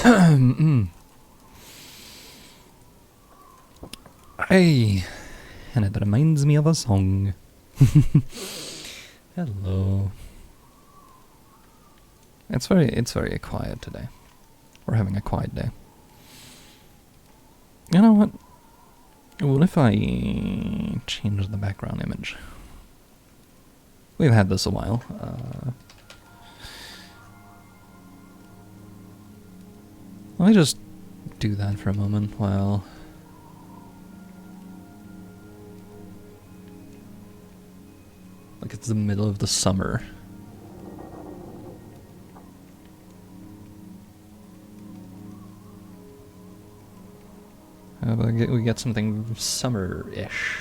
Hey, and it reminds me of a song. Hello. It's very quiet today. We're having a quiet day. You know what? What if I change the background image? We've had this a while. Let me just do that for a moment while... Like it's the middle of the summer. How about we get something summer-ish?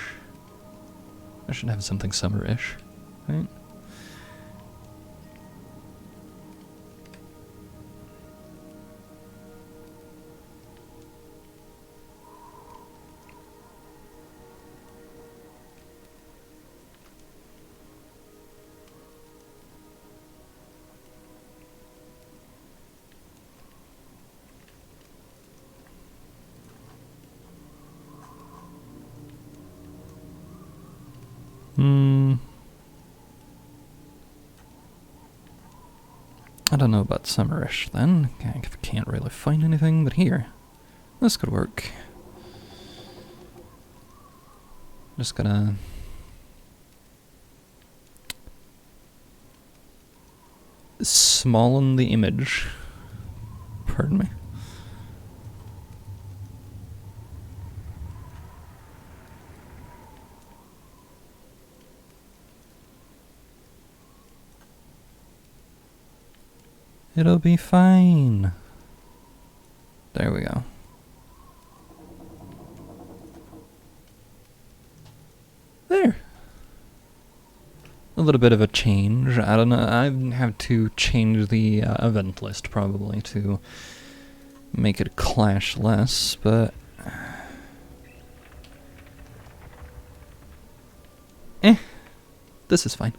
I should have something summer-ish, right? I don't know about summerish then. I can't really find anything, but here. This could work. Just gotta... smallen the image. Pardon me. It'll be fine. There we go. There. A little bit of a change. I don't know. I have to change the event list probably to make it clash less, but... This is fine.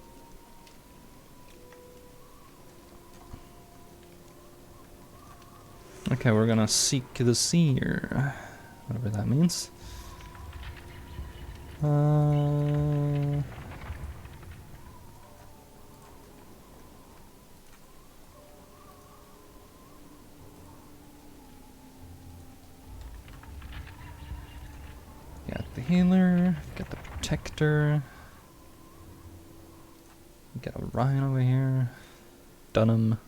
Okay, we're gonna seek the seer, whatever that means. Got the healer, got the protector, got Orion over here, Dunham.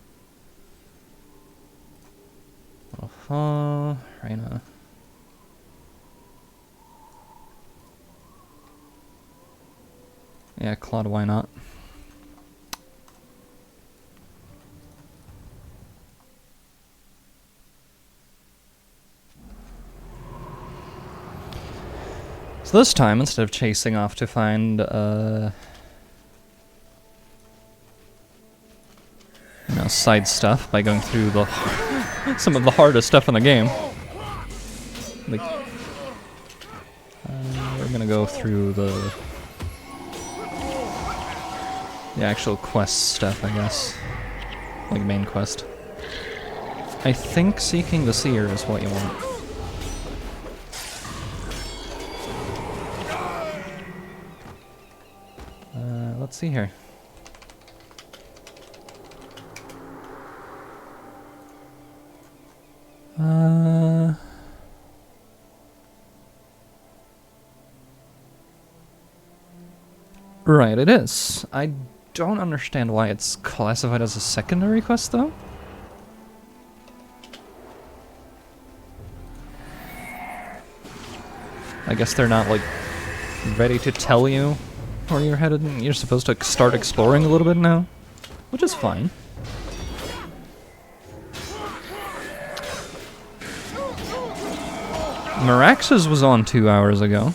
Reyna. Yeah, Claude, why not? So this time, instead of chasing off to find, side stuff by going through the some of the hardest stuff in the game. Like, we're gonna go through the actual quest stuff, I guess. Like main quest. I think seeking the seer is what you want. Let's see here. Right, it is. I don't understand why it's classified as a secondary quest, though. I guess they're not, like, ready to tell you where you're headed. You're supposed to start exploring a little bit now, which is fine. Meraxes was on 2 hours ago.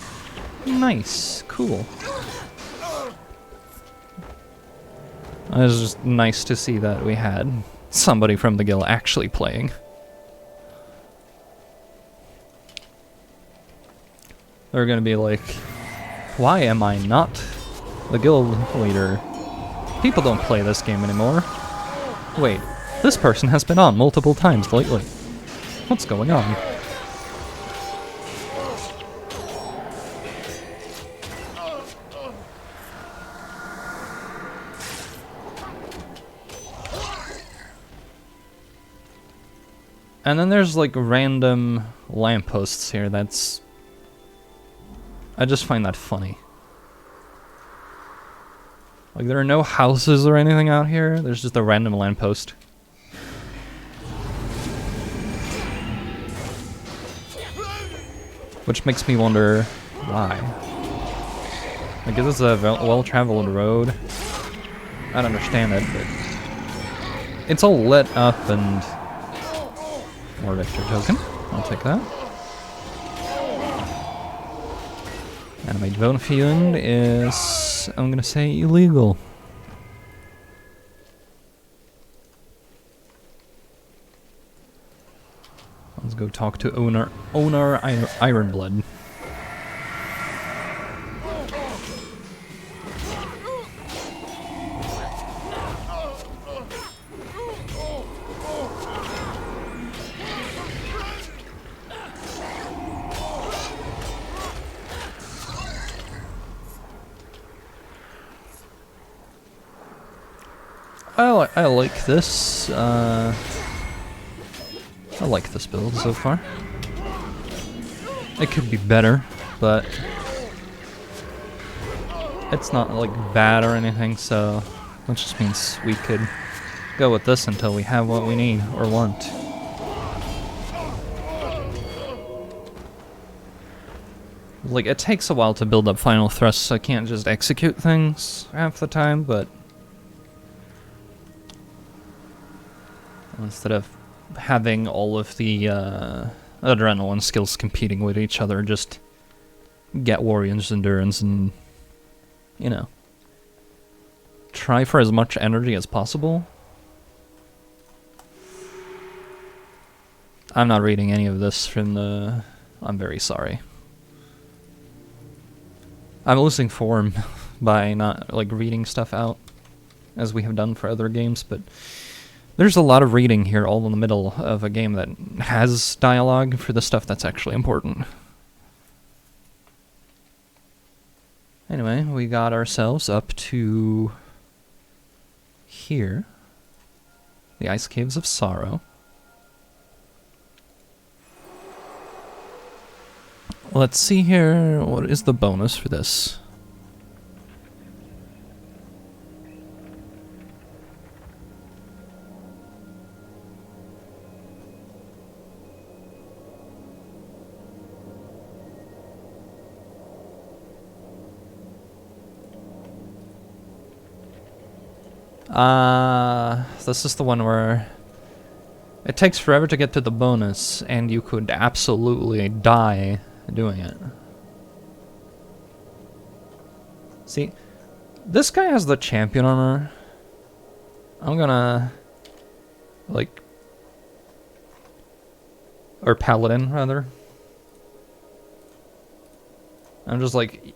Nice. Cool. It was just nice to see that we had somebody from the guild actually playing. They're gonna be like, why am I not the guild leader? People don't play this game anymore. Wait, this person has been on multiple times lately. What's going on? And then there's like random lampposts here. I just find that funny. Like, there are no houses or anything out here. There's just a random lamppost. Which makes me wonder why. Like, is this a well-traveled road? I don't understand it, but it's all lit up and more Victor token. I'll take that. And my bone feeling is, I'm gonna say, illegal. Let's go talk to owner Ironblood. I like this. I like this build so far. It could be better, but it's not like bad or anything, so that just means we could go with this until we have what we need or want. Like, it takes a while to build up final thrusts, so I can't just execute things half the time, but instead of having all of the adrenaline skills competing with each other, just get Warrior's Endurance and, you know, try for as much energy as possible. I'm not reading any of this from the... I'm very sorry. I'm losing form by not, like, reading stuff out, as we have done for other games, but there's a lot of reading here all in the middle of a game that has dialogue for the stuff that's actually important. Anyway, we got ourselves up to here. The Ice Caves of Sorrow. Let's see here, what is the bonus for this? This is the one where it takes forever to get to the bonus, and you could absolutely die doing it. See, this guy has the champion armor. I'm gonna, like, or paladin, rather. I'm just like,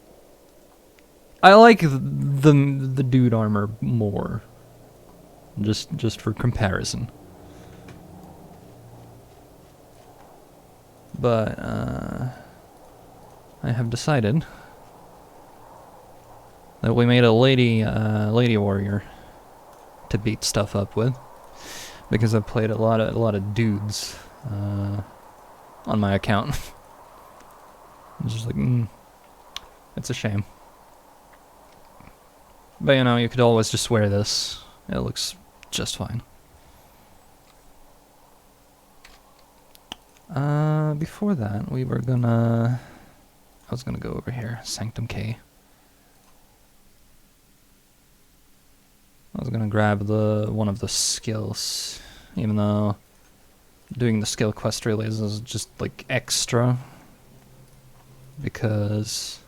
I like the dude armor more. Just for comparison. But I have decided that we made a lady warrior to beat stuff up with, because I've played a lot of dudes on my account. I'm just like, it's a shame. But you know, you could always just wear this. It looks just fine. Before that, we were gonna... I was gonna go over here, Sanctum K. I was gonna grab one of the skills, even though doing the skill quest really is just like extra, because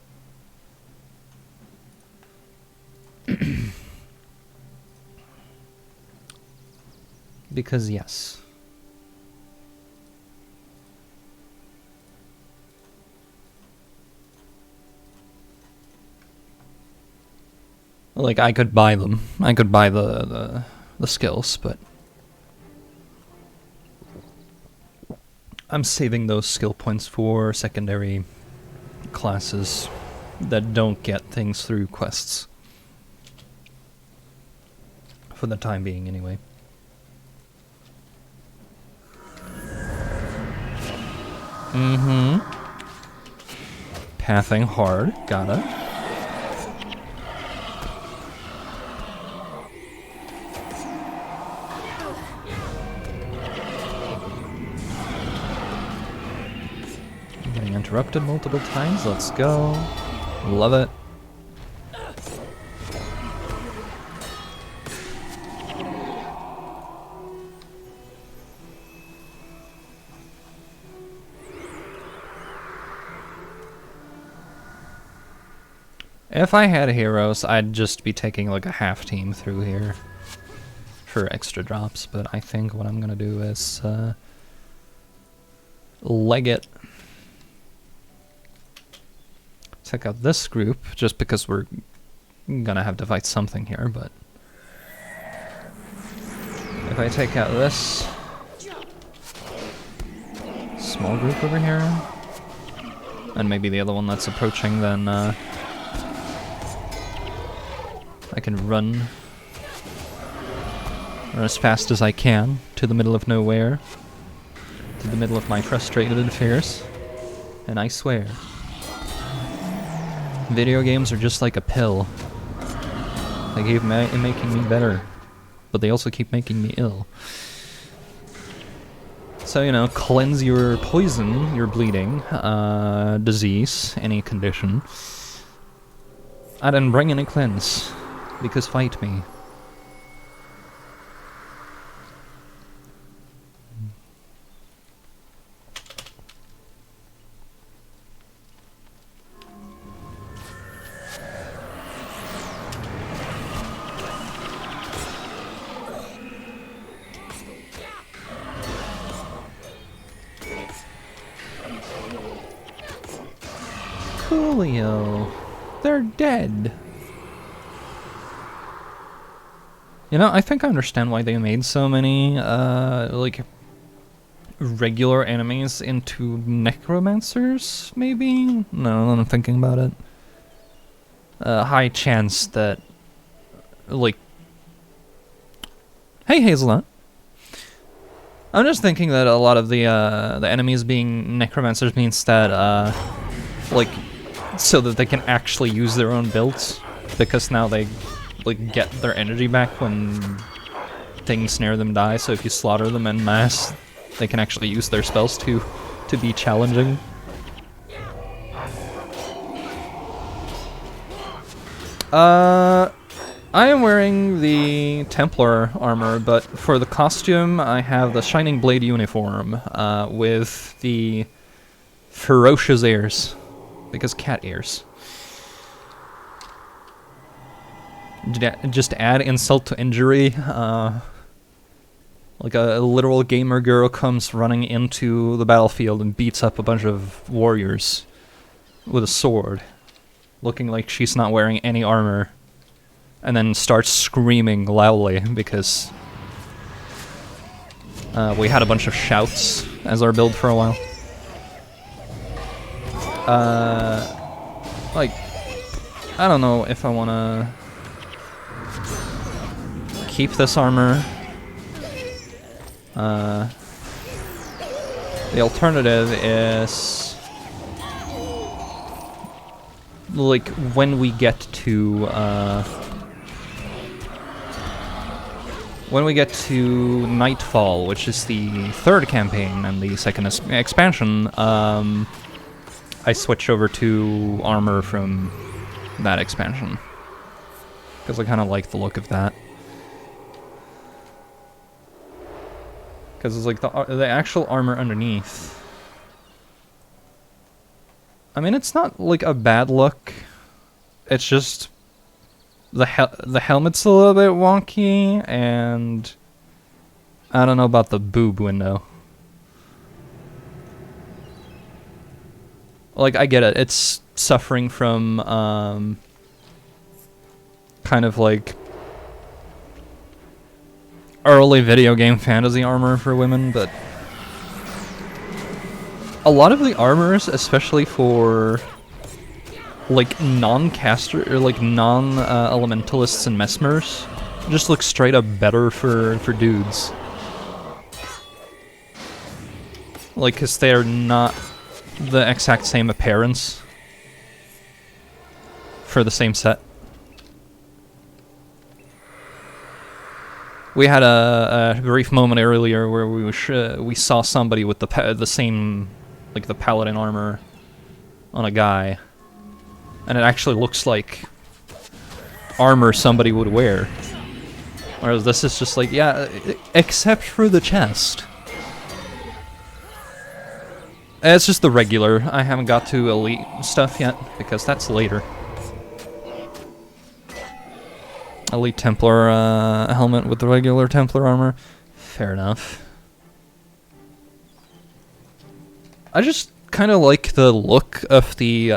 because yes. Like, I could buy them. I could buy the skills, but I'm saving those skill points for secondary classes that don't get things through quests. For the time being, anyway. Mm-hmm. Pathing hard. Got it. I'm getting interrupted multiple times. Let's go. Love it. If I had heroes, I'd just be taking like a half team through here for extra drops, but I think what I'm gonna do is leg it. Check out this group, just because we're gonna have to fight something here, but if I take out this small group over here, and maybe the other one that's approaching, then I can run as fast as I can to the middle of nowhere, to the middle of my frustrated affairs, and I swear, video games are just like a pill. They keep making me better, but they also keep making me ill. So, you know, cleanse your poison, your bleeding, disease, any condition. I didn't bring any cleanse. Because fight me. Coolio. They're dead. You know, I think I understand why they made so many, like, regular enemies into necromancers, maybe? No, I'm thinking about it. High chance that, like... Hey, Hazelnut. I'm just thinking that a lot of the enemies being necromancers means that, like, so that they can actually use their own builds, because now they... like get their energy back when things near them die, so if you slaughter them en masse, they can actually use their spells to be challenging. I am wearing the Templar armor, but for the costume I have the Shining Blade uniform, with the ferocious ears, because cat ears. Just add insult to injury, like a literal gamer girl comes running into the battlefield and beats up a bunch of warriors with a sword, looking like she's not wearing any armor, and then starts screaming loudly because we had a bunch of shouts as our build for a while. Like, I don't know if I wanna keep this armor. The alternative is, like, when we get to Nightfall, which is the third campaign and the second expansion, I switch over to armor from that expansion, because I kind of like the look of that. Because it's like the actual armor underneath. I mean, it's not like a bad look. It's just the helmet's a little bit wonky, and I don't know about the boob window. Like, I get it. It's suffering from kind of like early video game fantasy armor for women, but a lot of the armors, especially for like non-caster or like non-elementalists and mesmers, just look straight up better for dudes. Like, cause they're not the exact same appearance for the same set. We had a brief moment earlier where we saw somebody with the same, like the paladin armor on a guy, and it actually looks like armor somebody would wear. Whereas this is just like, yeah, except for the chest. It's just the regular. I haven't got to elite stuff yet, because that's later. Elite Templar helmet with the regular Templar armor. Fair enough. I just kind of like the look of the,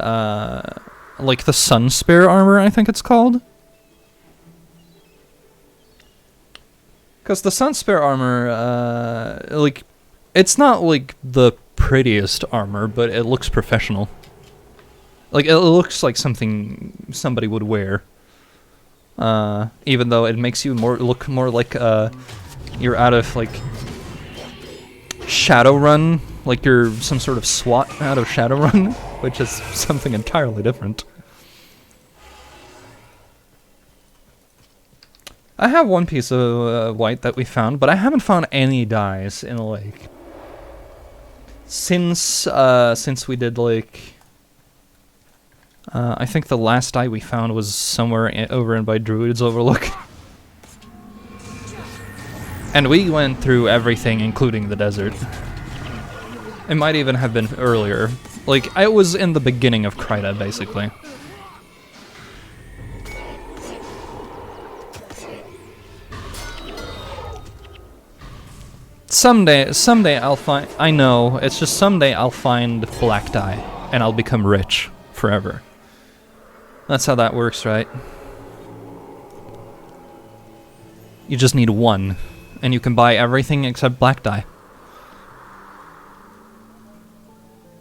like the Sunspare armor, I think it's called. Because the Sunspare armor, like, it's not like the prettiest armor, but it looks professional. Like, it looks like something somebody would wear. Even though it makes you look more like you're out of like Shadowrun, like you're some sort of SWAT out of Shadowrun, which is something entirely different. I have one piece of white that we found, but I haven't found any dyes in the lake since we did like. I think the last dye we found was somewhere over in by Druid's Overlook. And we went through everything, including the desert. It might even have been earlier. Like, I was in the beginning of Kryta, basically. Someday I'll find... I know, it's just someday I'll find black dye, and I'll become rich forever. That's how that works, right? You just need one, and you can buy everything except black dye.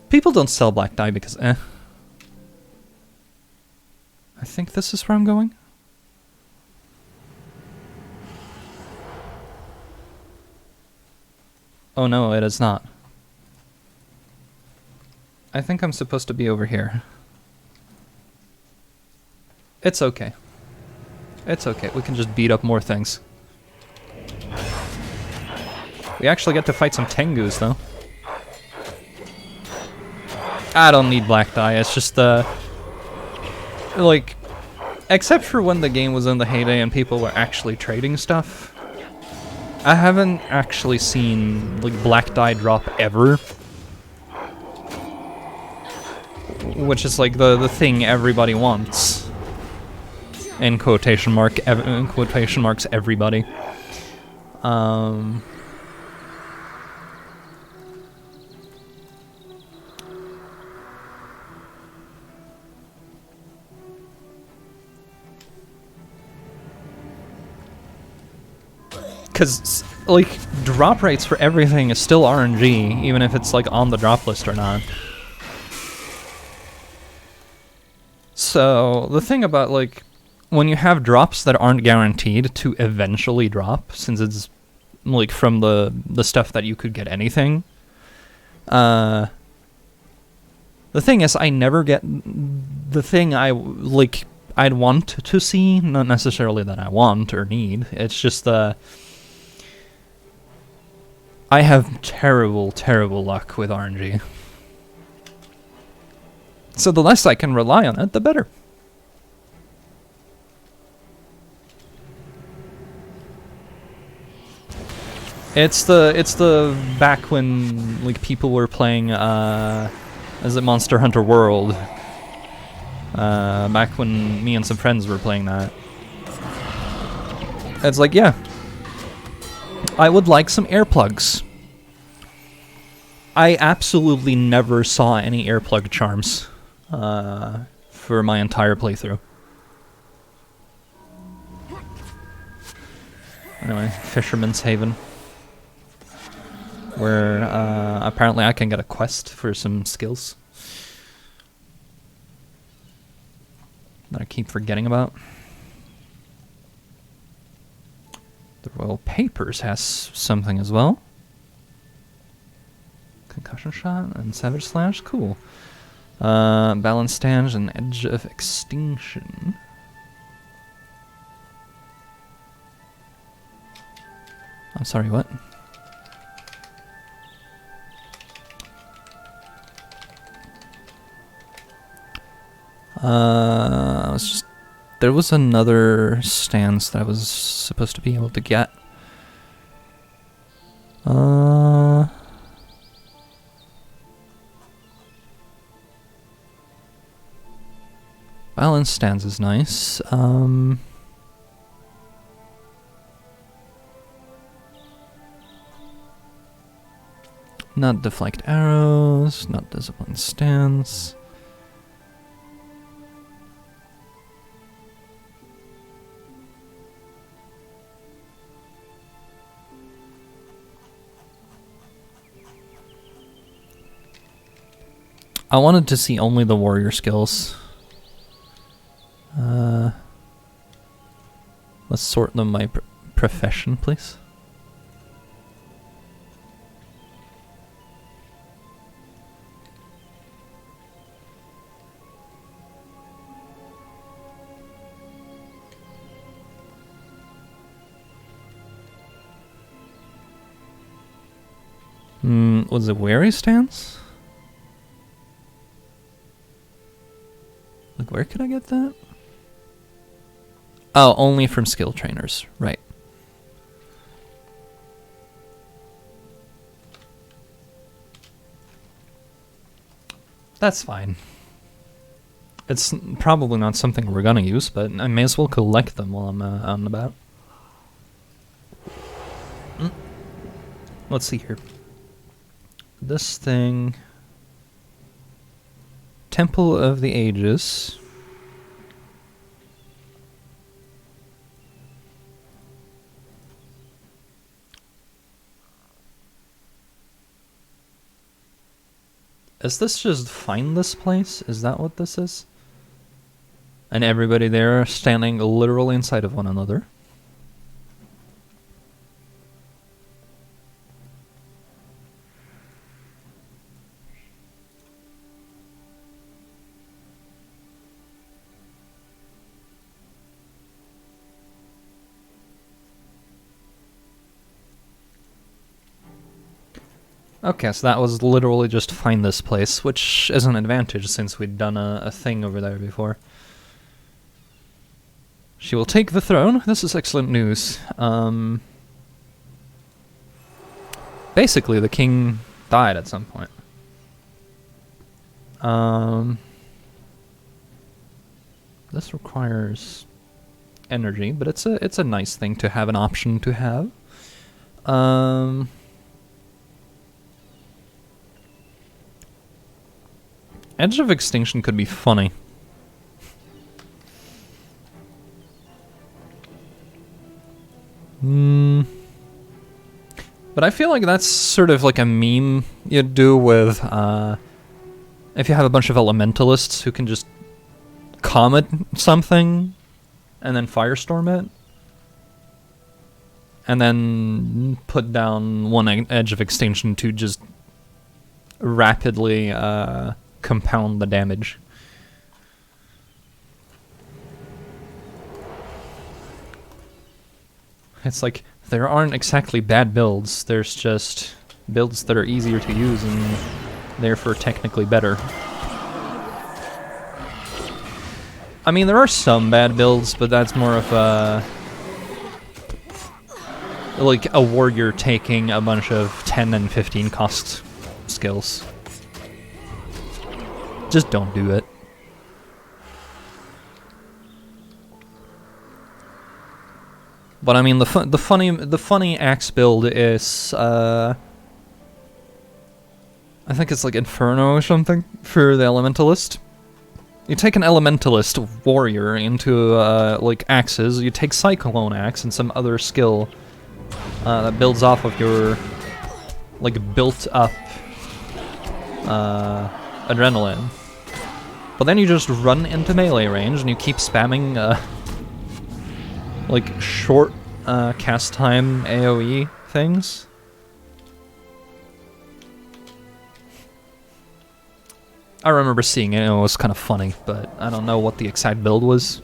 People don't sell black dye because, I think this is where I'm going. Oh no, it is not. I think I'm supposed to be over here. It's okay. It's okay, we can just beat up more things. We actually get to fight some Tengus, though. I don't need black dye, it's just, like, except for when the game was in the heyday and people were actually trading stuff, I haven't actually seen, like, black dye drop ever. Which is, like, the thing everybody wants. In quotation marks, everybody. Because, like, drop rates for everything is still RNG, even if it's, like, on the drop list or not. So, the thing about, like, when you have drops that aren't guaranteed to eventually drop, since it's, like, from the stuff that you could get anything, the thing is, I never get the thing I'd want to see, not necessarily that I want or need, it's just I have terrible, terrible luck with RNG. So the less I can rely on it, the better. It's the back when, like, people were playing is it Monster Hunter World? Back when me and some friends were playing that. It's like, yeah, I would like some earplugs. I absolutely never saw any earplug charms for my entire playthrough. Anyway, Fisherman's Haven. where apparently I can get a quest for some skills that I keep forgetting about. The Royal Papers has something as well. Concussion Shot and Savage Slash, cool. Balance Stance and Edge of Extinction. I'm sorry, what? There was another stance that I was supposed to be able to get. Balance stance is nice. Not deflect arrows, not discipline stance. I wanted to see only the warrior skills. Let's sort them by profession, please. Was it wary stance? Like, where could I get that? Oh, only from skill trainers, right. That's fine. It's probably not something we're gonna use, but I may as well collect them while I'm out and about. Let's see here. This thing... Temple of the Ages. Is this just find this place? Is that what this is? And everybody there standing literally inside of one another. Okay, so that was literally just find this place, which is an advantage since we'd done a thing over there before. She will take the throne. This is excellent news. Basically, the king died at some point. This requires energy, but it's a nice thing to have an option to have. Edge of Extinction could be funny. But I feel like that's sort of like a meme you'd do with, if you have a bunch of elementalists who can just comet something and then firestorm it. And then put down one Edge of Extinction to just rapidly, compound the damage. It's like, there aren't exactly bad builds, there's just builds that are easier to use and therefore technically better. I mean, there are some bad builds, but that's more of a... like a warrior taking a bunch of 10 and 15 cost skills. Just don't do it. But I mean, the funny axe build is I think it's like Inferno or something for the Elementalist. You take an Elementalist warrior into like axes. You take Cyclone Axe and some other skill that builds off of your like built up adrenaline. But then you just run into melee range and you keep spamming like short cast time AoE things. I remember seeing it and it was kind of funny, but I don't know what the exact build was.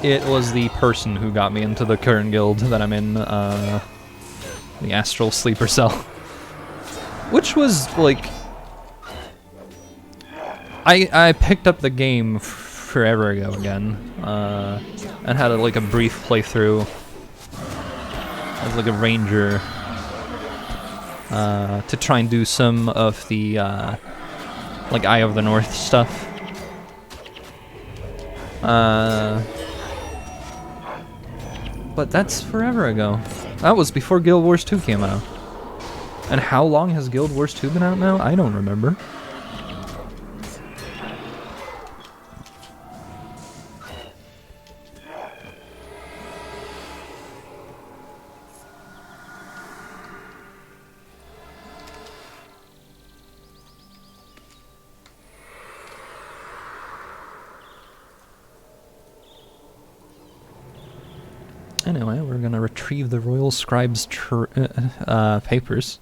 It was the person who got me into the current guild that I'm in, the Astral Sleeper Cell. Which was, like... I picked up the game forever ago again, and had like a brief playthrough as like a ranger, to try and do some of the, like Eye of the North stuff. But that's forever ago. That was before Guild Wars 2 came out. And how long has Guild Wars 2 been out now? I don't remember. Anyway, we're gonna retrieve the Royal Scribe's papers.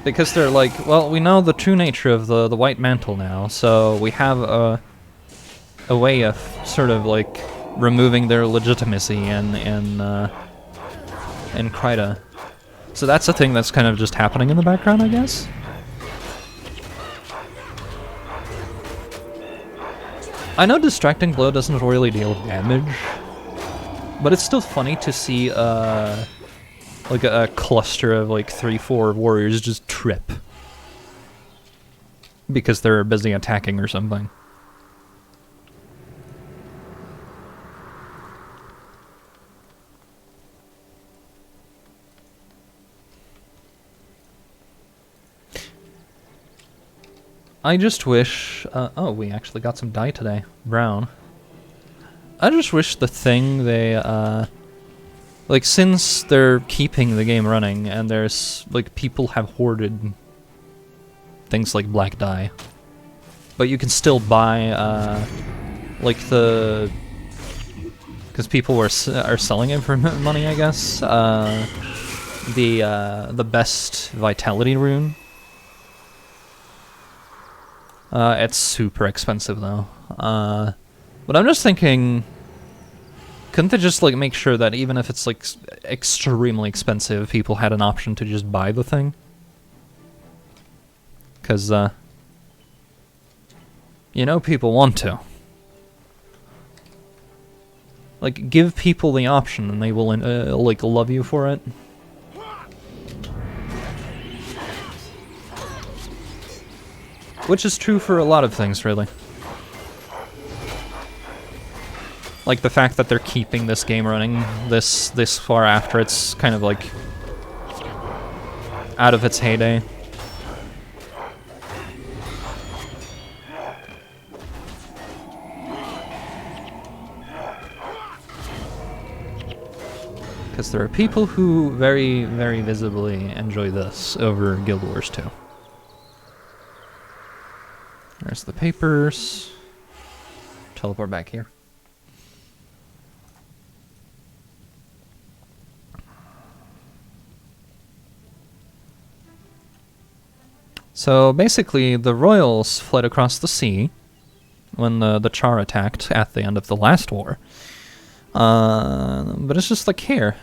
Because they're like, well, we know the true nature of the White Mantle now, so we have a way of sort of like removing their legitimacy in Kryta. So that's a thing that's kind of just happening in the background, I guess. I know Distracting Blow doesn't really deal damage, but it's still funny to see like a cluster of like 3-4 warriors just trip because they're busy attacking or something. I just wish... oh, we actually got some dye today. Brown. I just wish the thing they... like, since they're keeping the game running, and there's... like, people have hoarded things like black dye. But you can still buy, like, the... because people are selling it for money, I guess. The best Vitality rune. It's super expensive though. But I'm just thinking, couldn't they just like make sure that even if it's like extremely expensive, people had an option to just buy the thing? Cause you know people want to. Like give people the option and they will like love you for it. Which is true for a lot of things, really. Like the fact that they're keeping this game running this far after it's kind of like out of its heyday. Because there are people who very, very visibly enjoy this over Guild Wars 2. There's the papers. Teleport back here. So basically, the royals fled across the sea when the Char attacked at the end of the last war. But it's just like here.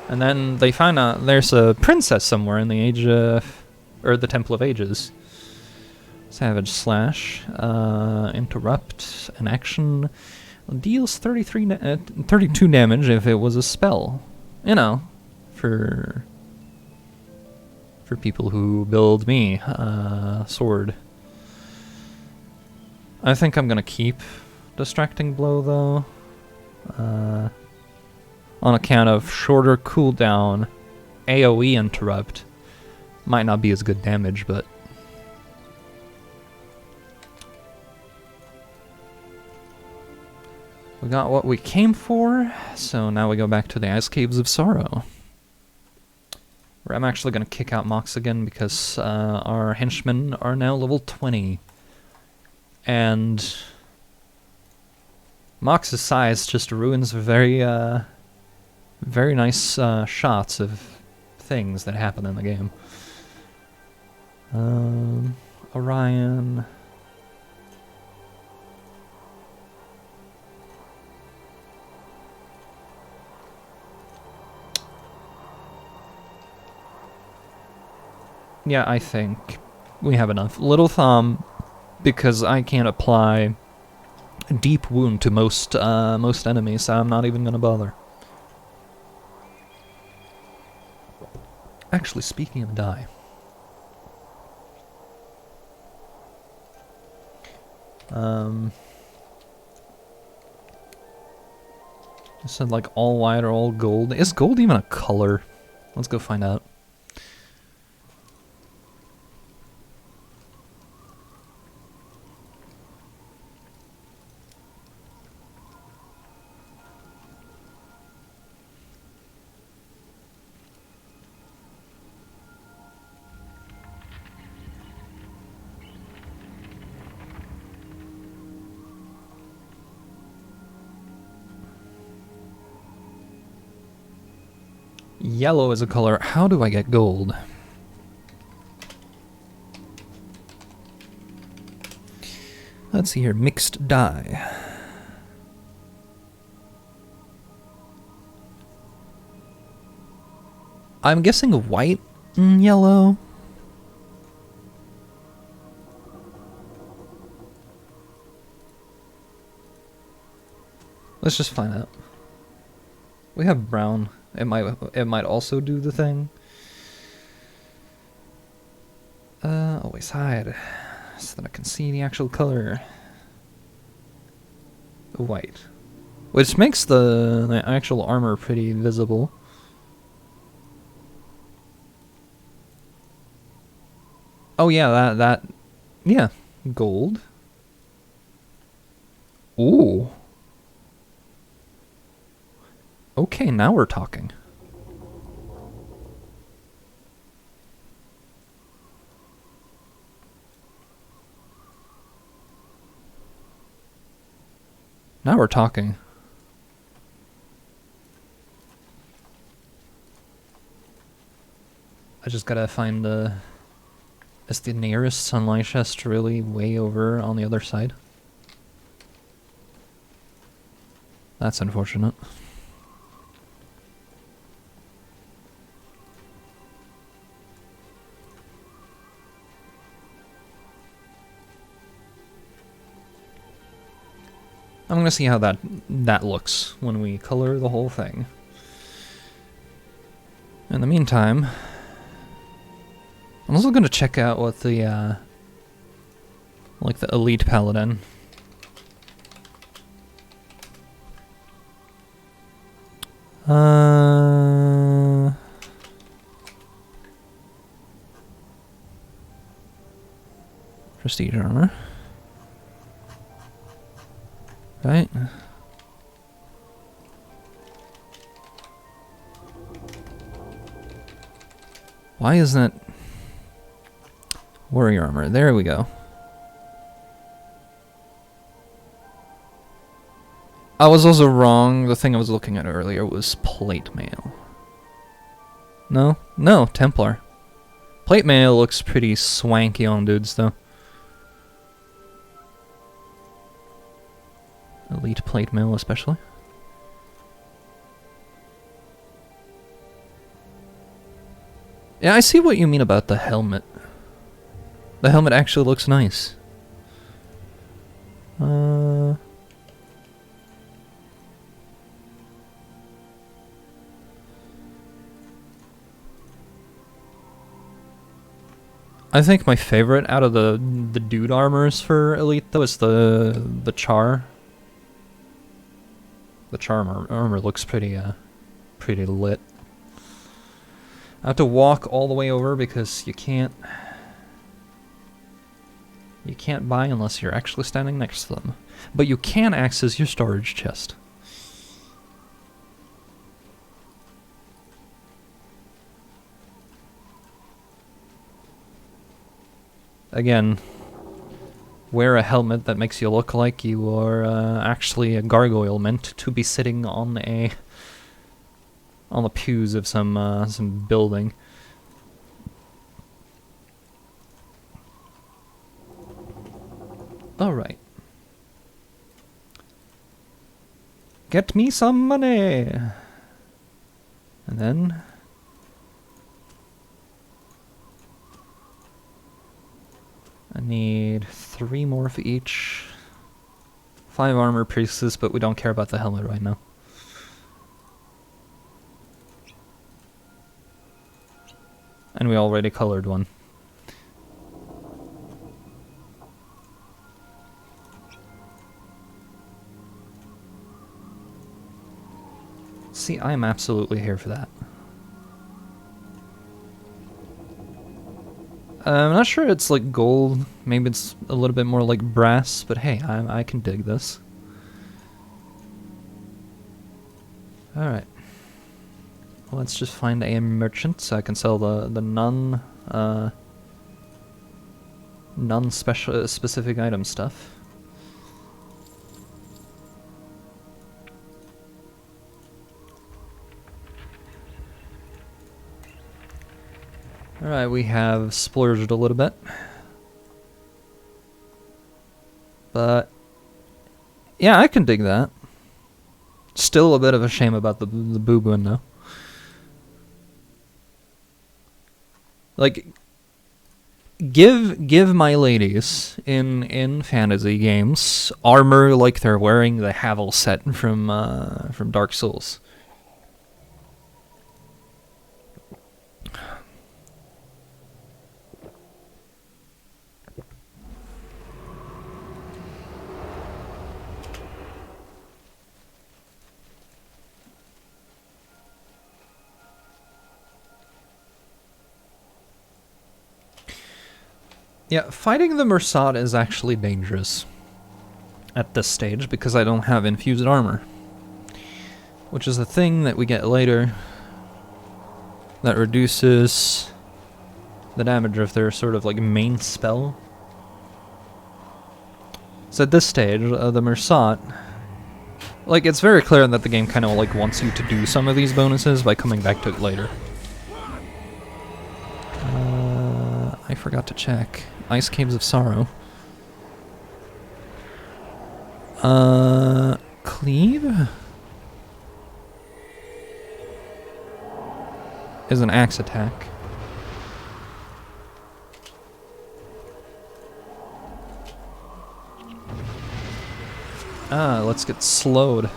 And then they find out there's a princess somewhere in the Age of... or the Temple of Ages. Savage Slash, interrupt an action, deals 32 damage if it was a spell. You know, for people who build me sword. I think I'm gonna keep Distracting Blow though, on account of shorter cooldown, AoE interrupt. Might not be as good damage, but We got what we came for, so now we go back to the Ice Caves of Sorrow. Where I'm actually going to kick out Mox again because our henchmen are now level 20. And Mox's size just ruins very nice shots of things that happen in the game. Orion. Yeah, I think we have enough. Little Thumb, because I can't apply Deep Wound to most enemies, so I'm not even gonna bother. Actually, speaking of die. I said like all white or all gold. Is gold even a color? Let's go find out. Yellow is a color. How do I get gold? Let's see here. Mixed dye. I'm guessing white and yellow. Let's just find out. We have brown. It might also do the thing. Always hide so that I can see the actual color. White. Which makes the actual armor pretty visible. Oh yeah, yeah, gold. Ooh. Okay, now we're talking. Now we're talking. I just gotta find the... Is the nearest sunlight chest really way over on the other side? That's unfortunate. I'm gonna see how that looks when we color the whole thing. In the meantime, I'm also gonna check out what the like the elite paladin. Prestige armor. Right. Why isn't it warrior armor? There we go. I was also wrong. The thing I was looking at earlier was plate mail. No? No, Templar. Plate mail looks pretty swanky on dudes though. Elite plate mail especially. Yeah, I see what you mean about the helmet. The helmet actually looks nice. I think my favorite out of the dude armors for Elite though is the Char. The Char armor looks pretty lit. I have to walk all the way over because you can't You can't buy unless you're actually standing next to them. But you can access your storage chest. Again, wear a helmet that makes you look like you are actually a gargoyle meant to be sitting on the pews of some building. All right. Get me some money. And then I need 3 more of each. 5 armor pieces, but we don't care about the helmet right now. And we already colored one. See, I'm absolutely here for that. I'm not sure it's like gold. Maybe it's a little bit more like brass, but hey, I can dig this. Alright. Let's just find a merchant so I can sell the non-specific item stuff. Alright, we have splurged a little bit. But yeah, I can dig that. Still a bit of a shame about the boo-boon though. Like, give my ladies in fantasy games armor like they're wearing the Havel set from Dark Souls. Yeah, fighting the Mursat is actually dangerous at this stage because I don't have infused armor, which is a thing that we get later that reduces the damage of their sort of like main spell. So at this stage, the Mursat, like, it's very clear that the game kind of like wants you to do some of these bonuses by coming back to it later. I forgot to check. Ice Caves of Sorrow. Cleave? Is an axe attack. Let's get slowed.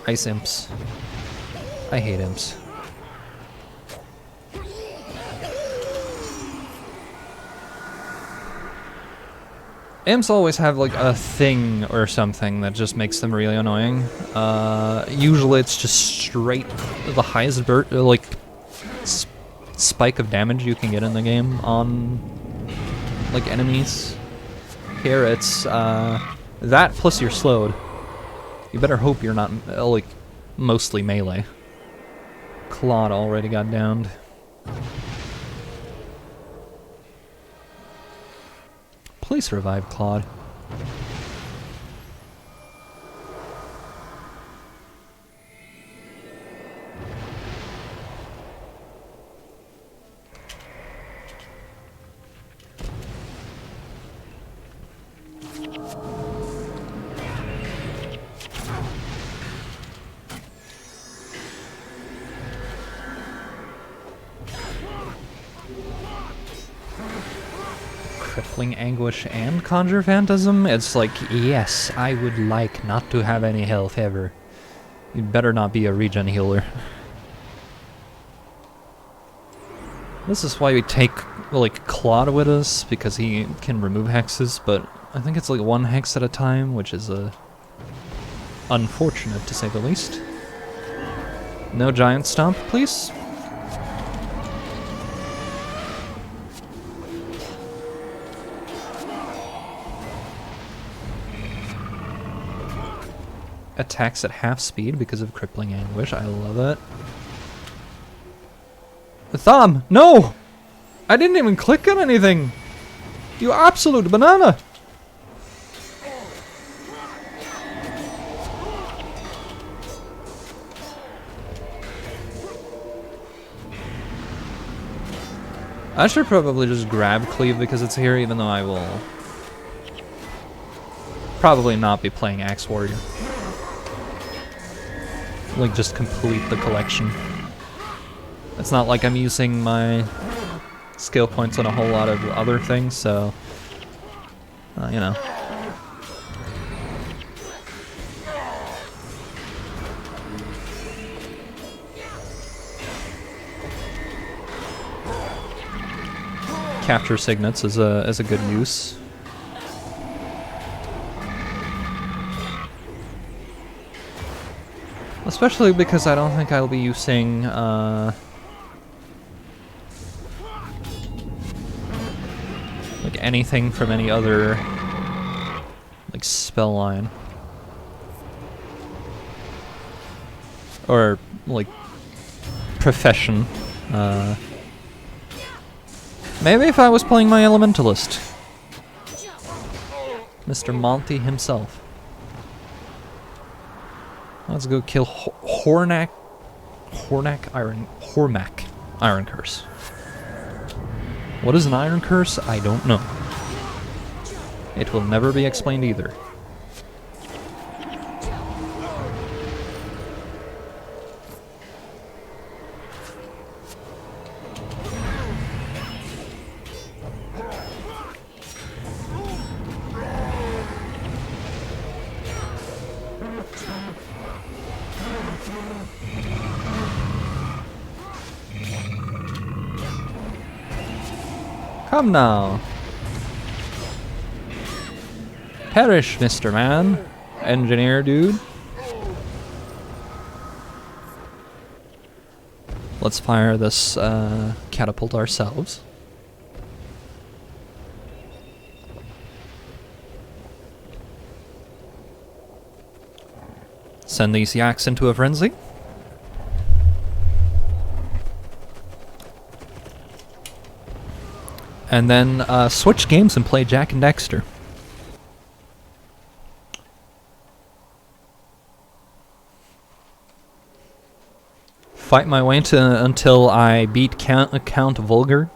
Ice imps. I hate imps. Imps always have like a thing or something that just makes them really annoying. Usually it's just straight the highest spike of damage you can get in the game on like enemies. Here it's that plus you're slowed. You better hope you're not like mostly melee. Claude already got downed. Please revive Claude. Crippling Anguish and Conjure Phantasm? It's like, yes, I would like not to have any health ever. You'd better not be a regen healer. This is why we take, like, Claude with us, because he can remove hexes, but I think it's like 1 hex at a time, which is unfortunate to say the least. No giant stomp, please. attacks at half speed because of Crippling Anguish. I love it. Thumb! No! I didn't even click on anything! You absolute banana! I should probably just grab Cleave because it's here, even though I will probably not be playing Axe Warrior. Like, just complete the collection. It's not like I'm using my skill points on a whole lot of other things, so, you know. Capture Signets is a good use. Especially because I don't think I'll be using like anything from any other like spell line. Or like profession. Maybe if I was playing my Elementalist. Mr. Monty himself. Let's go kill Hormak Iron Curse. What is an Iron Curse? I don't know. It will never be explained either. Come now. Perish, Mr. Man. Engineer dude. Let's fire this catapult ourselves. Send these yaks into a frenzy. And then switch games and play Jak and Daxter. Fight my way until I beat Count Vulgar.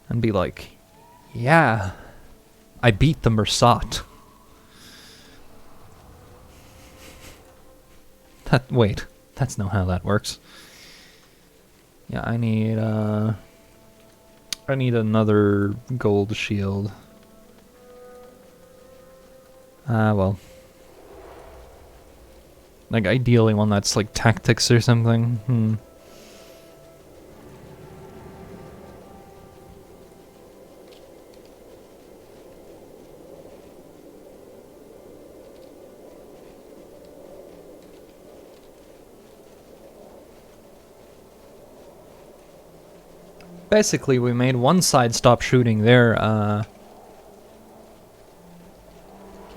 And be like, yeah, I beat the Mersat. Wait, that's not how that works. Yeah, I need another gold shield. Well. Like, ideally one that's, like, tactics or something. Basically, we made one side stop shooting their,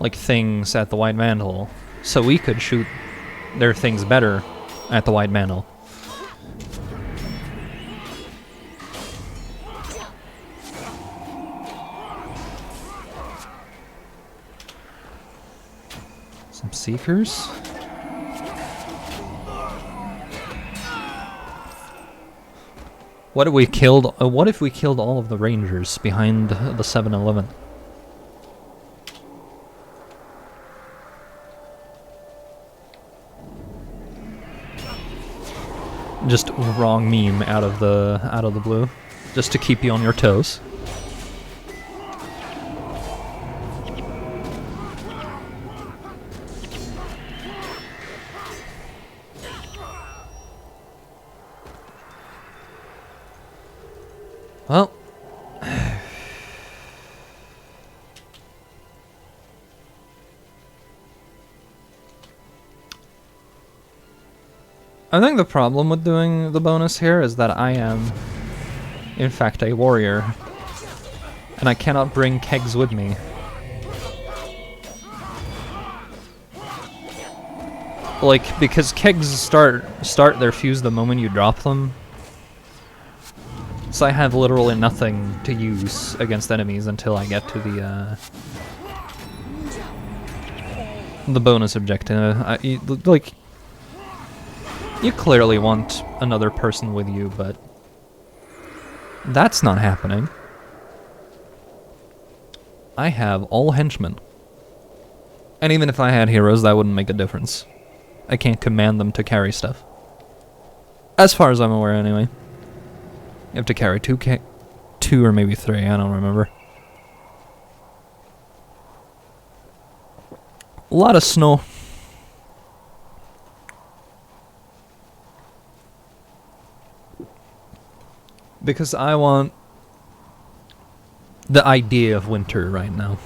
like, things at the White Mantle, so we could shoot their things better at the White Mantle. Some Seekers. What if we killed? What if we killed all of the Rangers behind the 7-Eleven? Just wrong meme out of the blue, just to keep you on your toes. Well, I think the problem with doing the bonus here is that I am, in fact, a warrior, and I cannot bring kegs with me. Like, because kegs start their fuse the moment you drop them. So I have literally nothing to use against enemies until I get to the bonus objective. Like, you clearly want another person with you, but that's not happening. I have all henchmen. And even if I had heroes, that wouldn't make a difference. I can't command them to carry stuff. As far as I'm aware, anyway. You have to carry two or maybe 3, I don't remember. A lot of snow. Because I want the idea of winter right now.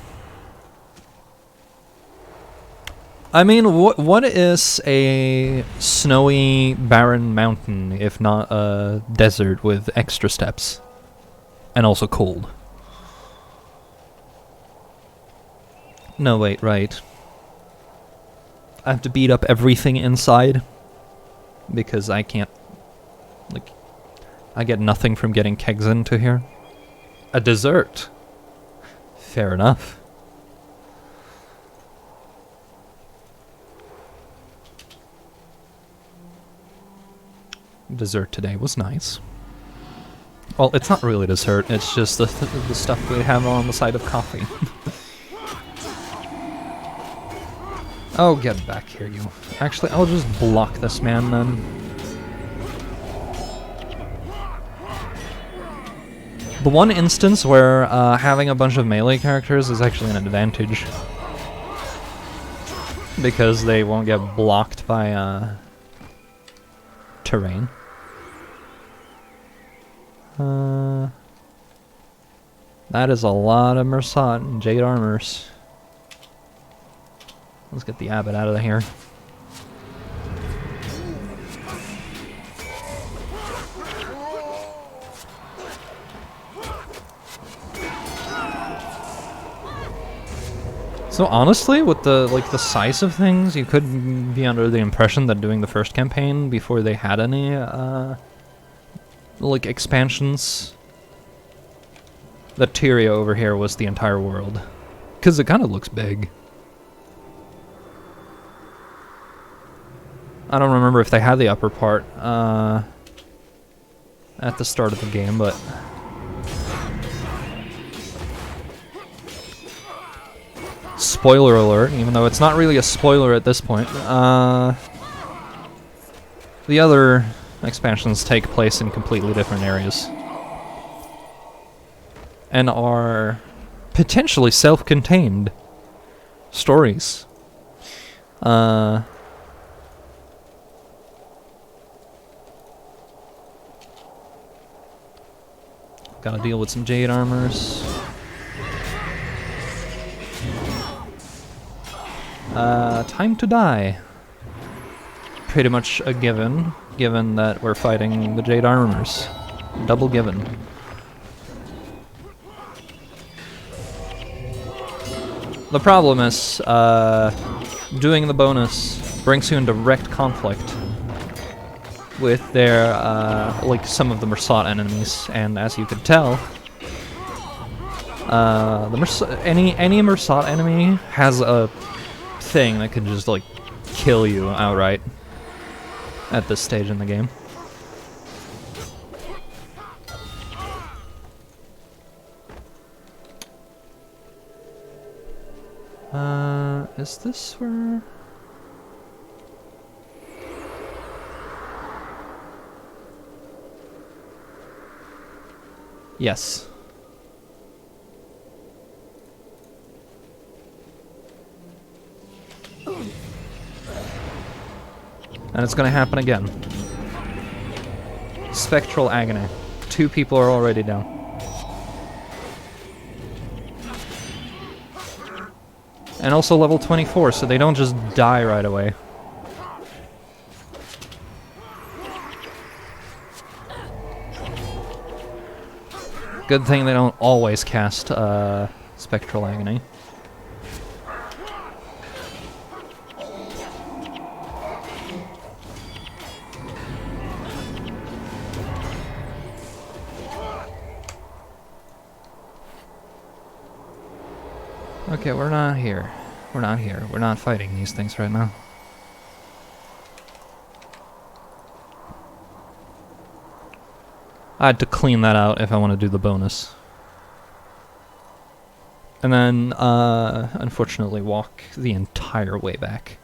I mean, what is a snowy, barren mountain if not a desert with extra steps? And also cold. No, wait, right. I have to beat up everything inside because I can't, like, I get nothing from getting kegs into here. A dessert. Fair enough. Dessert today was nice. Well, it's not really dessert, it's just the stuff we have on the side of coffee. Oh, get back here, you. Actually, I'll just block this man, then. The one instance where having a bunch of melee characters is actually an advantage. Because they won't get blocked by terrain. That is a lot of Mersat and Jade Armors. Let's get the Abbot out of here. So honestly, with the size of things, you could be under the impression that doing the first campaign before they had any like expansions, that Tyria over here was the entire world, because it kind of looks big. I don't remember if they had the upper part at the start of the game, but spoiler alert, even though it's not really a spoiler at this point, the other expansions take place in completely different areas. And are potentially self-contained stories. Gotta deal with some Jade Armors. Time to die. Pretty much a given that we're fighting the Jade Armors. Double given. The problem is, doing the bonus brings you in direct conflict with their, like, some of the Mersat enemies, and as you could tell, any Mersat enemy has a thing that can just, like, kill you outright at this stage in the game. Is this where... Yes. And it's gonna happen again. Spectral Agony. 2 people are already down. And also level 24, so they don't just die right away. Good thing they don't always cast Spectral Agony. Okay, we're not here. We're not here. We're not fighting these things right now. I had to clean that out if I want to do the bonus. And then, unfortunately, walk the entire way back.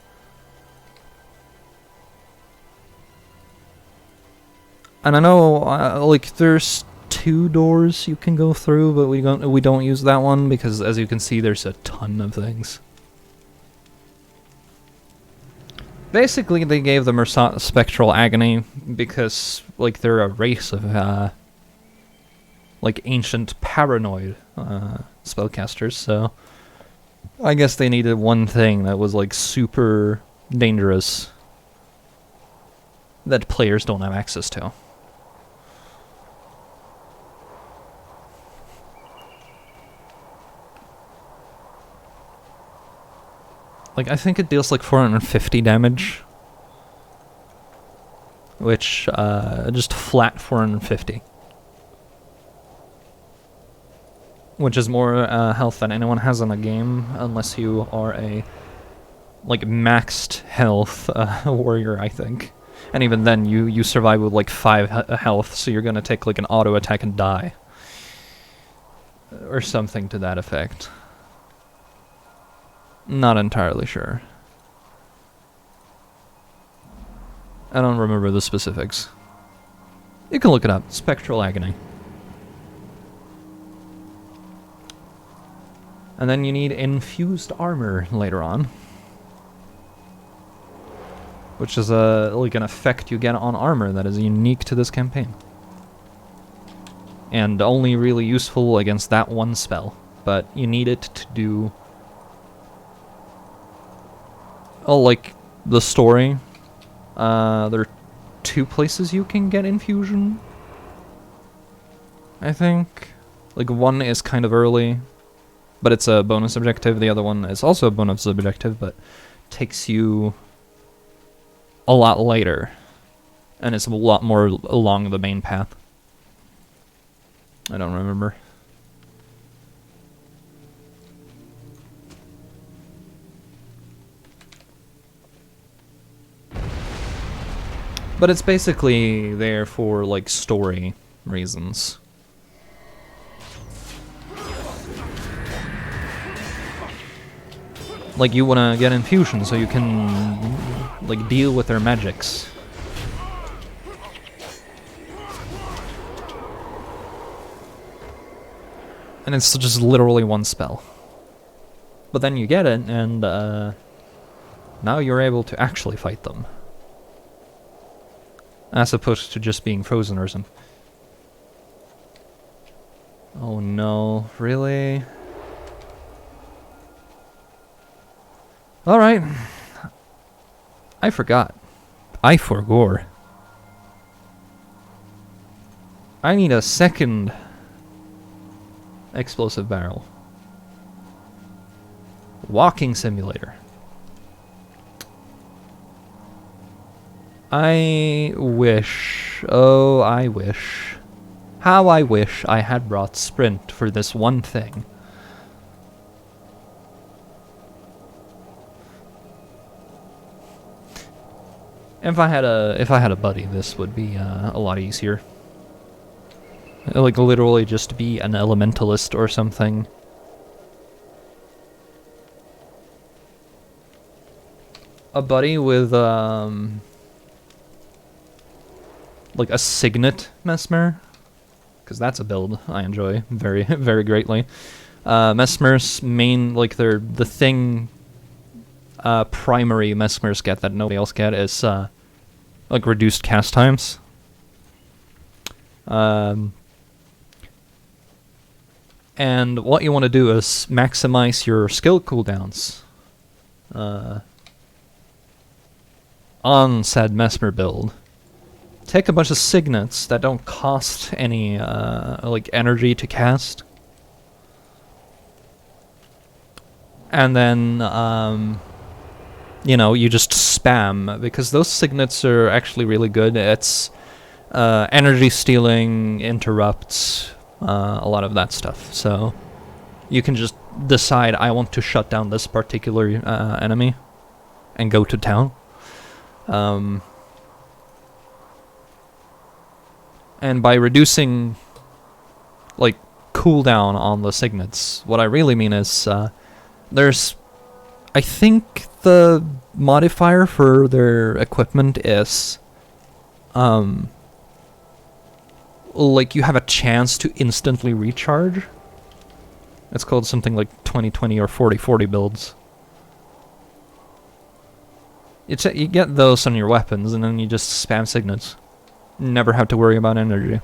And I know, like, there's 2 doors you can go through, but we don't use that one because, as you can see, there's a ton of things. Basically, they gave them Spectral Agony because, like, they're a race of, like, ancient paranoid spellcasters, so I guess they needed one thing that was, like, super dangerous that players don't have access to. Like, I think it deals like 450 damage. Which, just flat 450. Which is more health than anyone has in a game, unless you are a, like, maxed health warrior, I think. And even then, you survive with, like, 5 health, so you're gonna take, like, an auto attack and die. Or something to that effect. Not entirely sure. I don't remember the specifics. You can look it up. Spectral Agony. And then you need infused armor later on. Which is like an effect you get on armor that is unique to this campaign. And only really useful against that one spell. But you need it to do... Oh, like, the story. There are 2 places you can get infusion, I think. Like, one is kind of early, but it's a bonus objective. The other one is also a bonus objective, but takes you a lot later. And it's a lot more along the main path. I don't remember. But it's basically there for, like, story reasons. Like, you wanna get infusion so you can, like, deal with their magics. And it's just literally one spell. But then you get it, and, now you're able to actually fight them. As opposed to just being frozen or something. Oh no, really? Alright. I forgot. I forgore. I need a second explosive barrel. Walking simulator. I wish, oh, I wish, how I wish I had brought Sprint for this one thing. If I had a buddy, this would be a lot easier. Like, literally just be an elementalist or something. A buddy with, like a Signet Mesmer, because that's a build I enjoy very, very greatly. Mesmer's main, like the thing, primary Mesmers get that nobody else get is, like reduced cast times. And what you want to do is maximize your skill cooldowns, on said Mesmer build. Take a bunch of signets that don't cost any, like, energy to cast. And then, you know, you just spam, because those signets are actually really good. It's, energy stealing, interrupts, a lot of that stuff, so You can just decide, I want to shut down this particular enemy and go to town. And by reducing, like, cooldown on the signets, what I really mean is, there's, I think the modifier for their equipment is, like, you have a chance to instantly recharge. It's called something like 20/20 or 40/40 builds. You get those on your weapons, and then you just spam signets. Never have to worry about energy.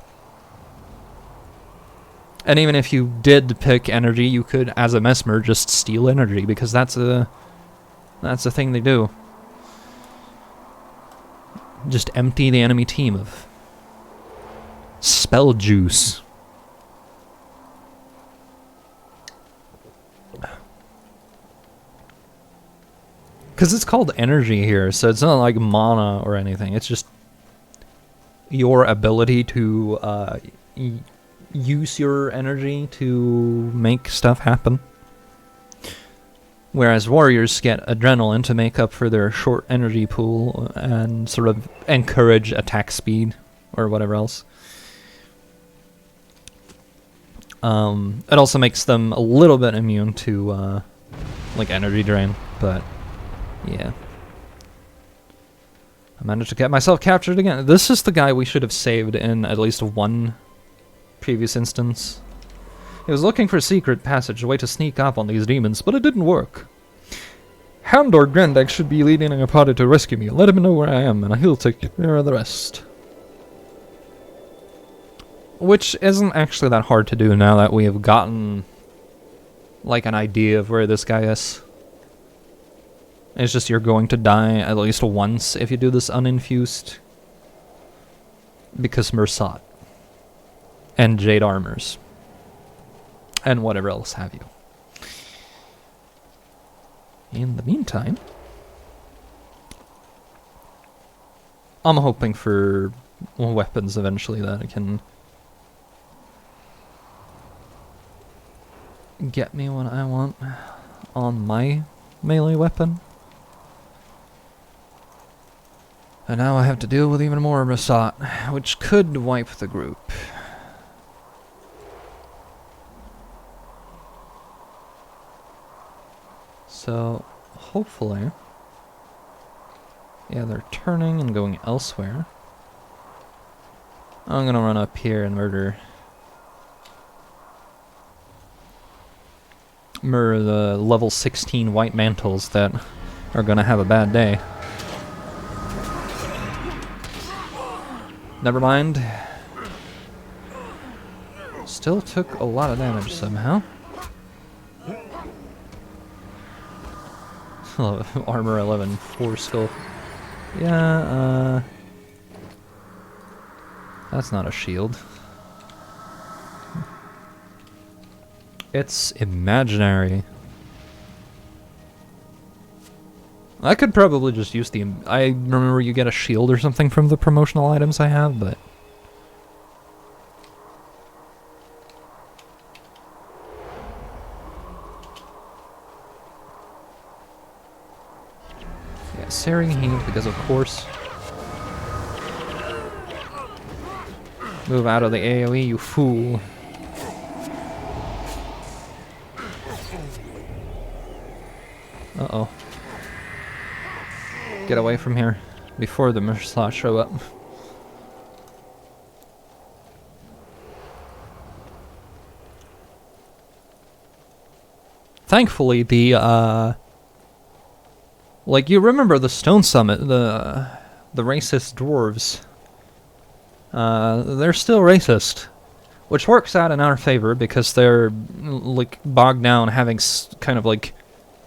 And even if you did pick energy, you could, as a Mesmer, just steal energy, because that's a thing they do. Just empty the enemy team of spell juice. Because it's called energy here, so it's not like mana or anything. It's just your ability to use your energy to make stuff happen. Whereas warriors get adrenaline to make up for their short energy pool and sort of encourage attack speed or whatever else. It also makes them a little bit immune to like energy drain, but yeah. I managed to get myself captured again. This is the guy we should have saved in at least one previous instance. He was looking for a secret passage, a way to sneak up on these demons, but it didn't work. Houndor Grendag should be leading a party to rescue me. Let him know where I am, and he'll take care of the rest. Which isn't actually that hard to do now that we have gotten, like, an idea of where this guy is. It's just you're going to die at least once if you do this uninfused. Because Mersat. And Jade Armors. And whatever else have you. In the meantime, I'm hoping for weapons eventually that I can get me what I want on my melee weapon. And now I have to deal with even more Mersat, which could wipe the group. So, hopefully... Yeah, they're turning and going elsewhere. I'm gonna run up here and murder the level 16 white mantles that are gonna have a bad day. Never mind. Still took a lot of damage somehow. Armor 11, 4 skull. Yeah, that's not a shield. It's imaginary. I could probably just use the... I remember you get a shield or something from the promotional items I have, but... Yeah, Searing Heat, because of course... Move out of the AoE, you fool. Uh-oh. Get away from here before the Mersat show up. Thankfully, the, like, you remember the Stone Summit, the racist dwarves. They're still racist. Which works out in our favor because they're, like, bogged down having kind of, like,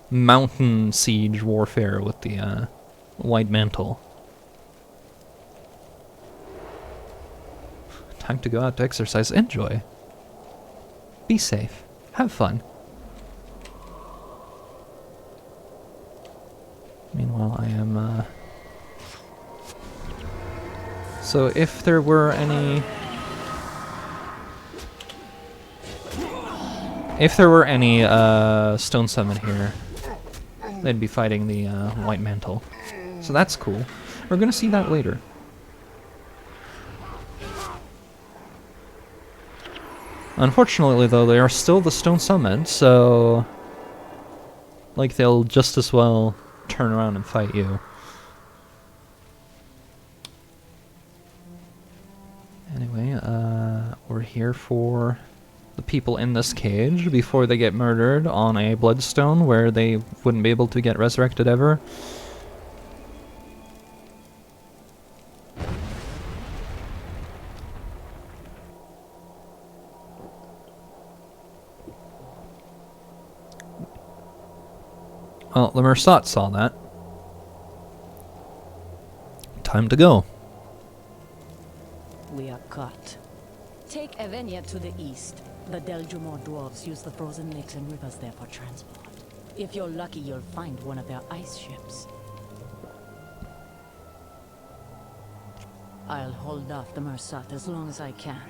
mountain siege warfare with the, White Mantle. Time to go out to exercise. Enjoy. Be safe. Have fun. Meanwhile, I am, So if there were any... If there were any Stone Summon here, they'd be fighting the White Mantle. So that's cool. We're gonna see that later. Unfortunately, though, they are still the Stone Summon, so like they'll just as well turn around and fight you. Anyway, we're here for the people in this cage before they get murdered on a bloodstone where they wouldn't be able to get resurrected ever. Well, the Mersat saw that. Time to go. We are caught. Take Evenia to the east. The Deljumor dwarves use the frozen lakes and rivers there for transport. If you're lucky, you'll find one of their ice ships. I'll hold off the Mersat as long as I can.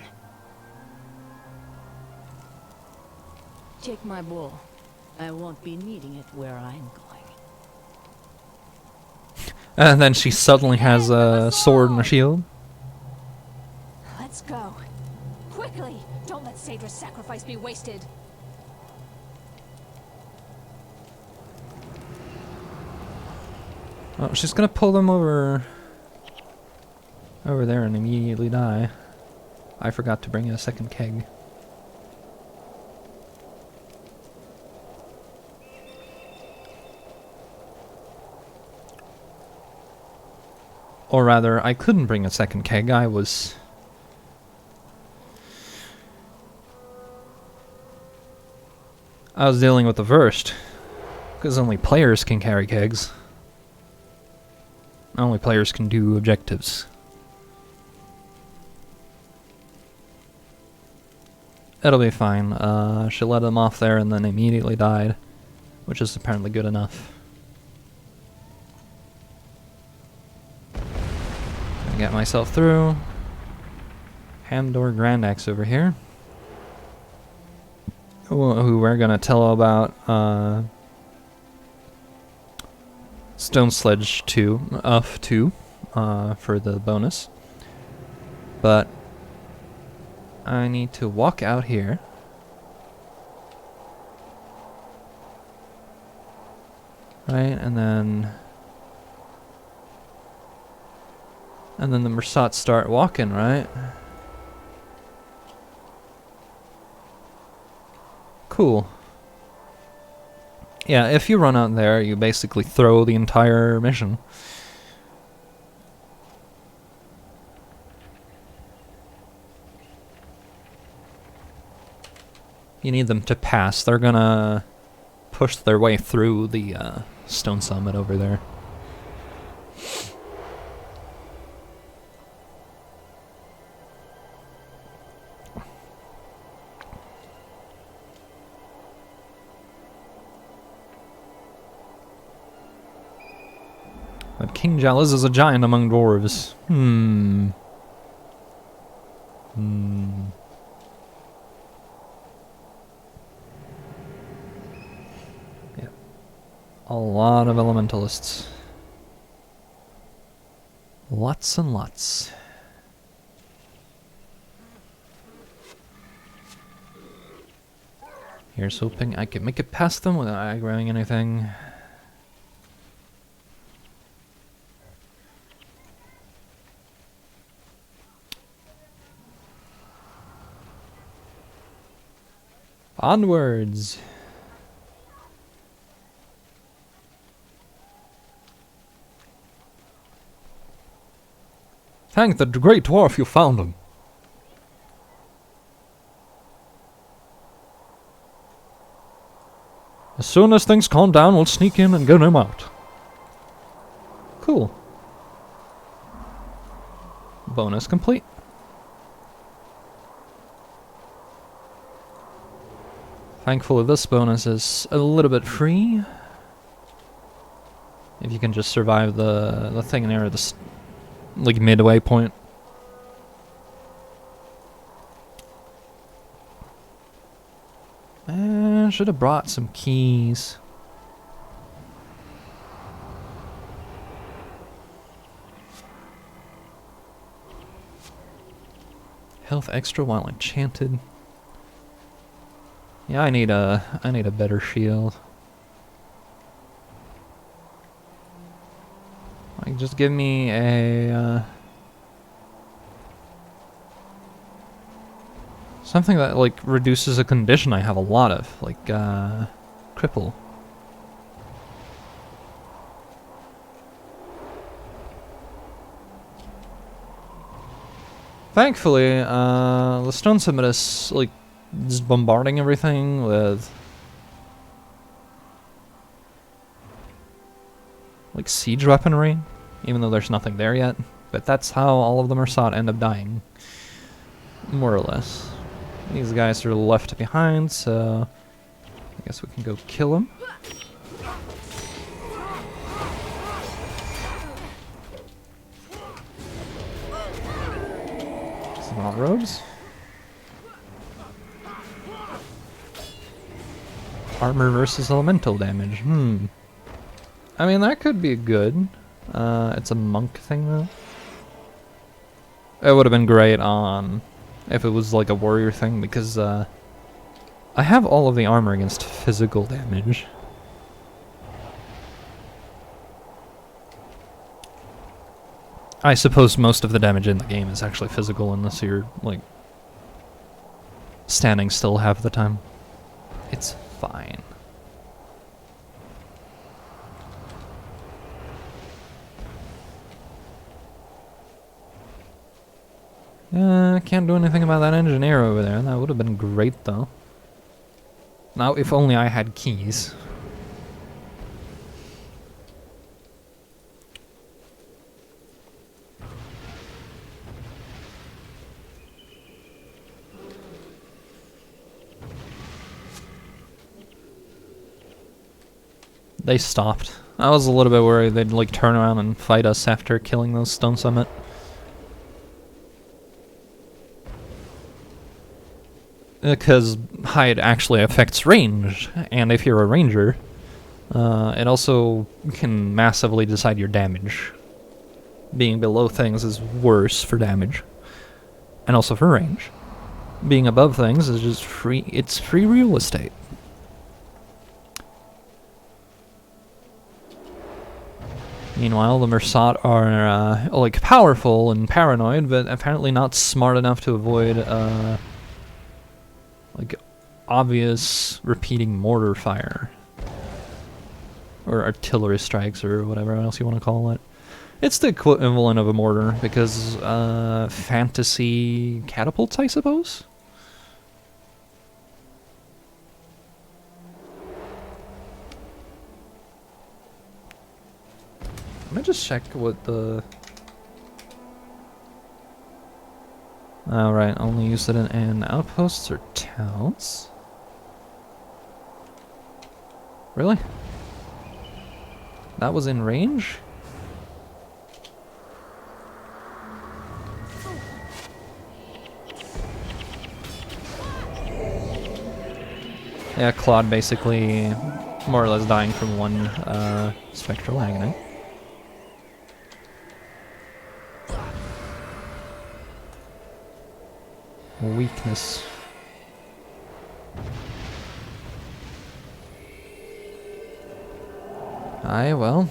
Take my bow. I won't be needing it where I'm going. And then she suddenly has a sword and a shield. Let's go. Quickly! Don't let Sadra's sacrifice be wasted. Oh, she's gonna pull them over there and immediately die. I forgot to bring in a second keg. Or rather, I couldn't bring a second keg. I was dealing with the first, because only players can carry kegs. Only players can do objectives. It'll be fine. She let him off there and then immediately died, which is apparently good enough. Gonna get myself through. Hamdor Grand Axe over here. Who we're gonna tell about Stone Sledge 2 for the bonus. But I need to walk out here. Right, and then the Mersats start walking, right? Cool. Yeah, if you run out there, you basically throw the entire mission. You need them to pass. They're gonna push their way through the Stone Summit over there. But King Jaluz is a giant among dwarves. Yeah. A lot of elementalists. Lots and lots. Here's hoping I can make it past them without aggroing anything. Onwards! Thank the great dwarf you found him. As soon as things calm down, we'll sneak in and get him out. Cool. Bonus complete. Thankfully, this bonus is a little bit free. If you can just survive the thing near the like midway point. I should have brought some keys. Health extra while enchanted. Yeah, I need a better shield. Like, just give me a something that like reduces a condition I have a lot of, like cripple. Thankfully, the Stone Summit is like just bombarding everything with like siege weaponry, even though there's nothing there yet. But that's how all of the Mersat end up dying, more or less. These guys are left behind, so I guess we can go kill them. Small robes. Armor versus elemental damage. I mean, that could be good. It's a monk thing, though. It would have been great on if it was like a warrior thing, because I have all of the armor against physical damage. I suppose most of the damage in the game is actually physical, unless you're like standing still half the time. It's fine. Can't do anything about that engineer over there. That would have been great, though. Now, if only I had keys. They stopped. I was a little bit worried they'd like turn around and fight us after killing those Stone Summit. Because hide actually affects range, and if you're a ranger, it also can massively decide your damage. Being below things is worse for damage, and also for range. Being above things is just free, it's free real estate. Meanwhile, the Mersat are like powerful and paranoid, but apparently not smart enough to avoid like obvious repeating mortar fire or artillery strikes or whatever else you want to call it. It's the equivalent of a mortar because fantasy catapults, I suppose. Let me just check what the... Alright, only use it in outposts or towns? Really? That was in range? Yeah, Claude basically more or less dying from one spectral agony. Weakness. Aye, well.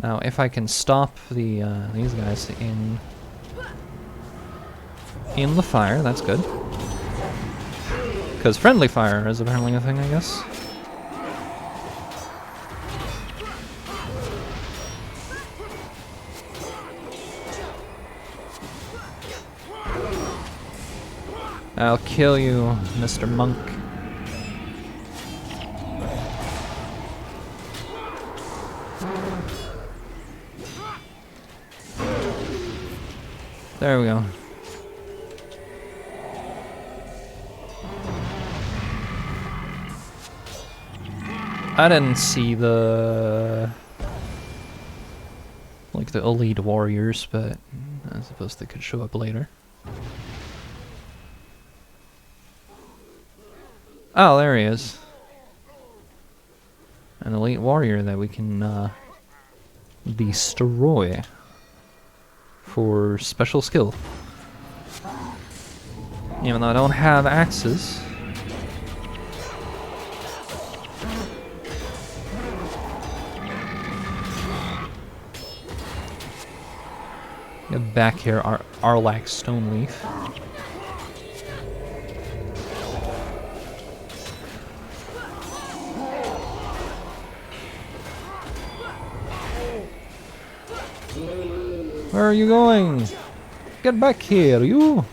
Now, if I can stop the these guys in the fire, that's good. Because friendly fire is apparently a thing, I guess. I'll kill you, Mr. Monk. There we go. I didn't see the like the elite warriors, but I suppose they could show up later. Oh, there he is. An elite warrior that we can destroy for special skill. Even though I don't have axes. Get back here, Arlac Stoneleaf. Where are you going? Get back here, you!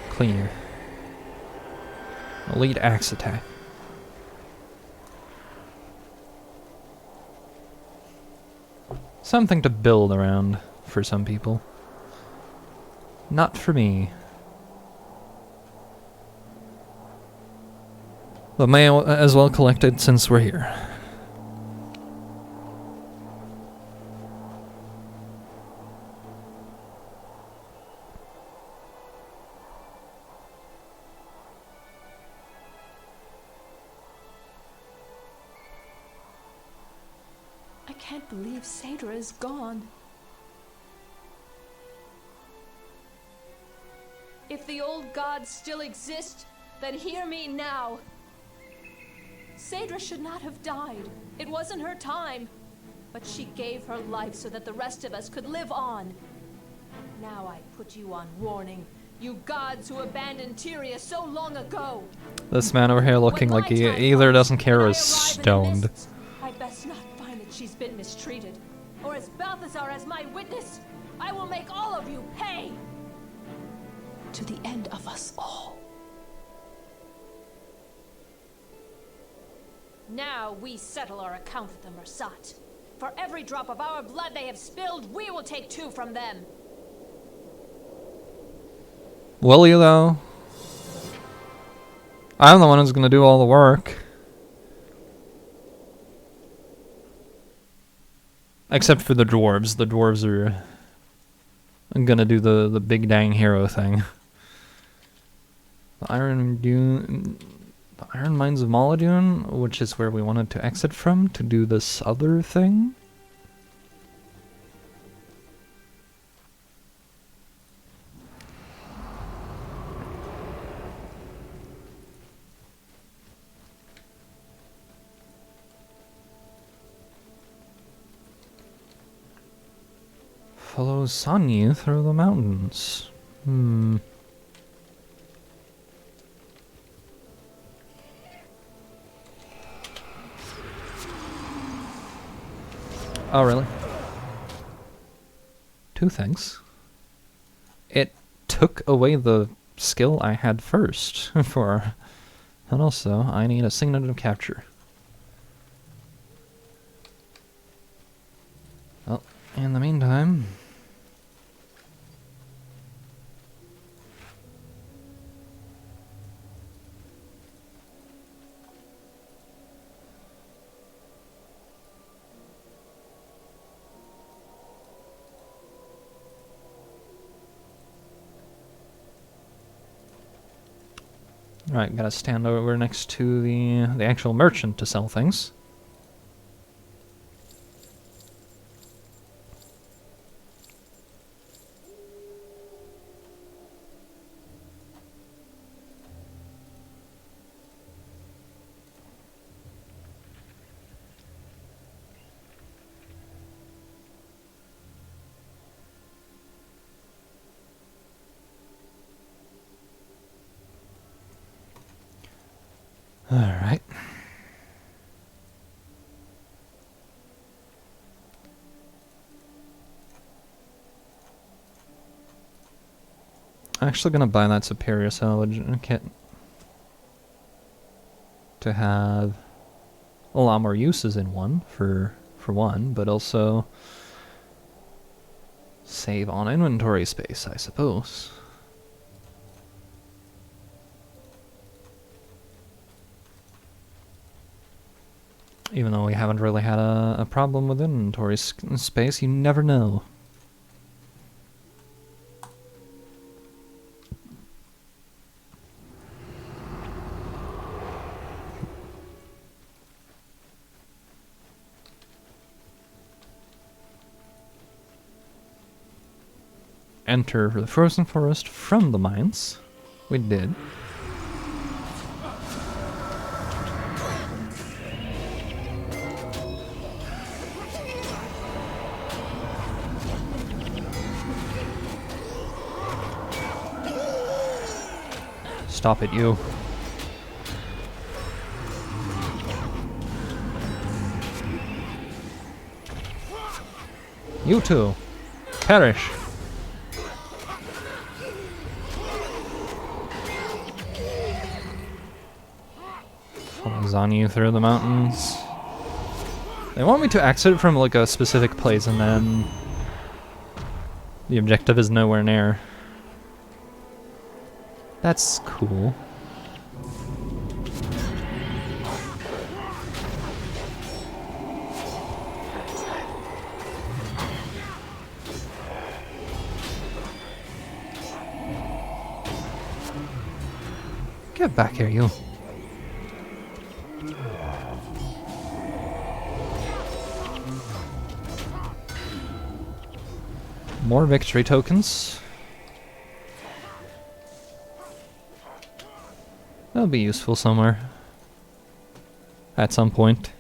Clear. Elite axe attack. Something to build around for some people. Not for me. But may as well collect it since we're here. I can't believe Saedra is gone. If the old gods still exist, then hear me now. Saedra should not have died. It wasn't her time. But she gave her life so that the rest of us could live on. Now I put you on warning, you gods who abandoned Tyria so long ago. This man over here looking like he either doesn't care or is stoned. I best not find that she's been mistreated. Or as Balthazar as my witness, I will make all of you pay! To the end of us all. Now we settle our account with the Mersat. For every drop of our blood they have spilled, we will take 2 from them. Will you though? I'm the one who's gonna do all the work. Except for the dwarves. The dwarves are gonna do the big dang hero thing. The Iron Mines of Moladune, which is where we wanted to exit from to do this other thing. Follow Sanyi through the mountains. Oh, really? 2 things. It took away the skill I had first for... And also, I need a signet of capture. Well, in the meantime... Alright, gotta stand over next to the actual merchant to sell things. Alright. I'm actually gonna buy that superior salvage kit to have a lot more uses in one for one, but also save on inventory space, I suppose. Even though we haven't really had a problem with inventory space, you never know. Enter the frozen forest from the mines. We did. Stop it, you. You too. Perish. Follows on you through the mountains. They want me to exit from like a specific place and then the objective is nowhere near. That's cool. Get back here, you. More victory tokens. That'll be useful somewhere. At some point.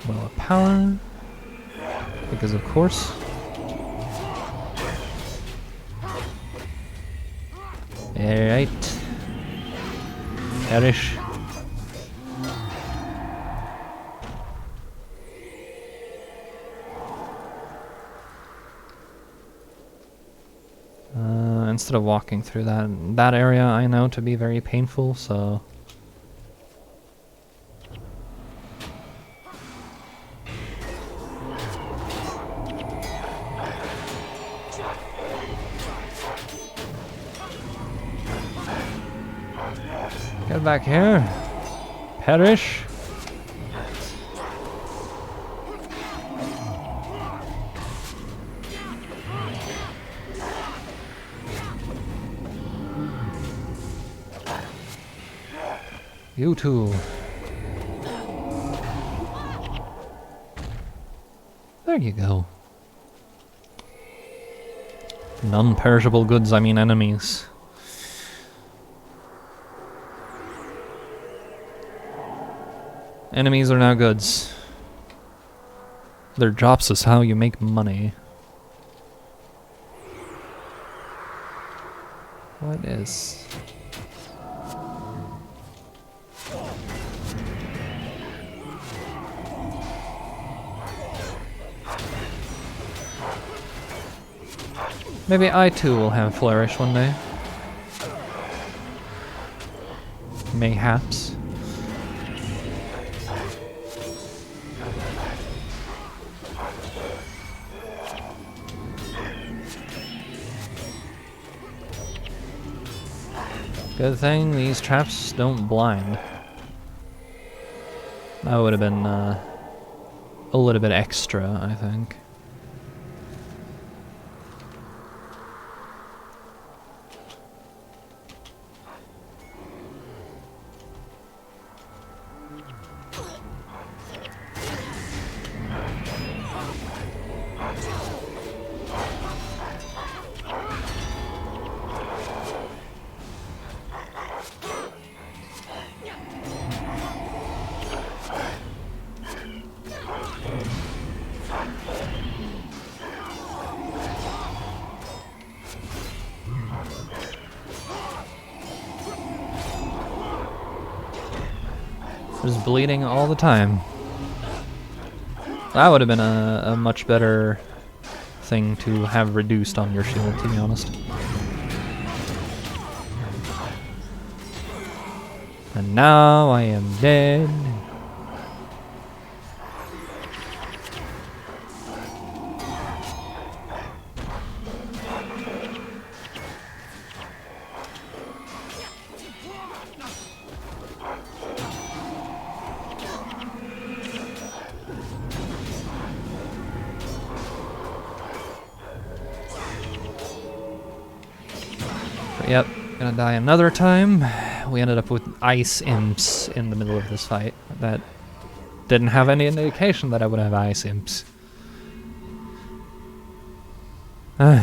Well, power. Because of course. Alright. Perish. Instead of walking through that area, I know to be very painful, so get back here. Perish. You too. There you go. Non-perishable goods, I mean enemies. Enemies are now goods. Their jobs is how you make money. What is... Maybe I too will have Flourish one day. Mayhaps. Good thing these traps don't blind. That would have been a little bit extra, I think. Just bleeding all the time. That would have been a much better thing to have reduced on your shield, to be honest. And now I am dead. Yep, gonna die another time. We ended up with ice imps in the middle of this fight. That didn't have any indication that I would have ice imps. Whew.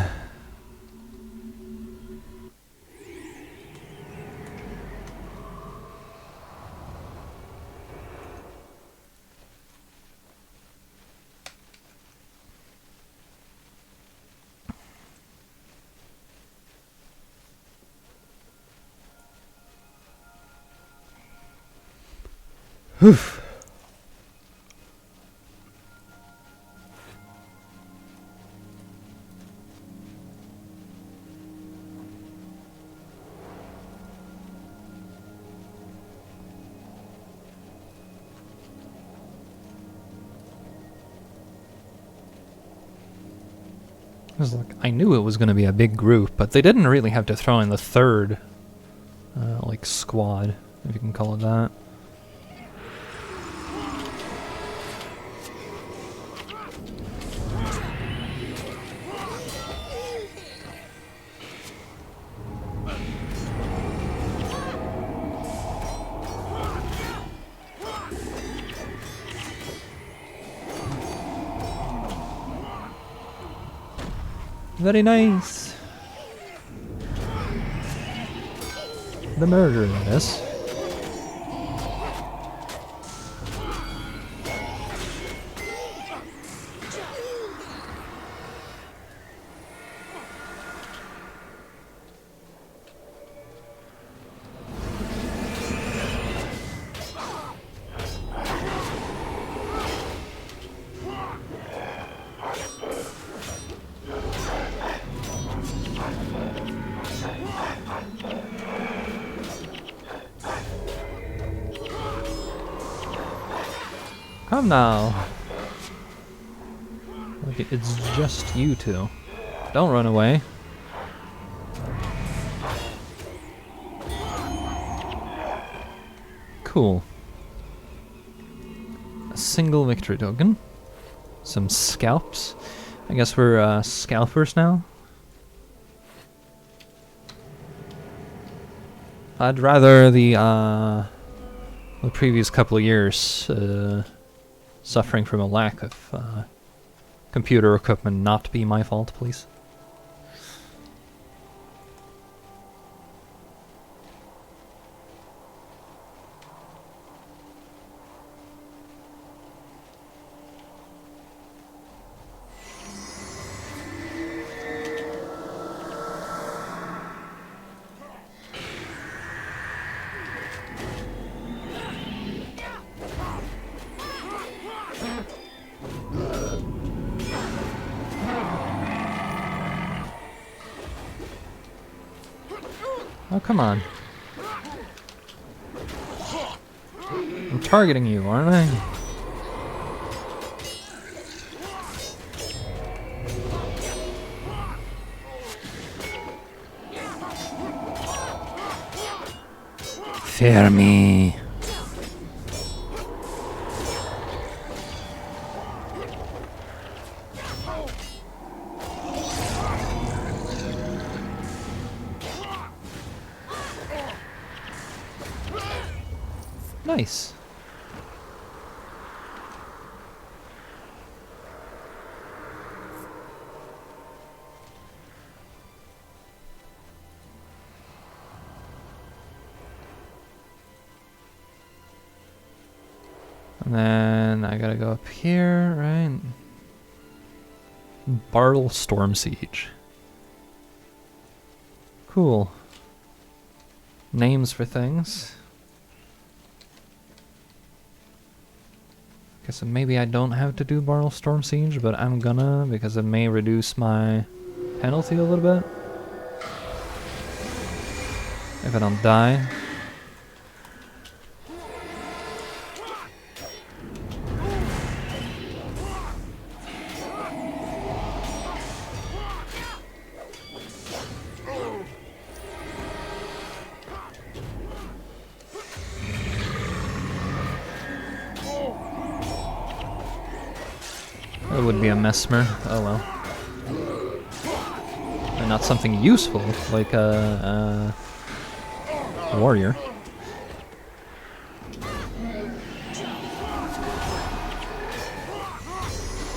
I knew it was going to be a big group, but they didn't really have to throw in the third, like, squad, if you can call it that. Very nice. The murder, yes. Come now. Like it's just you two. Don't run away. Cool. A single victory token. Some scalps. I guess we're scalpers now. I'd rather the previous couple of years suffering from a lack of computer equipment not be my fault, please. Oh, come on. I'm targeting you, aren't I? Fear me. Nice. And then I gotta go up here, right? Bartle Storm Siege. Cool. Names for things. guess maybe I don't have to do Barrel Storm Siege, but I'm gonna, because it may reduce my penalty a little bit. If I don't die. It would be a Mesmer. Oh well. And not something useful like a warrior.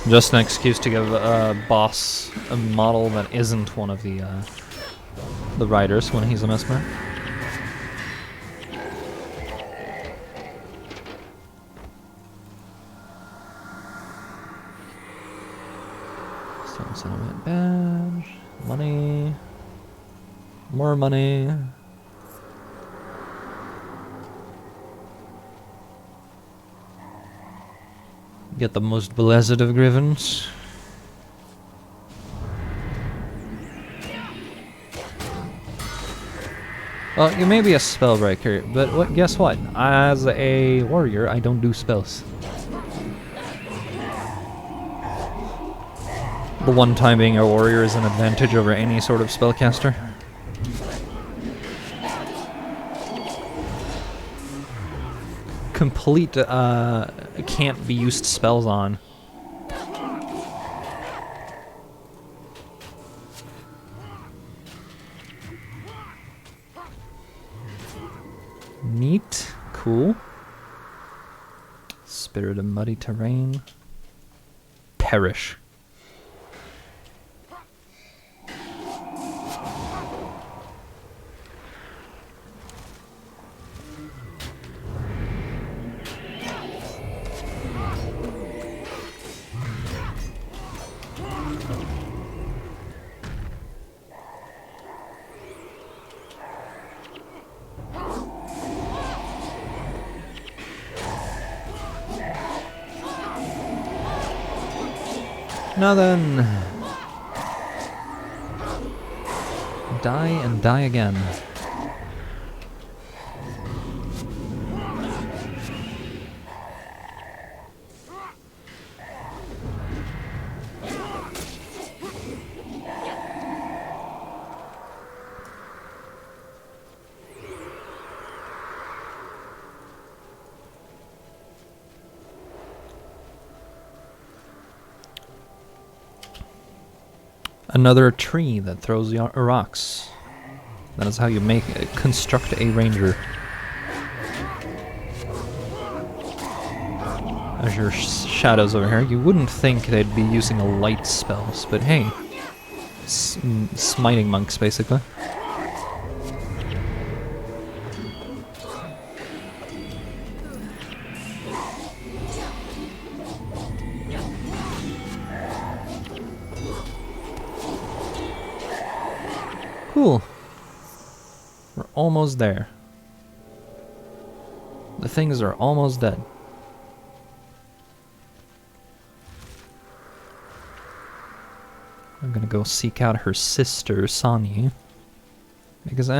Just an excuse to give a boss a model that isn't one of the riders when he's a Mesmer. Stone Settlement badge, money, more money. Get the most blessed of Grivens. Well, you may be a spellbreaker, but guess what? As a warrior, I don't do spells. The one time being a warrior is an advantage over any sort of spellcaster. Complete can't be used spells on. Neat. Cool. Spirit of Muddy Terrain. Perish. Now then, die and die again. Another tree that throws rocks. That is how you construct a ranger. As your shadows over here, you wouldn't think they'd be using a light spells, but hey, smiting monks basically. Cool. We're almost there. The things are almost dead. I'm gonna go seek out her sister, Sani. Because,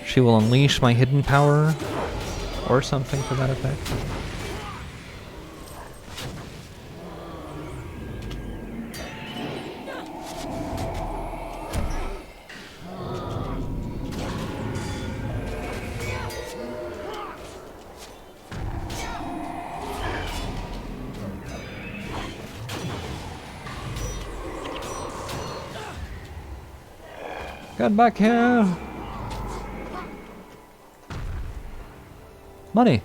she will unleash my hidden power, or something to that effect. Get back here! Money!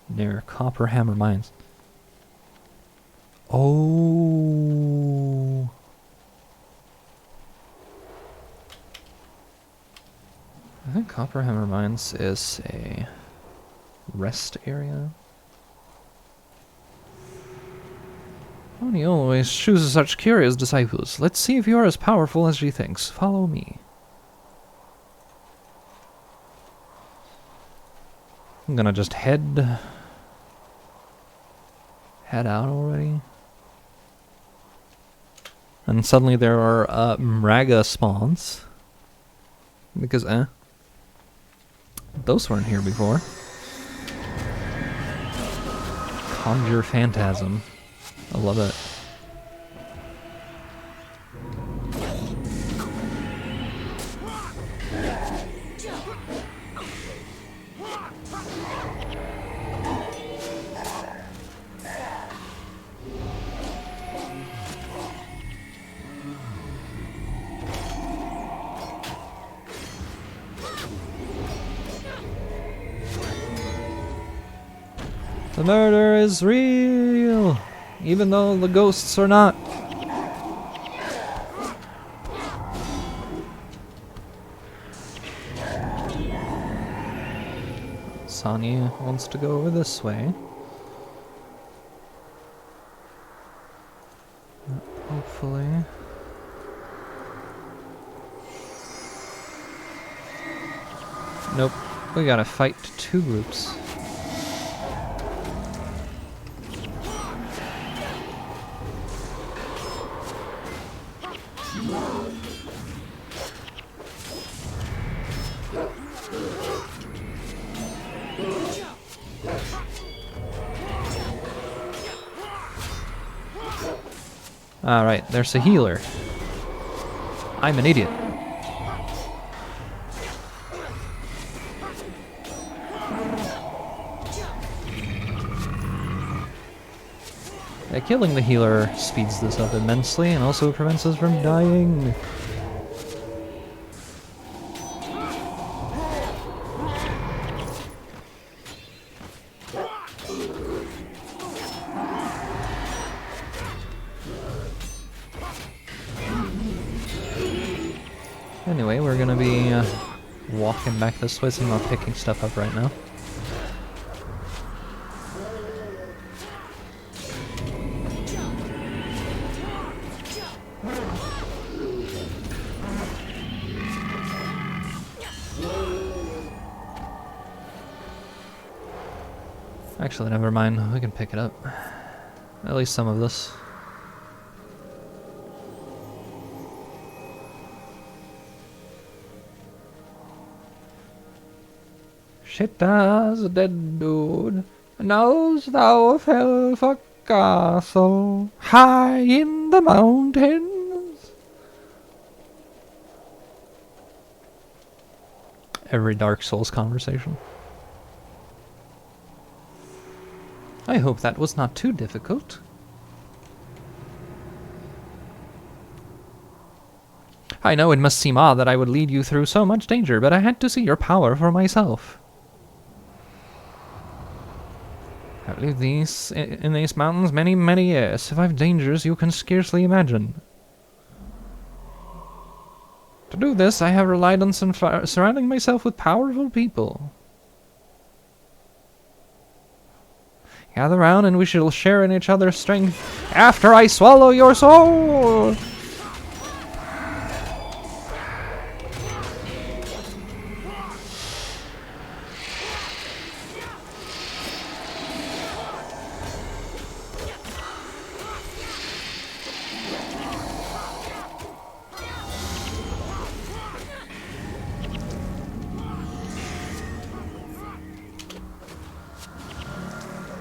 Near Copperhammer Mines. Oh. I think Copperhammer Mines is a rest area. Sony always chooses such curious disciples. Let's see if you're as powerful as she thinks. Follow me. I'm gonna just head out already. And suddenly there are Mraga spawns. Because, those weren't here before. Conjure Phantasm. I love it. The murder is real, even though the ghosts are not. Sonya wants to go over this way. Hopefully. Nope, we gotta fight two groups. Alright, there's a healer. I'm an idiot. Killing the healer speeds this up immensely and also prevents us from dying. Anyway, we're gonna be walking back this way, so I'm not picking stuff up right now. Actually, never mind. We can pick it up. At least some of this. Shitta's a dead dude. Knowst thou of Helfa Castle, high in the mountains? Every Dark Souls conversation. I hope that was not too difficult. I know it must seem odd that I would lead you through so much danger, but I had to see your power for myself. I've lived in these mountains many, many years. Survived dangers you can scarcely imagine. To do this, I have relied on surrounding myself with powerful people. Gather round and we shall share in each other's strength after I swallow your soul!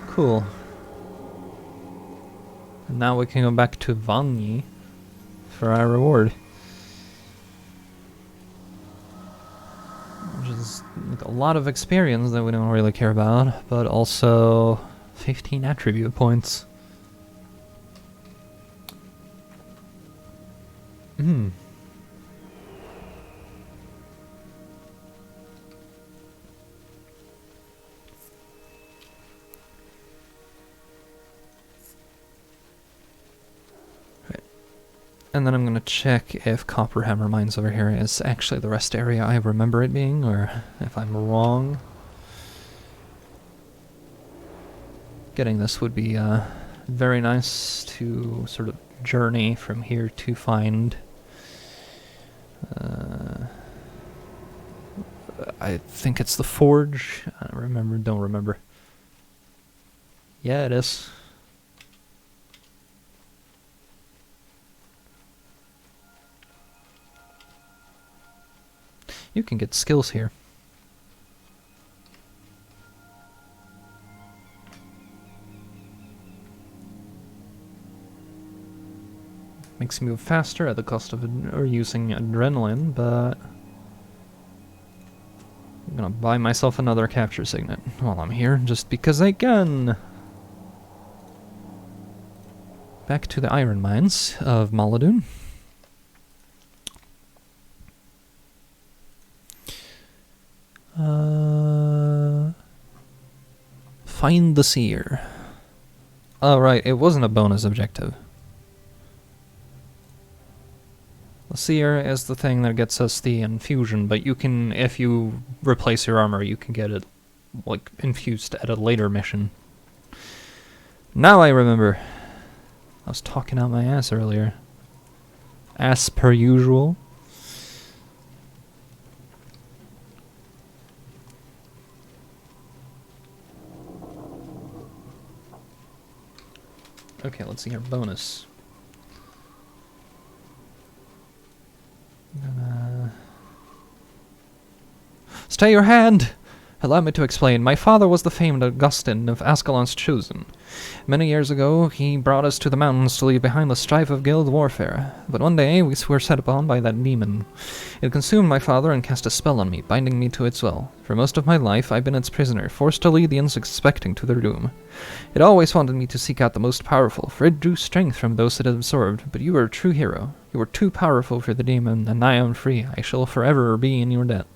Cool. And now we can go back to Vanyi for our reward. Which is like a lot of experience that we don't really care about, but also 15 attribute points. And then I'm going to check if Copperhammer Mines over here is actually the rest area I remember it being, or if I'm wrong. Getting this would be very nice to sort of journey from here to find. I think it's the forge. I don't remember. Yeah, it is. You can get skills here. Makes me move faster at the cost of using adrenaline, but I'm gonna buy myself another capture signet while I'm here, just because I can. Back to the iron mines of Maladun. Find the seer. Oh right, it wasn't a bonus objective. The seer is the thing that gets us the infusion, but you can, if you replace your armor, you can get it, like, infused at a later mission. Now I remember. I was talking out my ass earlier. As per usual. Okay, let's see our bonus. Stay your hand! Allow me to explain. My father was the famed Augustine of Ascalon's Chosen. Many years ago, he brought us to the mountains to leave behind the strife of guild warfare. But one day, we were set upon by that demon. It consumed my father and cast a spell on me, binding me to its will. For most of my life, I've been its prisoner, forced to lead the unsuspecting to their doom. It always wanted me to seek out the most powerful, for it drew strength from those it absorbed. But you are a true hero. You were too powerful for the demon, and I am free. I shall forever be in your debt.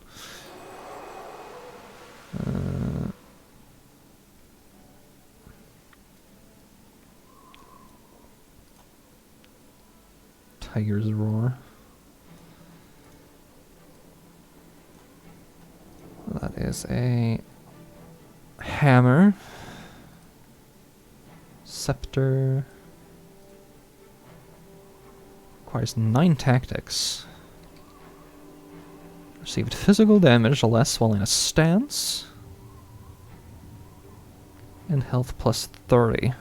Tiger's Roar. That is a hammer. Scepter. Requires 9 tactics. Received physical damage less while in a stance. And health plus 30.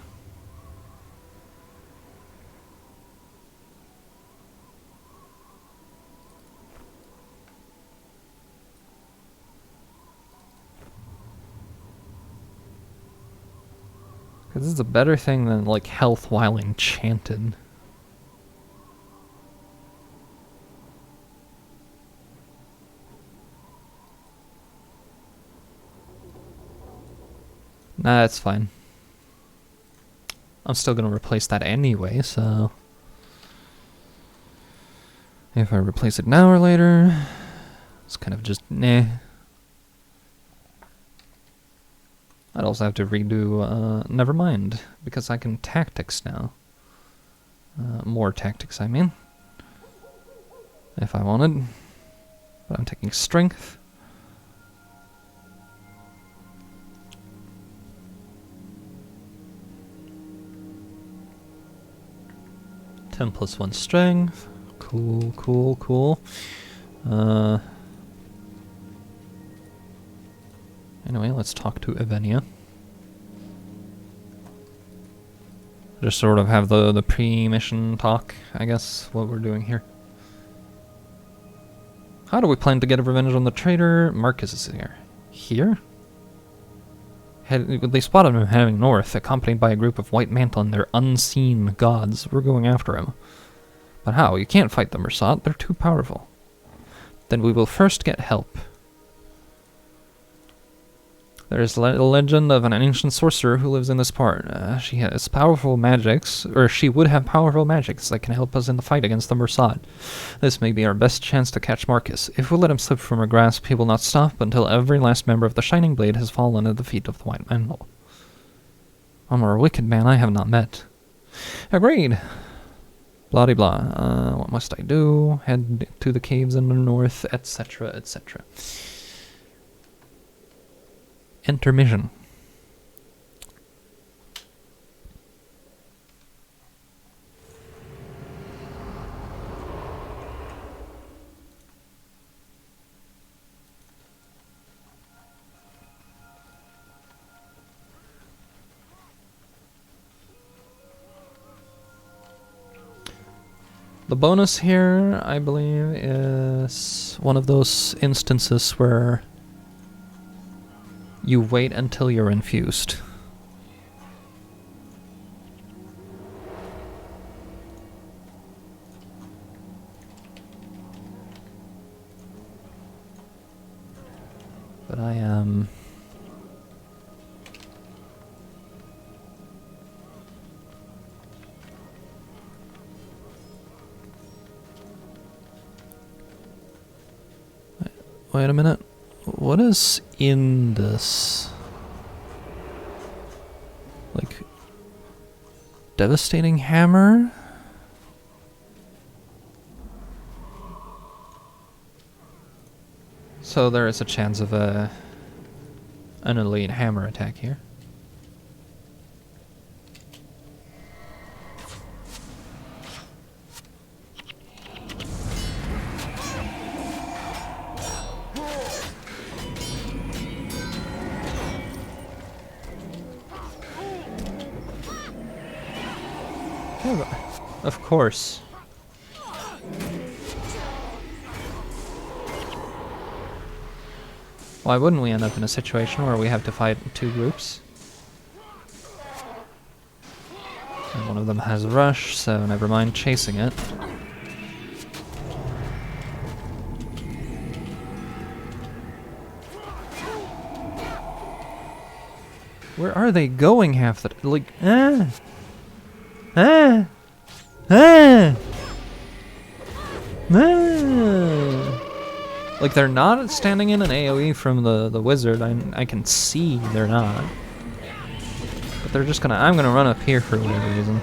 Because this is a better thing than, like, health while enchanted. Nah, that's fine. I'm still gonna replace that anyway, so... if I replace it now or later... it's kind of just, nah. I'd also have to redo, never mind, because I can tactics now. More tactics, I mean. If I wanted. But I'm taking strength. Ten plus 1 strength. Cool, cool, cool. Anyway, let's talk to Evenia. Just sort of have the pre-mission talk, I guess, what we're doing here. How do we plan to get revenge on the traitor? Marcus is here. Here? They spotted him heading north, accompanied by a group of white mantle and their unseen gods. We're going after him. But how? You can't fight the Mersat. They're too powerful. Then we will first get help. There is a legend of an ancient sorcerer who lives in this part. She has powerful magics, or she would have powerful magics that can help us in the fight against the Mersat. This may be our best chance to catch Marcus. If we let him slip from our grasp, he will not stop until every last member of the Shining Blade has fallen at the feet of the White Mantle. A more wicked man I have not met. Agreed. Blah-de-blah. What must I do? Head to the caves in the north, etc., etc. Intermission. The bonus here, I believe, is one of those instances where you wait until you're infused. But I am... Wait a minute. What is in this? Like... Devastating Hammer? So there is a chance of an elite hammer attack here. Of course. Why wouldn't we end up in a situation where we have to fight two groups? And one of them has rush, so never mind chasing it. Where are they going half the like Like, they're not standing in an AoE from the wizard. I can see they're not. But they're just gonna... I'm gonna run up here for whatever reason.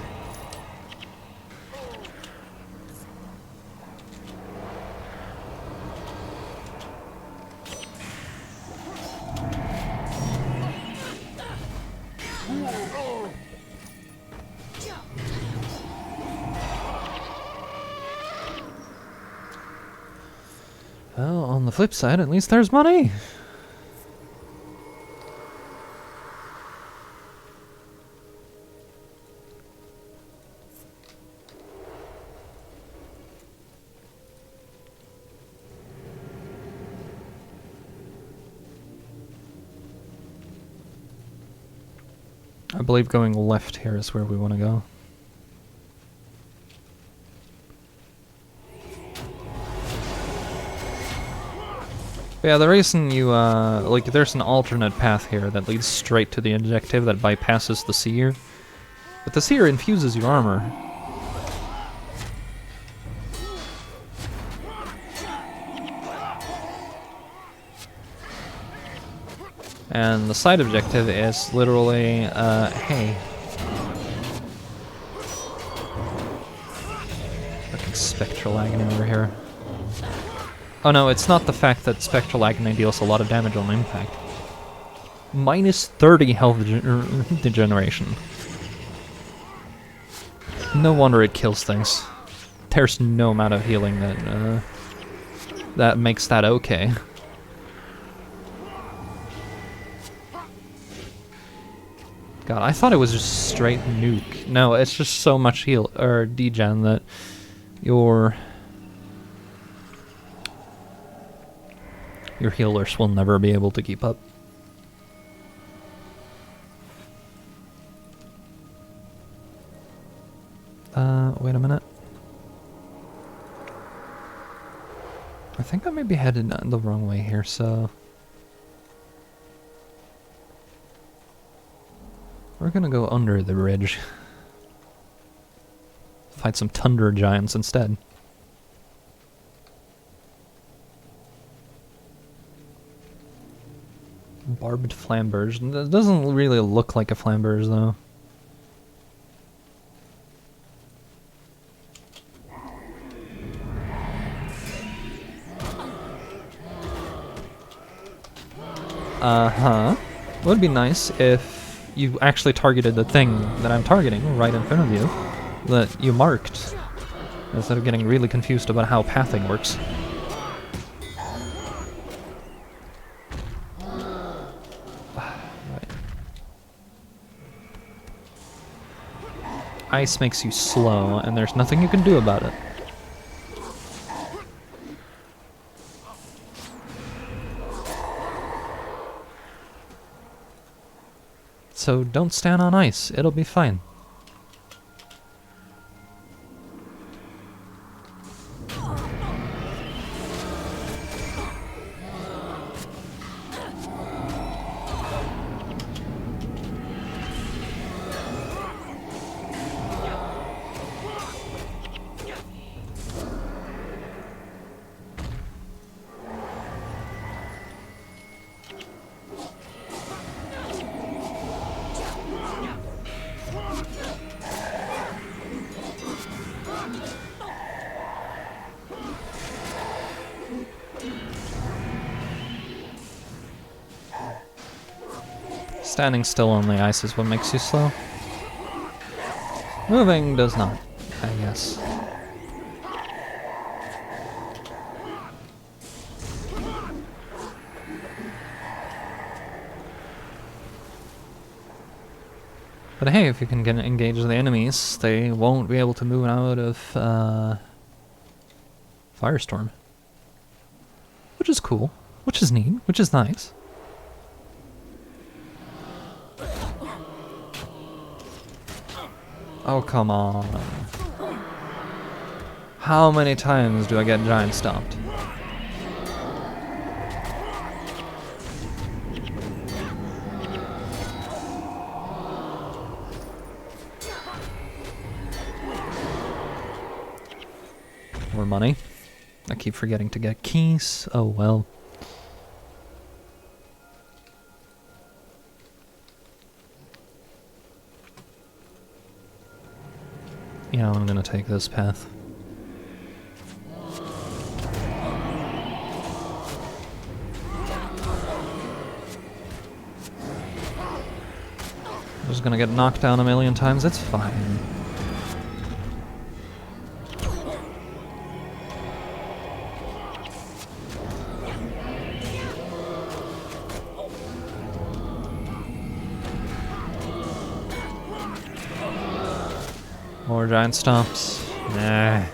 Well, on the flip side, at least there's money. I believe going left here is where we want to go. Yeah, the reason you, like, there's an alternate path here that leads straight to the objective that bypasses the seer. But the seer infuses your armor. And the side objective is literally, hey. Fucking Spectral Agony over here. Oh no, it's not the fact that Spectral Agony deals a lot of damage on impact. Minus 30 health degeneration. No wonder it kills things. There's no amount of healing that, that makes that okay. God, I thought it was just straight nuke. No, it's just so much heal or degen that your healers will never be able to keep up. Wait a minute. I think I may be headed the wrong way here, so... We're gonna go under the ridge. Fight some Thunder Giants instead. Barbed Flamberge. It doesn't really look like a Flamberge, though. Would be nice if you actually targeted the thing that I'm targeting right in front of you, that you marked, instead of getting really confused about how pathing works. Right. Ice makes you slow, and there's nothing you can do about it. so don't stand on ice. It'll be fine. Standing still on the ice is what makes you slow. Moving does not, I guess. But hey, if you can get engage the enemies, they won't be able to move out of Firestorm. Which is cool, which is neat, which is nice. Oh, come on. How many times do I get giant stomped? More money. I keep forgetting to get keys. Oh well. Yeah, I'm gonna take this path. I'm just gonna get knocked down a million times, it's fine. More giant stomps. Nah.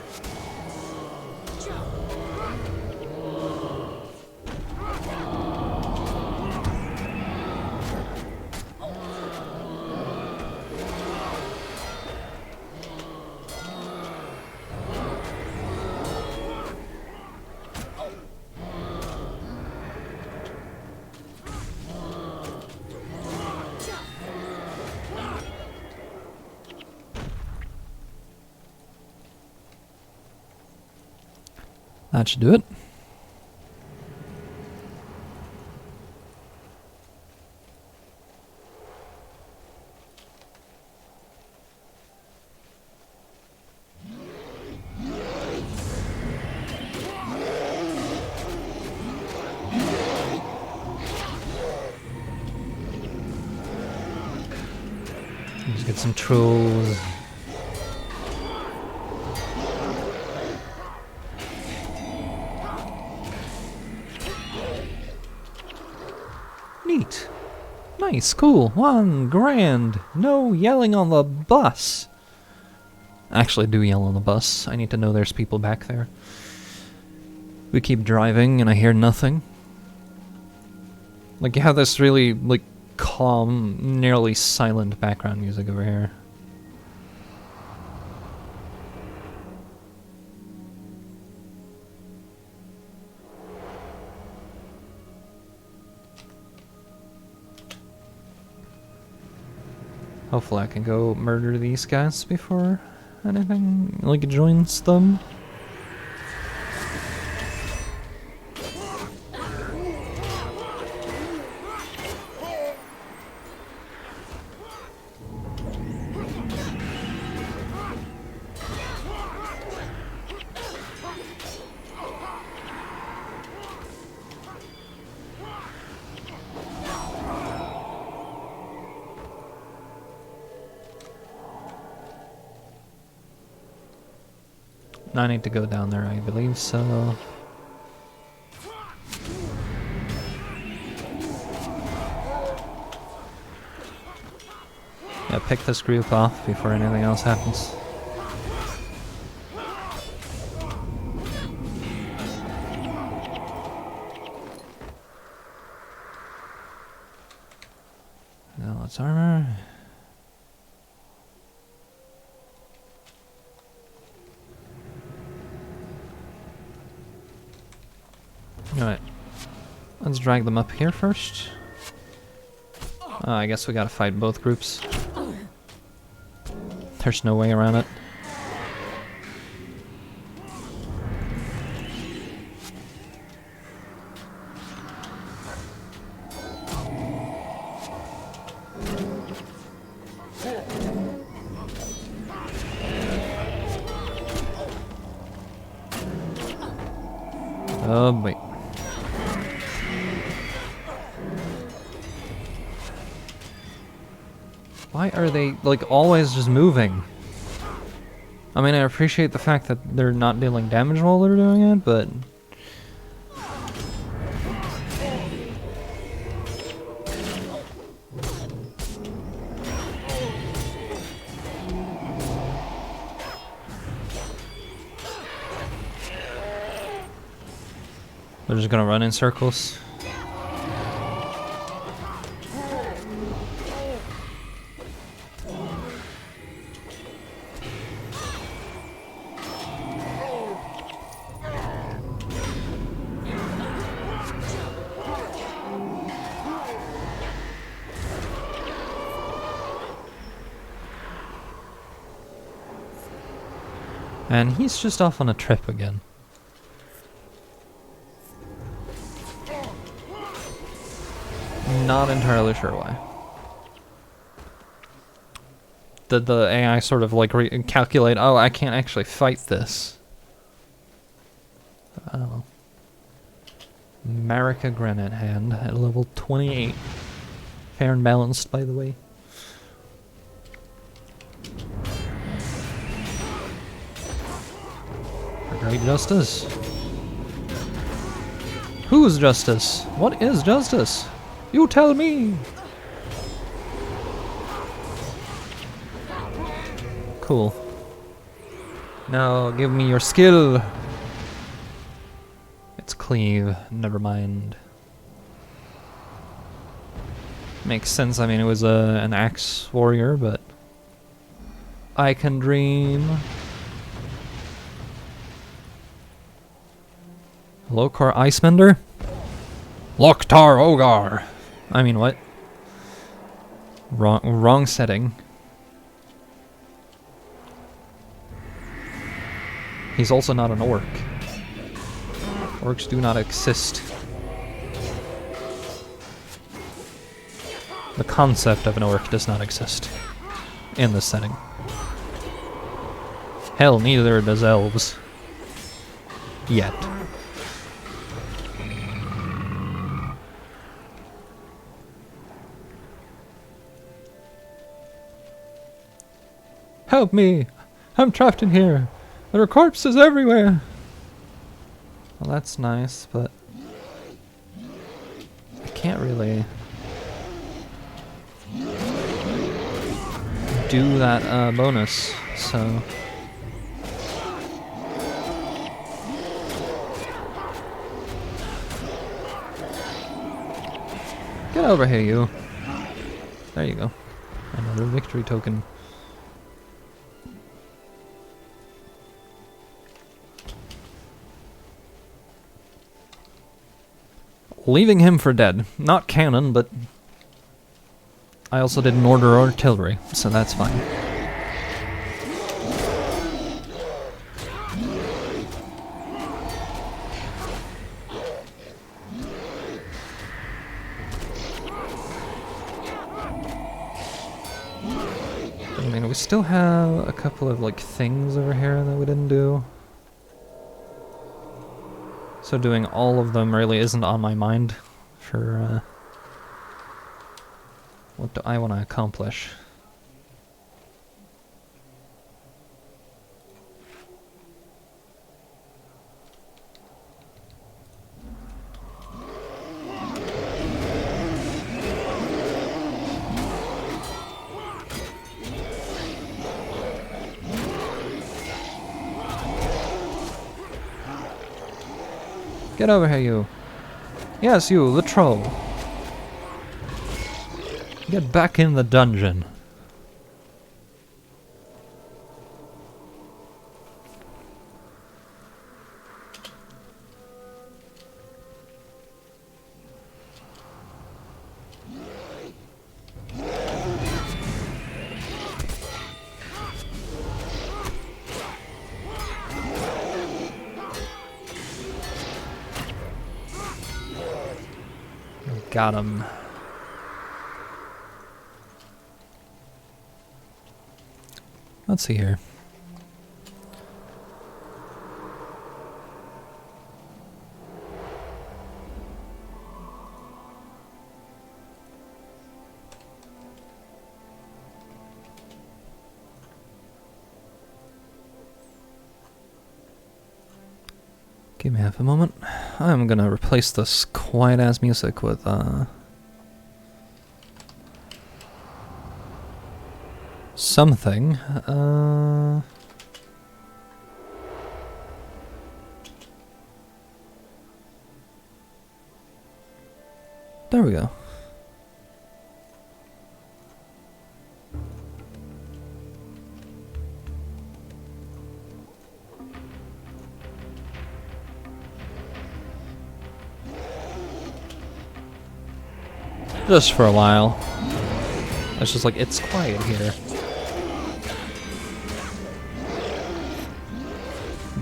That should do it. Let's get some trolls. Neat. Nice, cool. 1 grand. No yelling on the bus. Actually, do yell on the bus. I need to know there's people back there. We keep driving and I hear nothing. Like, you have this really, like, calm, nearly silent background music over here. Hopefully I can go murder these guys before anything, like, joins them. I need to go down there, I believe, so... Yeah, pick this group off before anything else happens. Now God's armor. Alright. Let's drag them up here first. I guess we gotta fight both groups. There's no way around it. Oh, wait. Why are they, like, always just moving? I mean, I appreciate the fact that they're not dealing damage while they're doing it, but... They're just gonna run in circles. And he's just off on a trip again. Not entirely sure why. Did the AI sort of like calculate, oh, I can't actually fight this? Oh. Marika Granite Hand at level 28. Fair and balanced, by the way. For great justice. Who's justice? What is justice? You tell me! Cool. Now give me your skill. It's cleave. Never mind. Makes sense. I mean, it was an axe warrior, but I can dream. Lokar Icebender? Loktar Ogar! I mean, what? Wrong setting. He's also not an orc. Orcs do not exist. The concept of an orc does not exist in this setting. Hell, neither does elves. Yet. Help me! I'm trapped in here! There are corpses everywhere! Well, that's nice, but... I can't really... do that bonus, so... Get over here, you. There you go. Another victory token. Leaving him for dead. Not canon, but I also didn't order artillery, so that's fine. I mean, we still have a couple of, like, things over here that we didn't do. So doing all of them really isn't on my mind for, what do I want to accomplish? Get over here, you. Yes, you, the troll. Get back in the dungeon. Got him. Let's see here. Give me half a moment. I'm gonna replace this quiet ass music with something. There we go. Just for a while. It's just like, it's quiet here.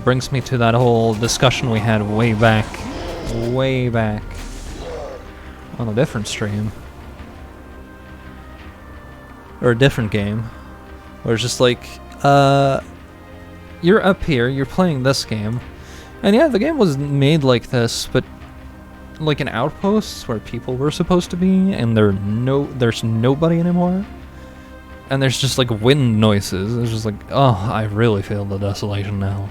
Brings me to that whole discussion we had way back on a different stream. Or a different game. Where it's just like, you're up here, you're playing this game, and yeah, the game was made like this, but like an outpost where people were supposed to be, and there's nobody anymore, and there's just like wind noises. It's just like, oh, I really feel the desolation now.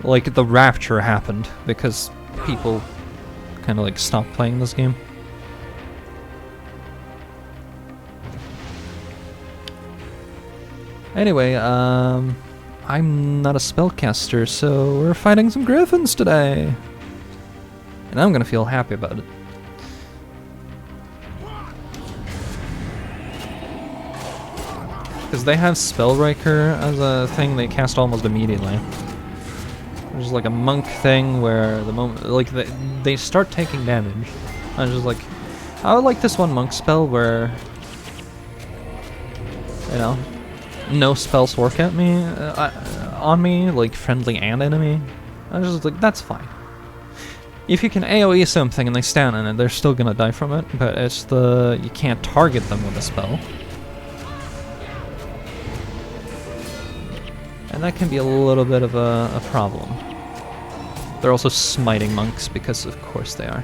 Like the rapture happened because people kind of like stopped playing this game. Anyway, I'm not a spellcaster, so we're fighting some griffins today. And I'm gonna feel happy about it. Because they have Spellbreaker as a thing they cast almost immediately. There's like a monk thing where the moment, like they start taking damage. I'm just like, I would like this one monk spell where, you know, no spells work at me, on me, like friendly and enemy. I was just like, that's fine. If you can AoE something and they stand in it, they're still gonna die from it, but it's you can't target them with a spell. And that can be a little bit of a problem. They're also smiting monks, because of course they are.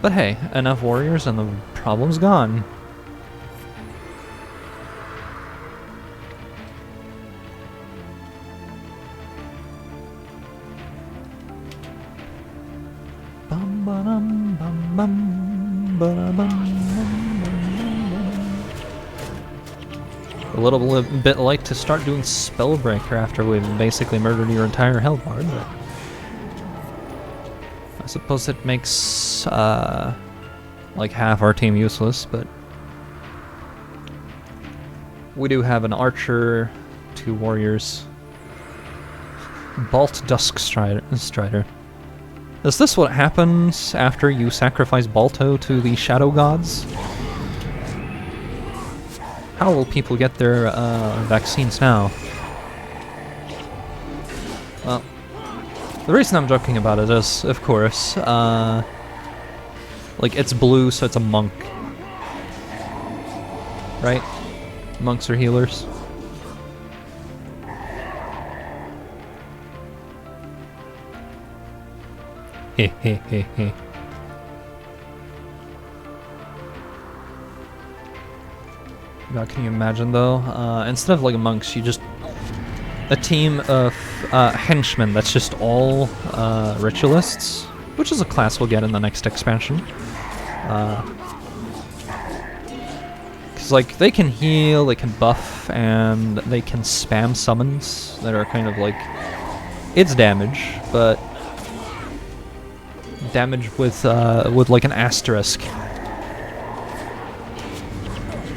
But hey, enough warriors and the problem's gone. Bum ba-dum bum bum ba-dum bum. A little bit like to start doing Spellbreaker after we've basically murdered your entire Hellbard, but I suppose it makes like half our team useless, but we do have an archer, 2 warriors, Balt Dusk Strider. Is this what happens after you sacrifice Balto to the Shadow Gods? How will people get their vaccines now? Well, the reason I'm joking about it is, of course, like it's blue, so it's a monk, right? Monks are healers. He he he he. God, can you imagine though? Instead of like monks, you just a team of henchmen that's just all ritualists, which is a class we'll get in the next expansion. Because like they can heal, they can buff, and they can spam summons that are kind of like, it's damage, but damage with like an asterisk.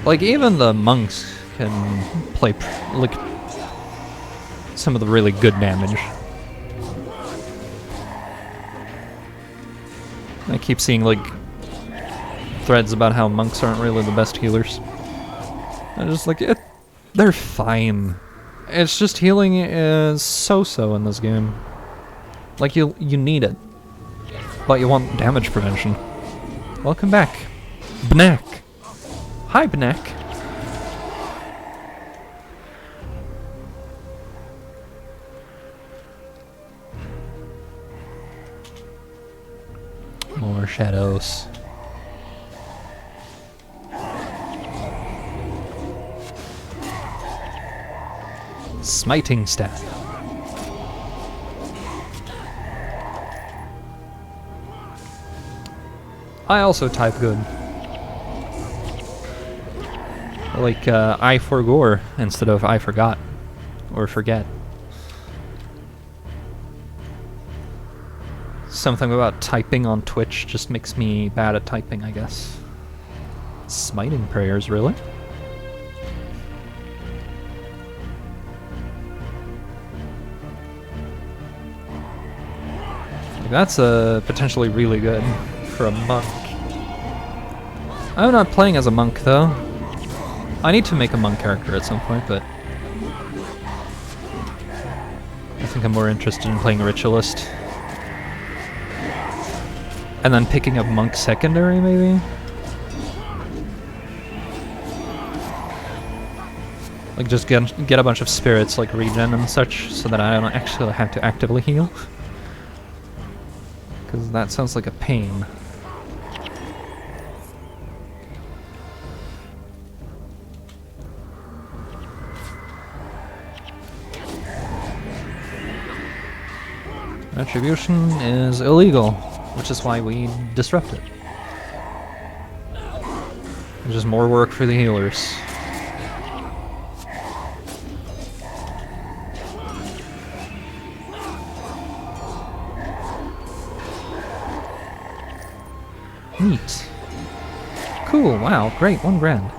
Like even the monks can play like some of the really good damage. I keep seeing like threads about how monks aren't really the best healers. I'm just like, they're fine. It's just healing is so-so in this game. Like you need it, but you want damage prevention. Welcome back, Bnek. Hi, Bnek. More shadows. Smiting staff. I also type good. Like, I forgore instead of I forgot. Or forget. Something about typing on Twitch just makes me bad at typing, I guess. Smiting prayers, really? Like, that's potentially really good for a monk. I'm not playing as a monk, though. I need to make a monk character at some point, but I think I'm more interested in playing a ritualist. And then picking up monk secondary, maybe? Like just get a bunch of spirits, like regen and such, so that I don't actually have to actively heal. Because that sounds like a pain. Retribution is illegal, which is why we disrupt it. There's just more work for the healers. Neat. Cool, wow, great, 1 grand.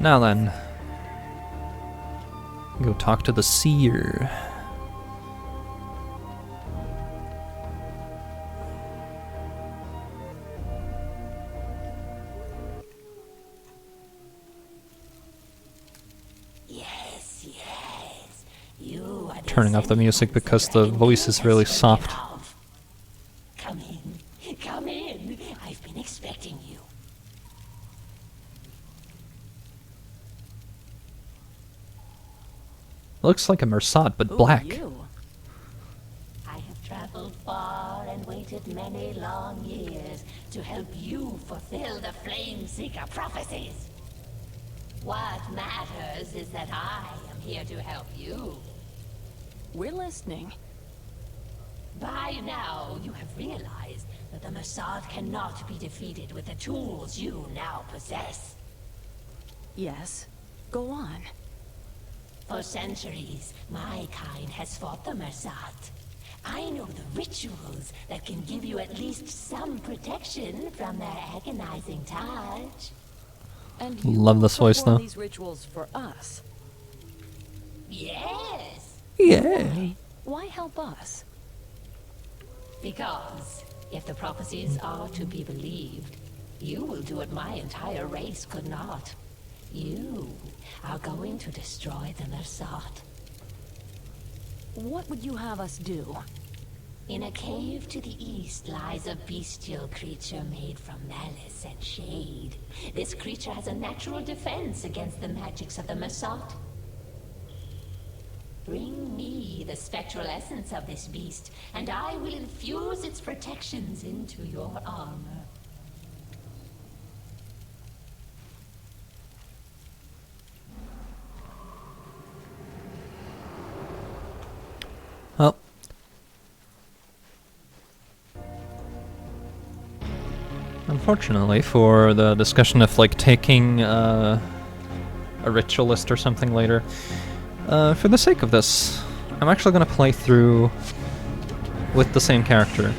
Now then. Go talk to the seer. Yes, yes. You are Turning off the music because the voice is really soft. Come in. Come in. I've been expecting you. Looks like a Mersat, but black. I have traveled far and waited many long years to help you fulfill the Flameseeker prophecies. What matters is that I am here to help you. We're listening. By now, you have realized that the Mersat cannot be defeated with the tools you now possess. Yes. Go on. For centuries, my kind has fought the Mersat. I know the rituals that can give you at least some protection from their agonizing touch. And you Love this voice, perform though. these rituals for us. Yes, Yeah. Why help us? because if the prophecies are to be believed, you will do what my entire race could not. You are going to destroy the Mersat. What would you have us do? In a cave to the east lies a bestial creature made from malice and shade. This creature has a natural defense against the magics of the Mersat. Bring me the spectral essence of this beast, and I will infuse its protections into your armor. Well. Unfortunately, for the discussion of like taking a ritualist or something later, for the sake of this, I'm actually gonna play through with the same character,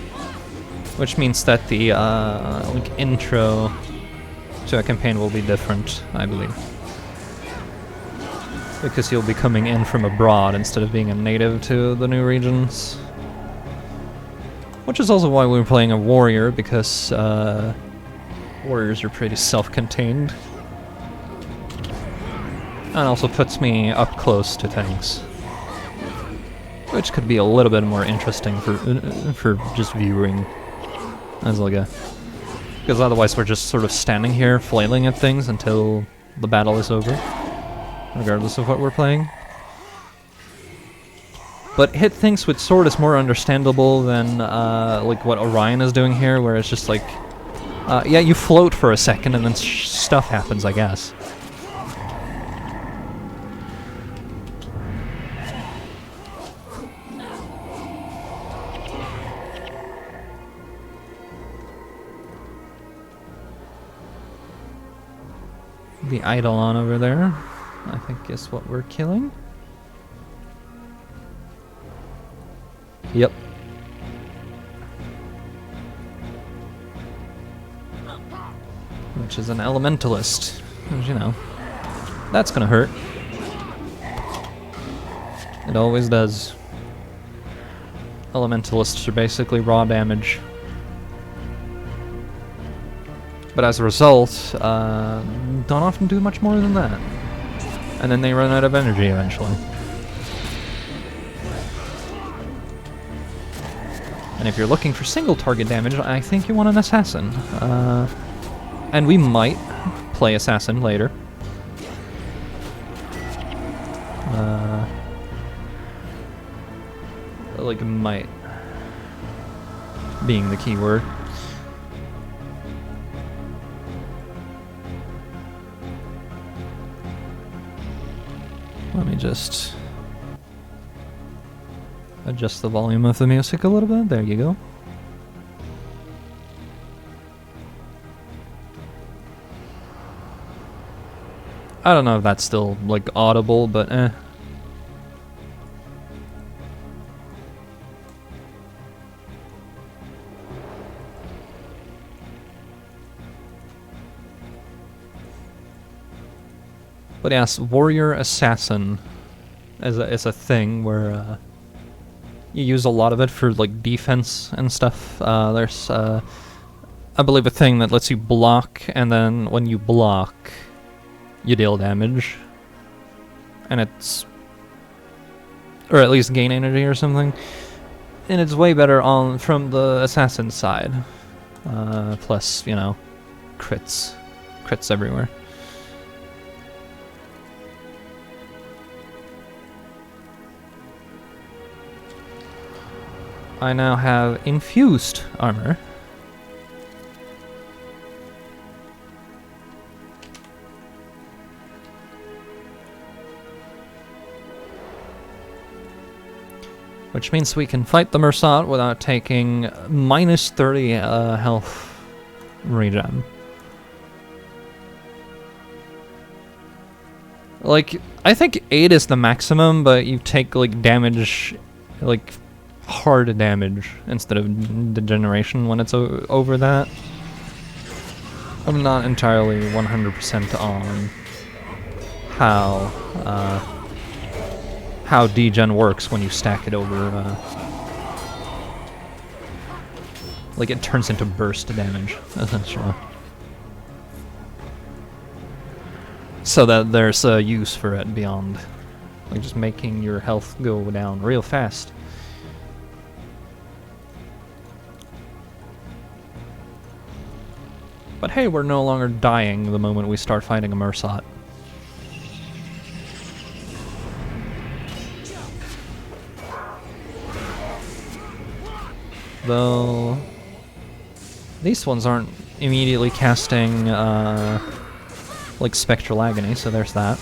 which means that the like intro to a campaign will be different, I believe, because you'll be coming in from abroad instead of being a native to the new regions. Which is also why we're playing a warrior, because warriors are pretty self-contained. And also puts me up close to things, which could be a little bit more interesting for just viewing as like a, because otherwise we're just sort of standing here flailing at things until the battle is over, regardless of what we're playing. But hit things with sword is more understandable than like what Orion is doing here, where it's just like, yeah, you float for a second and then stuff happens, I guess. The Eidolon over there, I think, is what we're killing. Yep. Which is an elementalist, as you know. That's gonna hurt. It always does. Elementalists are basically raw damage. But as a result, don't often do much more than that. And then they run out of energy eventually. And if you're looking for single target damage, I think you want an assassin. And we might play assassin later. Like might being the key word. Let me just adjust the volume of the music a little bit. There you go. I don't know if that's still, like, audible, but eh. But yes, warrior assassin is a thing where you use a lot of it for like defense and stuff. There's I believe a thing that lets you block, and then when you block, you deal damage, and it's, or at least gain energy or something. And it's way better on from the assassin side. Plus, you know, crits everywhere. I now have infused armor. Which means we can fight the Mersat without taking minus 30 health regen. Like, I think 8 is the maximum, but you take like damage, like hard damage instead of degeneration when it's over that. I'm not entirely 100% on how degen works when you stack it over, like it turns into burst damage, essentially. So that there's a use for it beyond, like, just making your health go down real fast. But hey, we're no longer dying the moment we start fighting a Mersat. Though these ones aren't immediately casting like Spectral Agony, so there's that.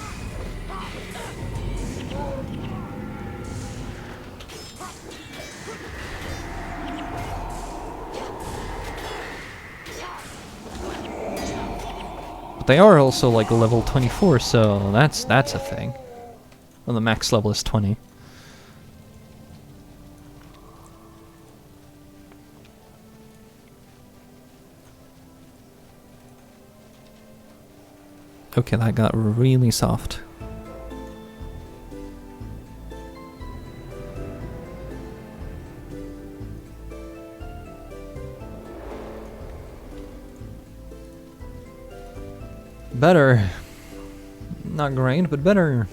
But they are also like level 24, so that's a thing. Well, the max level is 20. Okay, that got really soft. Better. Not great, but better.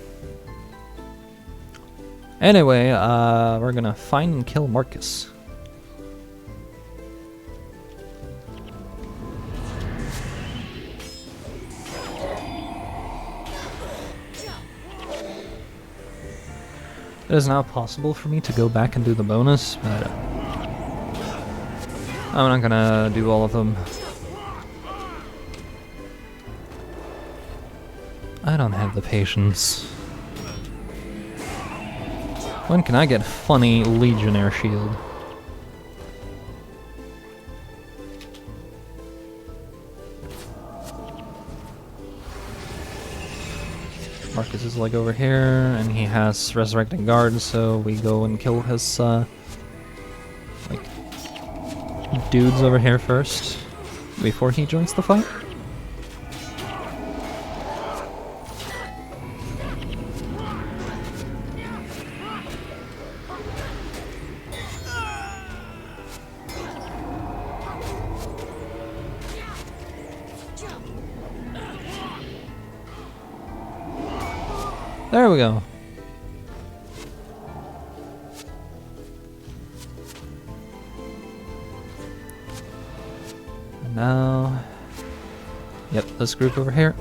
Anyway, we're gonna find and kill Marcus. It is now possible for me to go back and do the bonus, but I'm not gonna do all of them. I don't have the patience. When can I get funny Legionnaire shield? Marcus is like over here, and he has Resurrecting Guard, so we go and kill his like dudes over here first before he joins the fight. There we go. And now, yep, this group over here.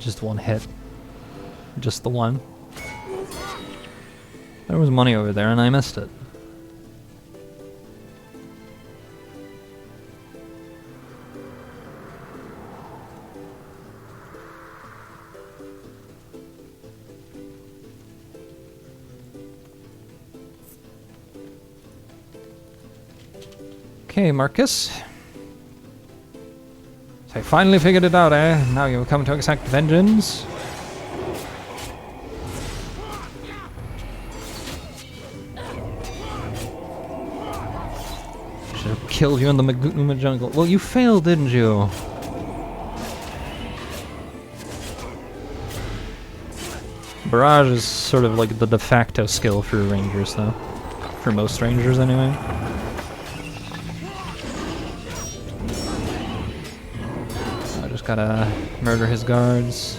Just one hit. Just the one. There was money over there and I missed it. Okay, Marcus. So I finally figured it out, eh? Now you've come to exact vengeance. Should have killed you in the Maguma jungle. Well, you failed, didn't you? Barrage is sort of like the de facto skill for rangers, though. For most rangers, anyway. Gotta murder his guards.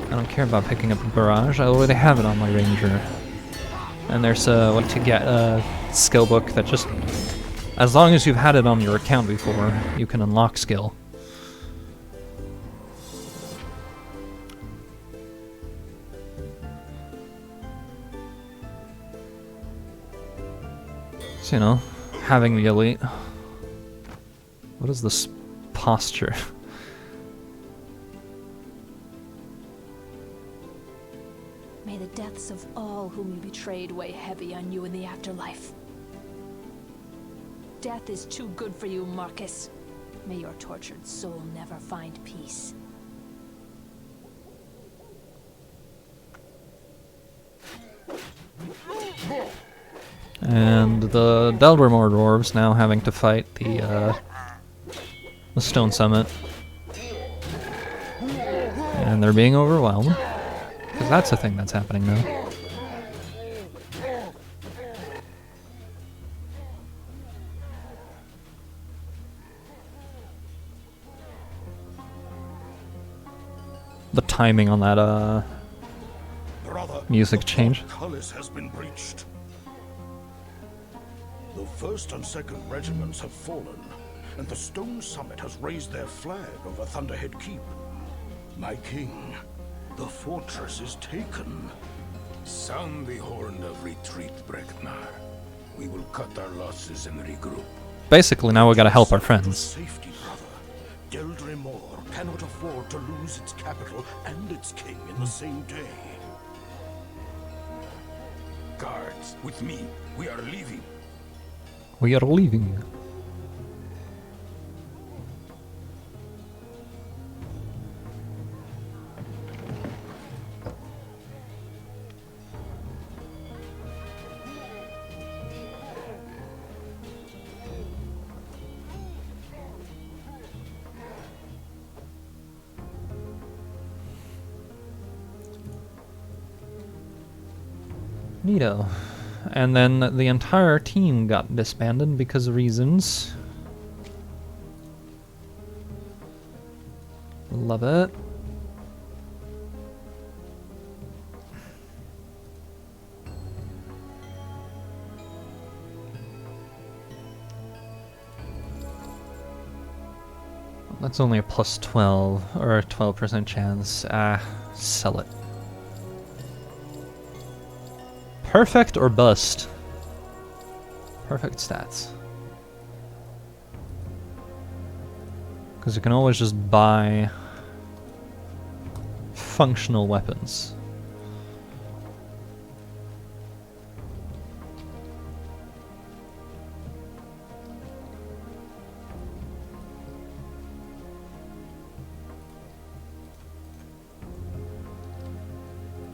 I don't care about picking up a barrage. I already have it on my ranger. And there's what to get a skill book that just, as long as you've had it on your account before, you can unlock skill. So, you know, having the elite. What is this posture? May the deaths of all whom you betrayed weigh heavy on you in the afterlife. Death is too good for you, Marcus. May your tortured soul never find peace. And the Delramore dwarves now having to fight the Stone Summit. And they're being overwhelmed. Because that's a thing that's happening now. The timing on that Brother, music change. Cullis has been breached. The 1st and 2nd regiments have fallen, and the Stone Summit has raised their flag over Thunderhead Keep. My king, the fortress is taken. Sound the horn of retreat, Breknar. We will cut our losses and regroup. Basically, now we gotta help our friends. Safety, brother. Deldrimor cannot afford to lose its capital and its king in the same day. Guards, with me. We are leaving. We are leaving. Neato. And then the entire team got disbanded because of reasons. Love it. That's only a plus 12, or a 12% chance. Sell it. Perfect or bust? Perfect stats. Because you can always just buy functional weapons.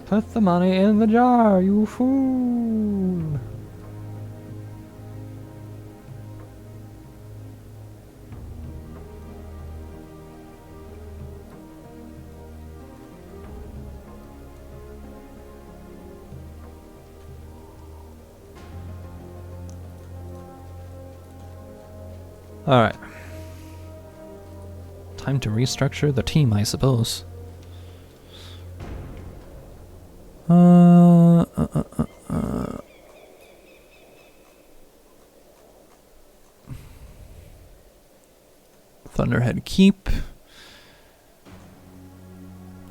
Put the money in the jar, you fool! Alright. Time to restructure the team, I suppose. Thunderhead Keep.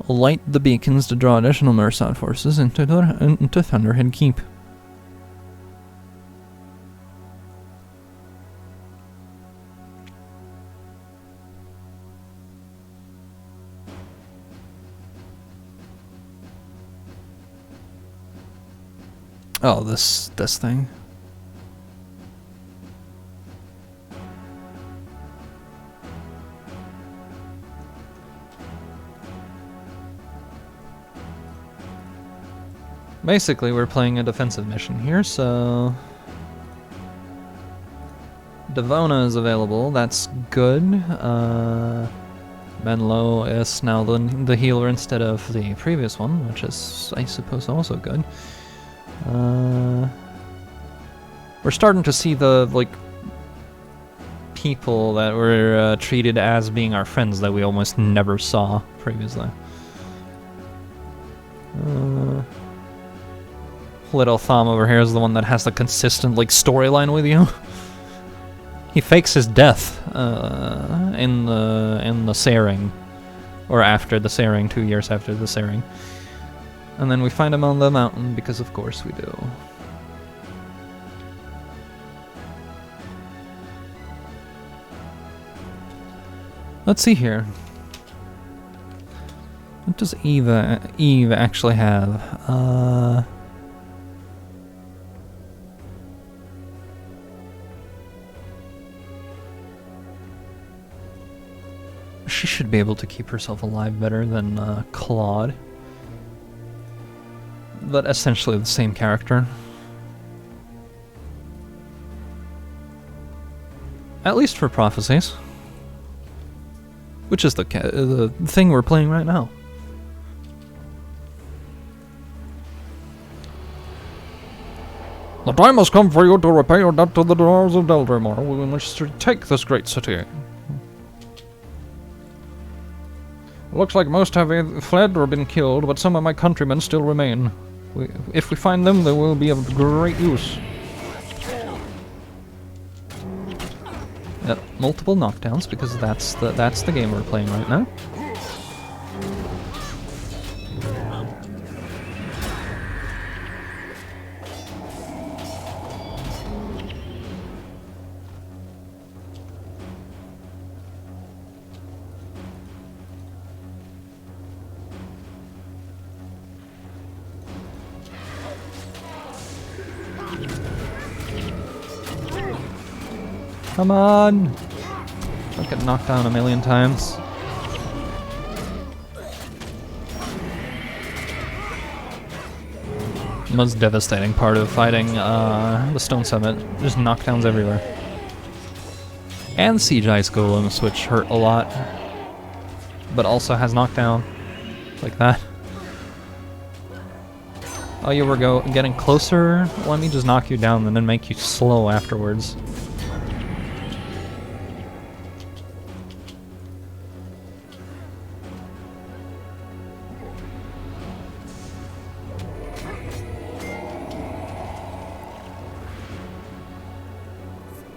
Light the beacons to draw additional Murasat forces into Thunderhead Keep. Oh, this thing. Basically, we're playing a defensive mission here, so Devona is available. That's good. Menlo is now the healer instead of the previous one, which is, I suppose, also good. We're starting to see the, like, people that were treated as being our friends that we almost never saw previously. Little Thom over here is the one that has the consistent, like, storyline with you. He fakes his death in the Seiring, or after the Seiring, 2 years after the Seiring. And then we find him on the mountain, because of course we do. Let's see here. What does Eve actually have? She should be able to keep herself alive better than Claude. But essentially the same character. At least for Prophecies. Which is the thing we're playing right now. The time has come for you to repay your debt to the dwellers of Deldrimor. We wish to take this great city. It looks like most have fled or been killed, but some of my countrymen still remain. If we find them, they will be of great use. Yep, multiple knockdowns, because that's the game we're playing right now. Come on! Don't get knocked down a million times. The most devastating part of fighting the Stone Summit, just knockdowns everywhere. And Siege Ice Golems, which hurt a lot, but also has knockdown, like that. Oh, you were getting closer? Let me just knock you down and then make you slow afterwards.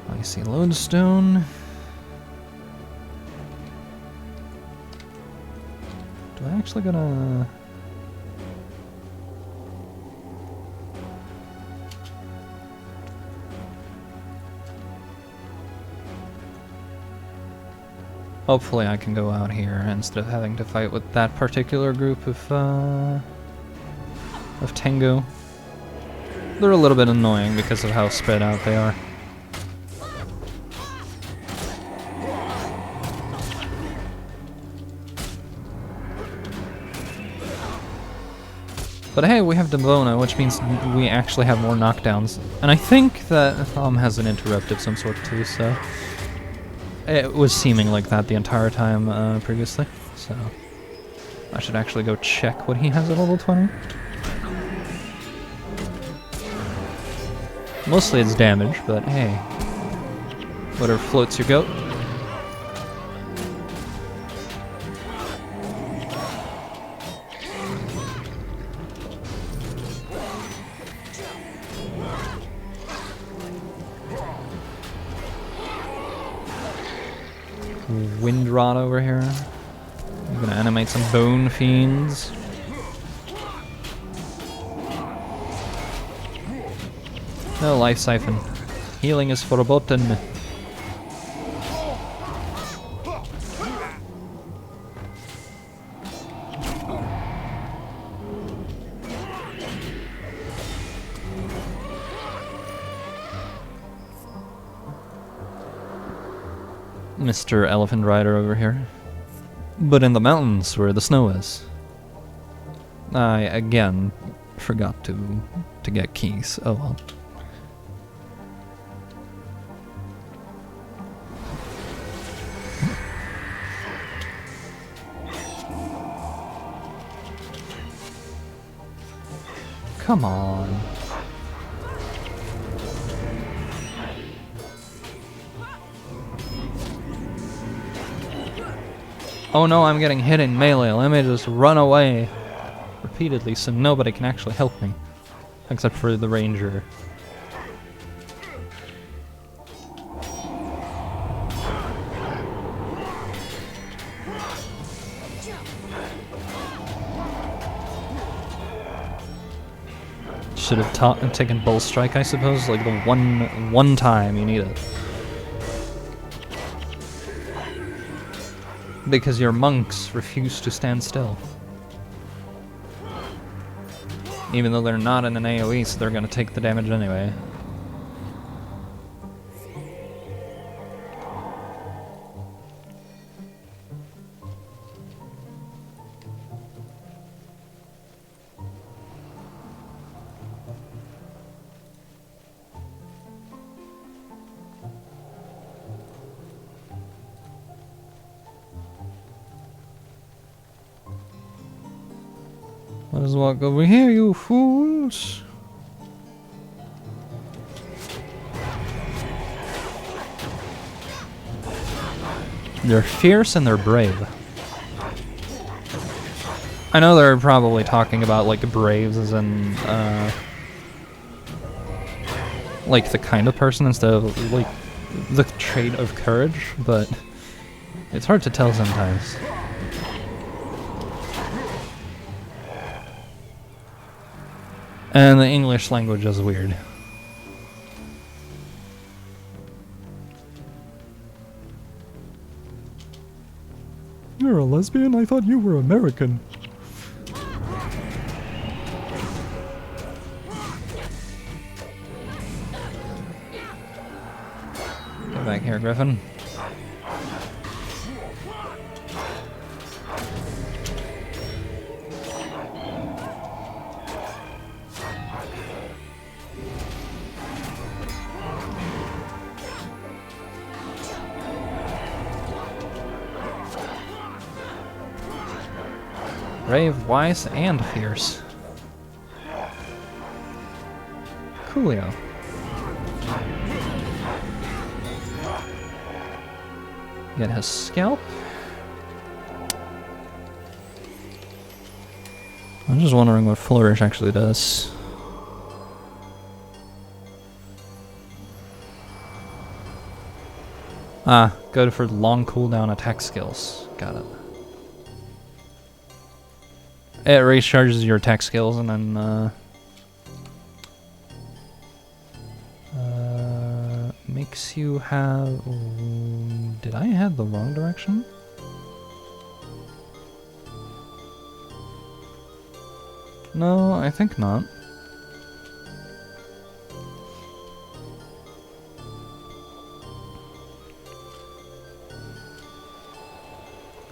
I see lodestone. Do I actually gotta... Hopefully I can go out here instead of having to fight with that particular group of Tengu. They're a little bit annoying because of how spread out they are. But hey, we have Devona, which means we actually have more knockdowns. And I think that Thom has an interrupt of some sort too, so... It was seeming like that the entire time previously, so... I should actually go check what he has at level 20. Mostly it's damage, but hey. Whatever floats your goat. Wind Rod over here. I'm gonna animate some Bone Fiends. No Life Siphon. Healing is verboten. Mr. Elephant Rider over here. But in the mountains where the snow is. I, again, forgot to get keys. Oh well. Come on. Oh no, I'm getting hit in melee. Let me just run away repeatedly so nobody can actually help me. Except for the ranger. Should have taken Bull Strike, I suppose, like the one time you need it. Because your monks refuse to stand still. Even though they're not in an AoE, so they're gonna take the damage anyway. Let us walk over here, you fools! They're fierce and they're brave. I know they're probably talking about like braves as in like the kind of person instead of like the trait of courage, but it's hard to tell sometimes. And the English language is weird. You're a lesbian? I thought you were American. Get back here, Griffin. Brave, wise, and fierce. Coolio. Get his scalp. I'm just wondering what Flourish actually does. Ah, good for long cooldown attack skills. Got it. It recharges your attack skills and then makes you have... Did I head the wrong direction? No, I think not.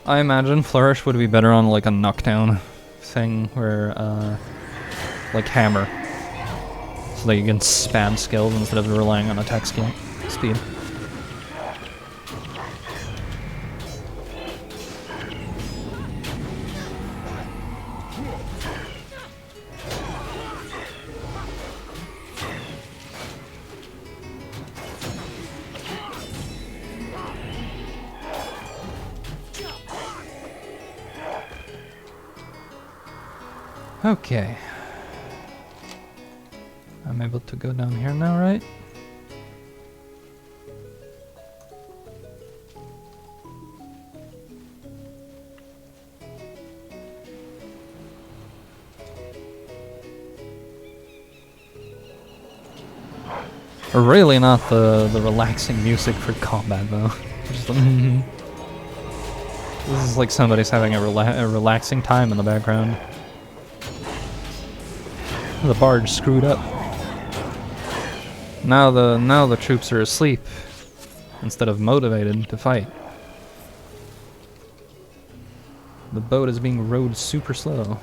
I imagine Flourish would be better on like a knockdown thing where, like Hammer. So that you can spam skills instead of relying on attack skill speed. Okay. I'm able to go down here now, right? Really not the relaxing music for combat though. Just, this is like somebody's having a relaxing time in the background. The bard screwed up. Now the troops are asleep instead of motivated to fight. The boat is being rowed super slow.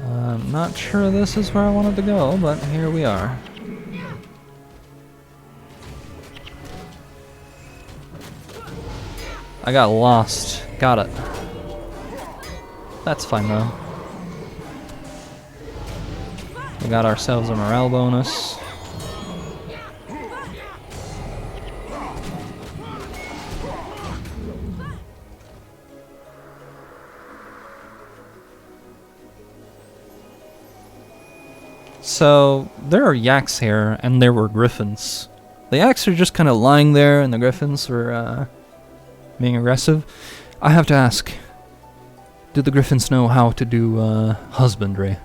I'm not sure this is where I wanted to go, but here we are. I got lost. Got it. That's fine though. We got ourselves a morale bonus. So, there are yaks here, and there were griffins. The yaks are just kind of lying there, and the griffins were, being aggressive. I have to ask, do the griffins know how to do, husbandry?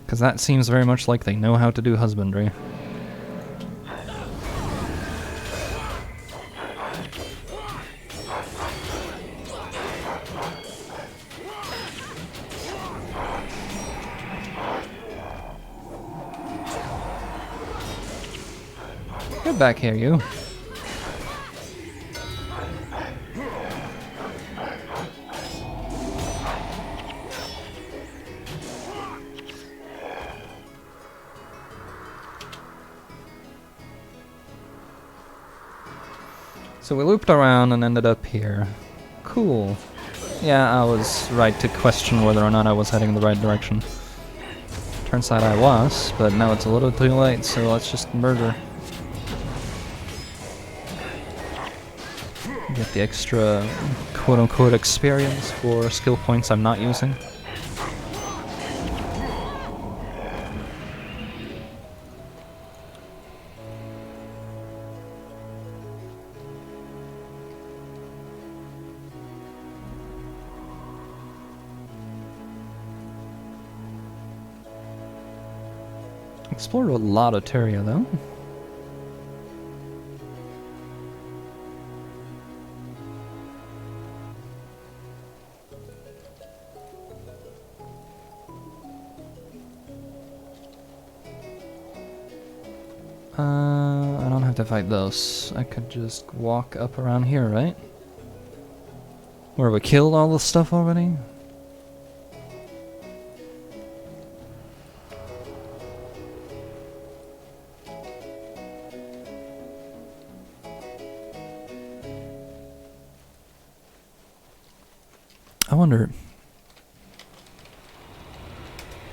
Because that seems very much like they know how to do husbandry. Get back here, you. So we looped around and ended up here. Cool. Yeah, I was right to question whether or not I was heading the right direction. Turns out I was, but now it's a little too late, so let's just murder. Get the extra quote-unquote experience for skill points I'm not using. Explored a lot of Teria though. I don't have to fight those. I could just walk up around here, right? Where we killed all the stuff already? I wonder,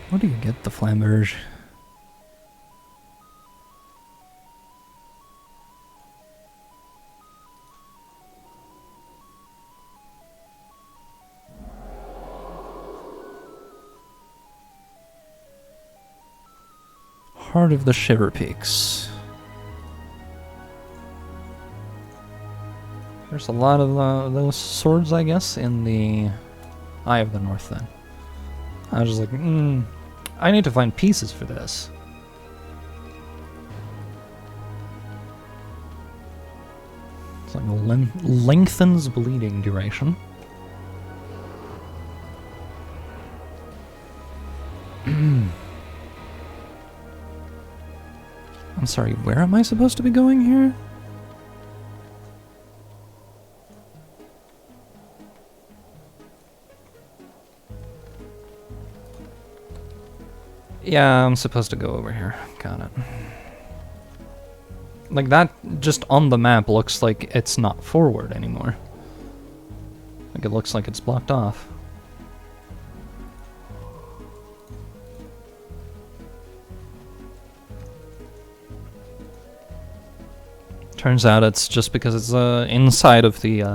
where do you get the flamberge? Heart of the Shiver Peaks. There's a lot of those swords, I guess, in the Eye of the North then. I was just like, I need to find pieces for this. It's like lengthens bleeding duration. I'm sorry, where am I supposed to be going here? Yeah, I'm supposed to go over here. Got it. Like, that just on the map looks like it's not forward anymore. Like, it looks like it's blocked off. Turns out it's just because it's inside of the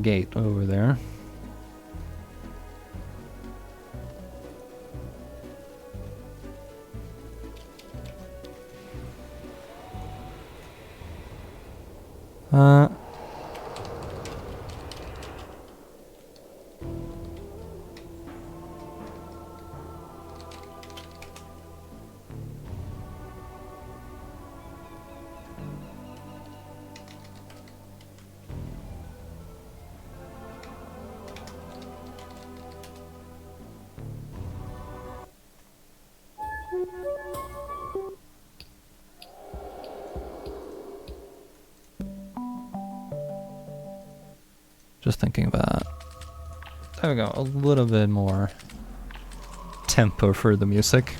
gate over there. Just thinking about... There we go, a little bit more tempo for the music.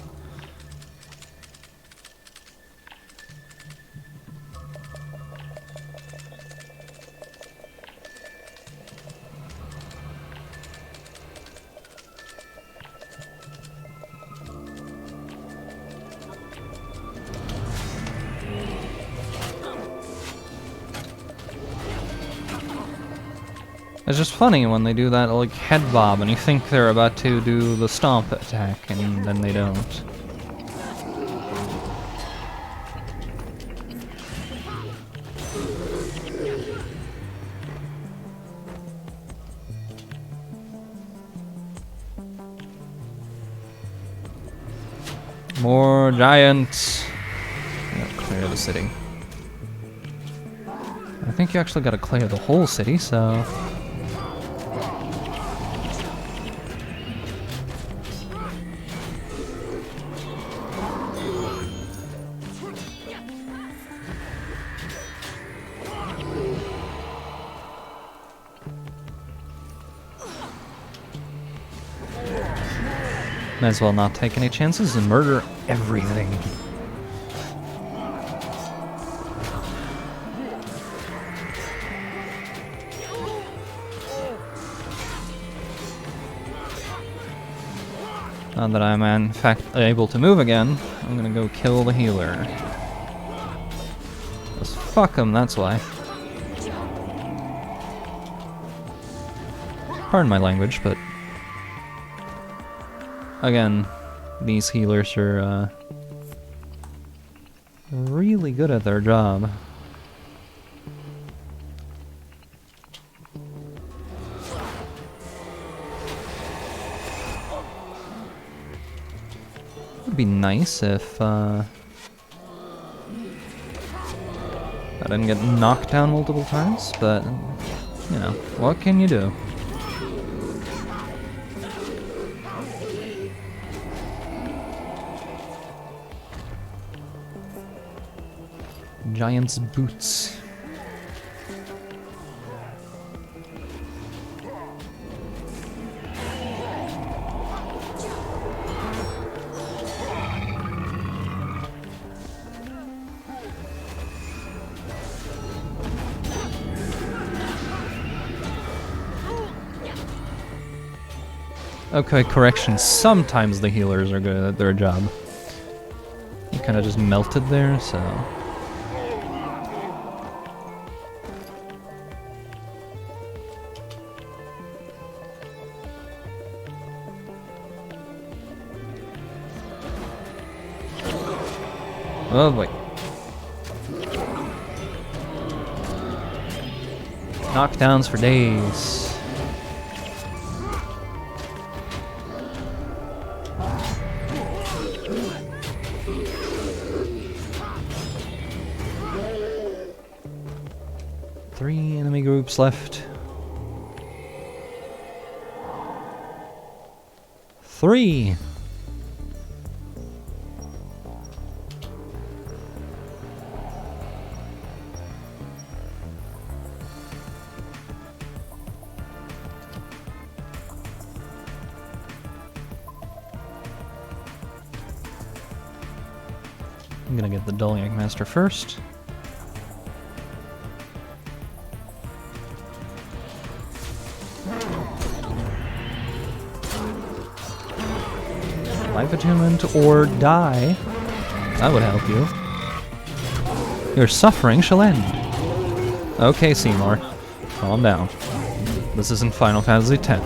It's just funny when they do that, like, head bob, and you think they're about to do the stomp attack, and then they don't. More giants! Gotta clear the city. I think you actually gotta clear the whole city, so... Might as well not take any chances and murder everything. Now that I'm in fact able to move again, I'm gonna go kill the healer. Just fuck him, that's why. Pardon my language, but... Again, these healers are really good at their job. It'd be nice if I didn't get knocked down multiple times, but you know, what can you do? Giant's boots. Okay, correction. Sometimes the healers are good at their job. You kind of just melted there, so... Oh boy. Knockdowns for days. Three enemy groups left. Three. I'm gonna get the Dolyak Master first. Life attunement or die. That would help you. Your suffering shall end. Okay, Seymour. Calm down. This isn't Final Fantasy X.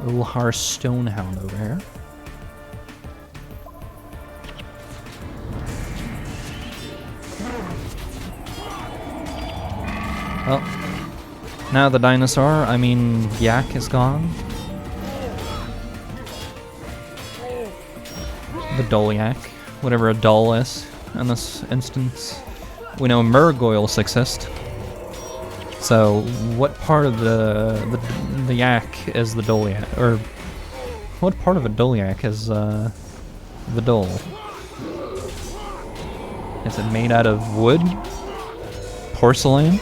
Ulhar Stonehound over here. Well, now the dinosaur, I mean Yak, is gone. The Dolyak, whatever a doll is in this instance. We know Murgoyles exist. So, what part of the yak is the Dolyak? Or, what part of a Dolyak is the doll? Is it made out of wood? Porcelain?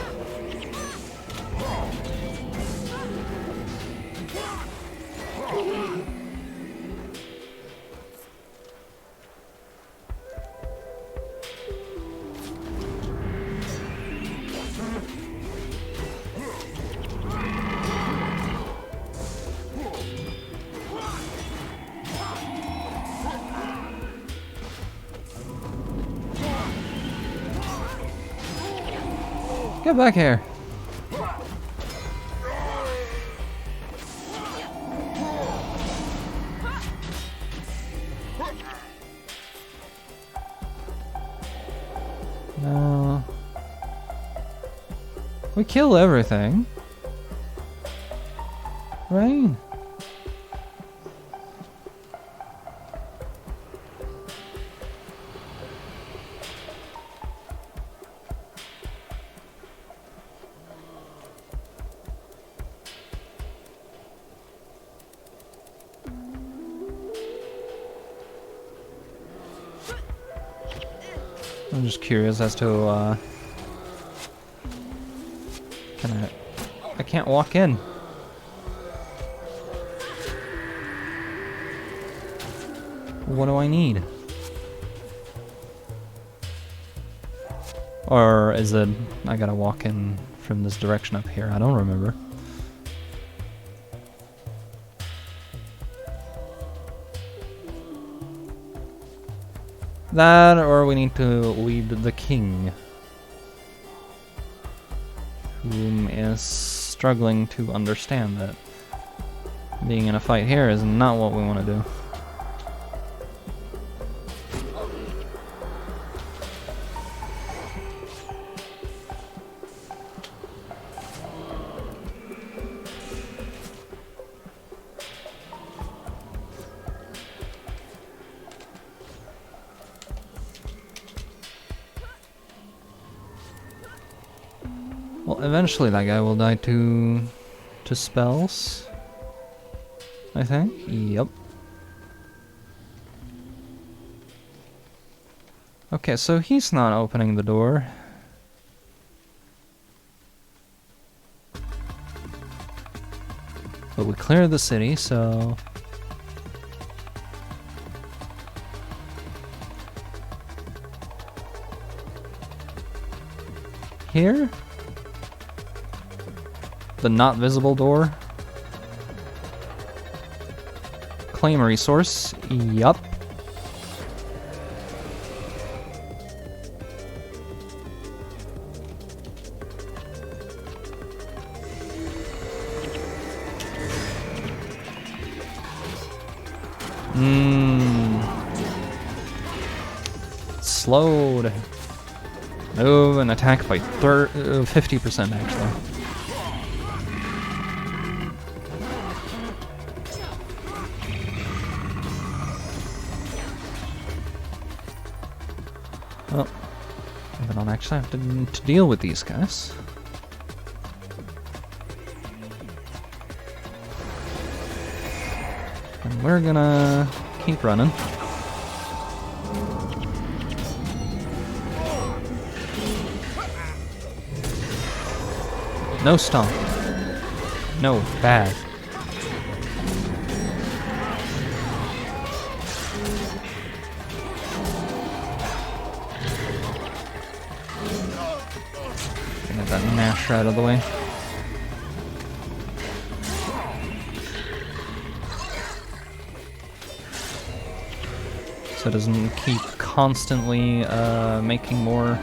Get back here. No. We kill everything. Right? I'm just curious as to, I can't walk in. What do I need? Or is it, I gotta walk in from this direction up here? I don't remember. That, or we need to lead the king, whom is struggling to understand that being in a fight here is not what we want to do. Well, eventually that guy will die to spells, I think. Yep. Okay, so he's not opening the door. But we cleared the city, so... Here? The not visible door? Claim a resource. Yup. Slowed. Move and attack by 50% actually. Well, I don't actually have to deal with these guys. And we're gonna keep running. No stomp. No, bad. Get that Nash out of the way. So it doesn't keep constantly making more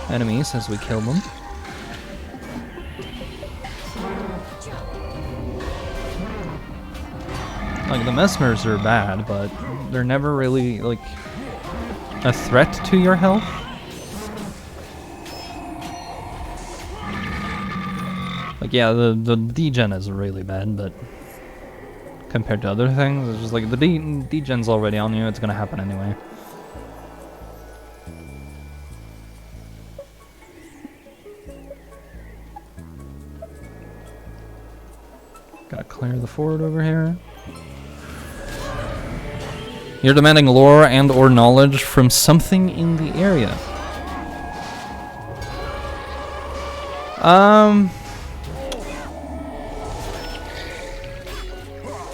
enemies as we kill them. Like, the Messmers are bad, but they're never really, like, a threat to your health. Like, yeah, the degen is really bad, but compared to other things, it's just like, the degen's already on you, it's gonna happen anyway. Gotta clear the fort over here. You're demanding lore and or knowledge from something in the area.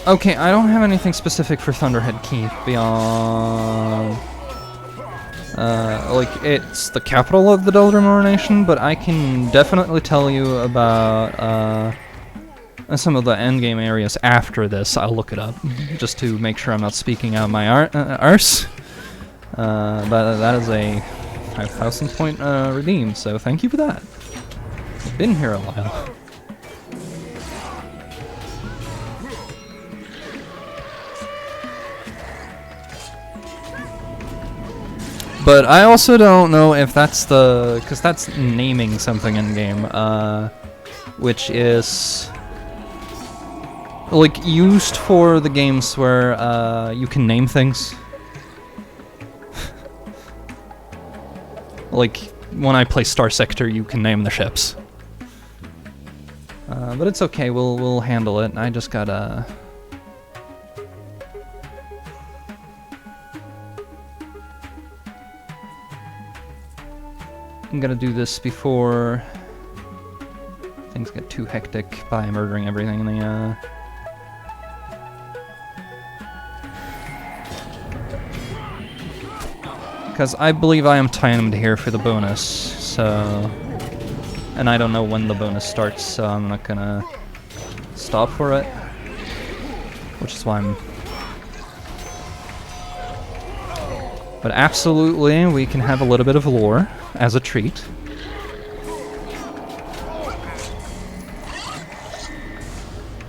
Okay, I don't have anything specific for Thunderhead Keep beyond... like, it's the capital of the Deldrimor Nation, but I can definitely tell you about, some of the endgame areas after this. I'll look it up, just to make sure I'm not speaking out my arse. But that is a 5,000 point redeem, so thank you for that. I've been here a while. But I also don't know if that's the... because that's naming something in-game, which is... like, used for the games where you can name things. Like, when I play Star Sector, you can name the ships. But it's okay, we'll handle it. I just gotta... I'm gonna do this before things get too hectic by murdering everything in the, because I believe I am timed here for the bonus, so... and I don't know when the bonus starts, so I'm not gonna stop for it. Which is why I'm... but absolutely, we can have a little bit of lore as a treat.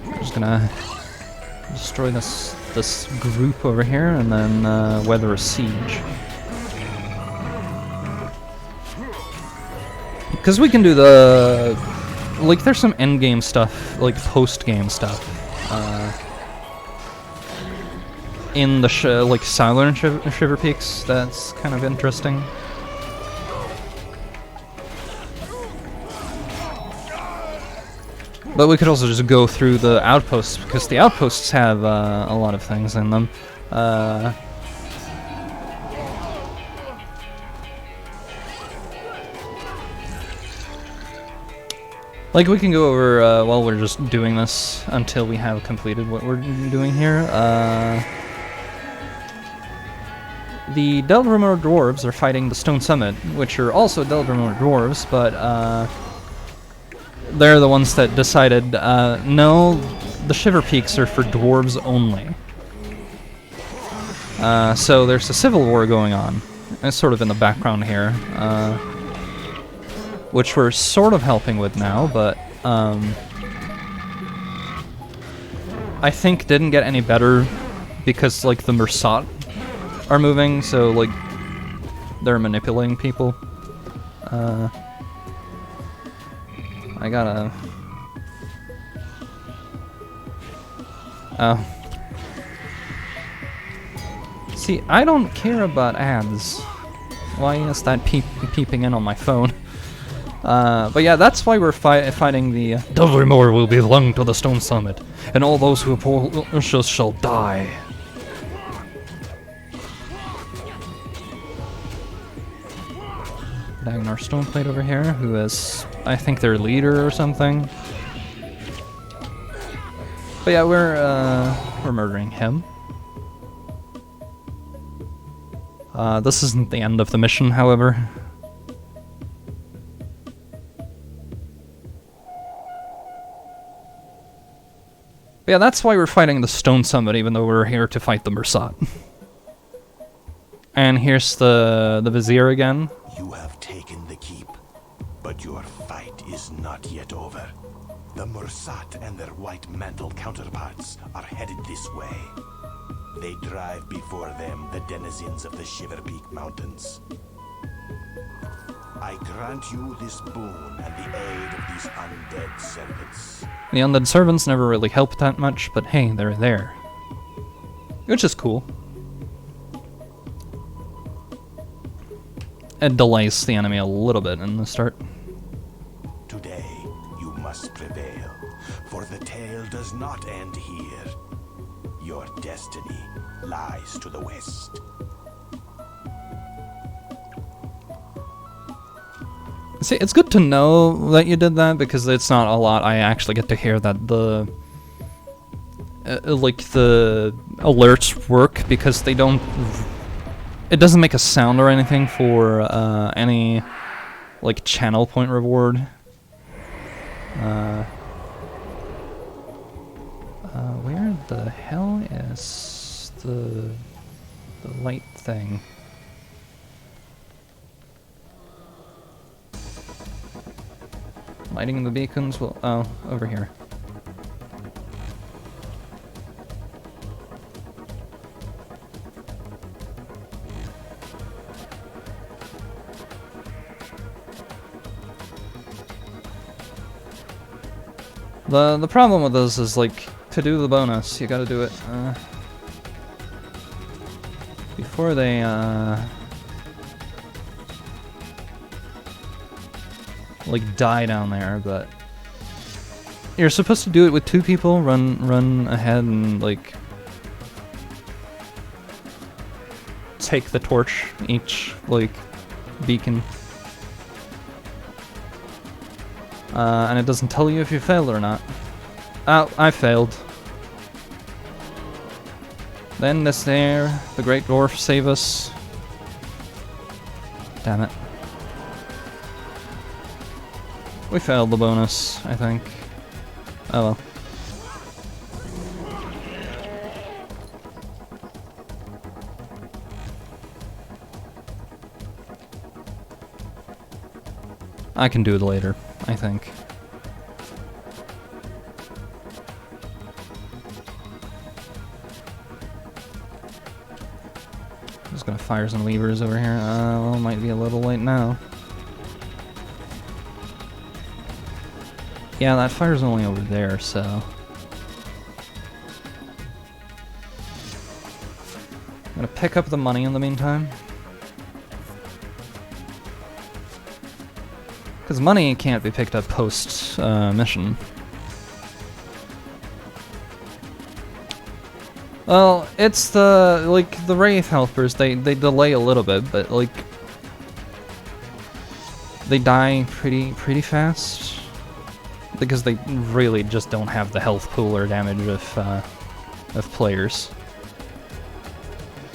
I'm just gonna destroy this group over here and then weather a siege. Because we can do the... like, there's some endgame stuff, like post-game stuff, in the like Southern Shiver Peaks. That's kind of interesting. But we could also just go through the outposts, because the outposts have a lot of things in them. Like, we can go over, while we're just doing this, until we have completed what we're doing here. The Delramore Dwarves are fighting the Stone Summit, which are also Delramore Dwarves, but, they're the ones that decided, no, the Shiver Peaks are for dwarves only. So there's a civil war going on. It's sort of in the background here. Which we're sort of helping with now, but I think didn't get any better because like the Mursat are moving, so like they're manipulating people. I gotta... Oh. See, I don't care about ads. Why is that peeping in on my phone? But yeah, that's why we're fighting the... Delramore will belong to the Stone Summit, and all those who oppose us shall die. Dagnar Stoneplate over here, who is, I think, their leader or something. But yeah, we're murdering him. This isn't the end of the mission, however. But yeah, that's why we're fighting the Stone Summit, even though we're here to fight the Mursat. And here's the Vizier again. You have taken the keep, but your fight is not yet over. The Mursat and their white mantle counterparts are headed this way. They drive before them the denizens of the Shiver Peak Mountains. I grant you this boon and the aid of these undead servants. The undead servants never really helped that much, but hey, they're there. Which is cool. It delays the enemy a little bit in the start. Today, you must prevail, for the tale does not end here. Your destiny lies to the west. See, it's good to know that you did that, because it's not a lot I actually get to hear that the... like, the alerts work, because they don't... It doesn't make a sound or anything for any, like, channel point reward. Where the hell is the light thing? Lighting the beacons will... Oh, over here. The problem with this is, like, to do the bonus, you gotta do it, before they, like, die down there, but you're supposed to do it with 2 people, run ahead and, like, take the torch each, like, beacon. And it doesn't tell you if you failed or not. Oh, I failed. Then this there, the Great Dwarf save us. Damn it. We failed the bonus, I think. Oh well. I can do it later, I think. Just gonna fire some levers over here. Well, might be a little late now. Yeah, that fire's only over there, so... I'm gonna pick up the money in the meantime. Because money can't be picked up post mission. Well, it's the, like, the Wraith helpers, they delay a little bit, but, like, they die pretty fast. because they really just don't have the health pool or damage of players.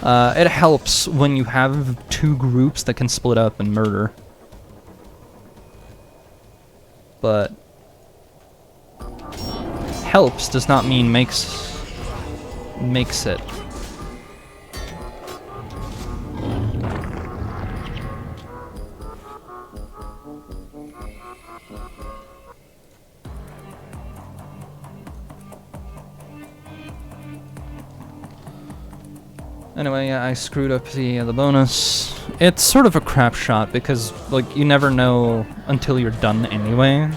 It helps when you have two groups that can split up and murder. But helps does not mean makes it. Anyway, yeah, I screwed up the bonus. It's sort of a crap shot because, like, you never know until you're done anyway.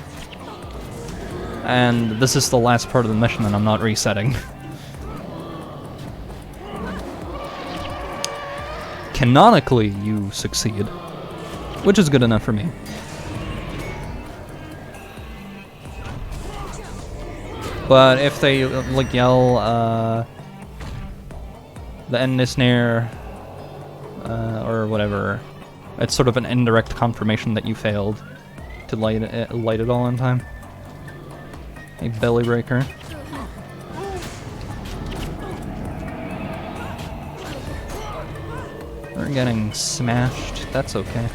And this is the last part of the mission and I'm not resetting. Canonically, you succeed, which is good enough for me. But if they, like, yell, the end is near, or whatever, it's sort of an indirect confirmation that you failed to light it all in time. A belly breaker. We're getting smashed. That's okay.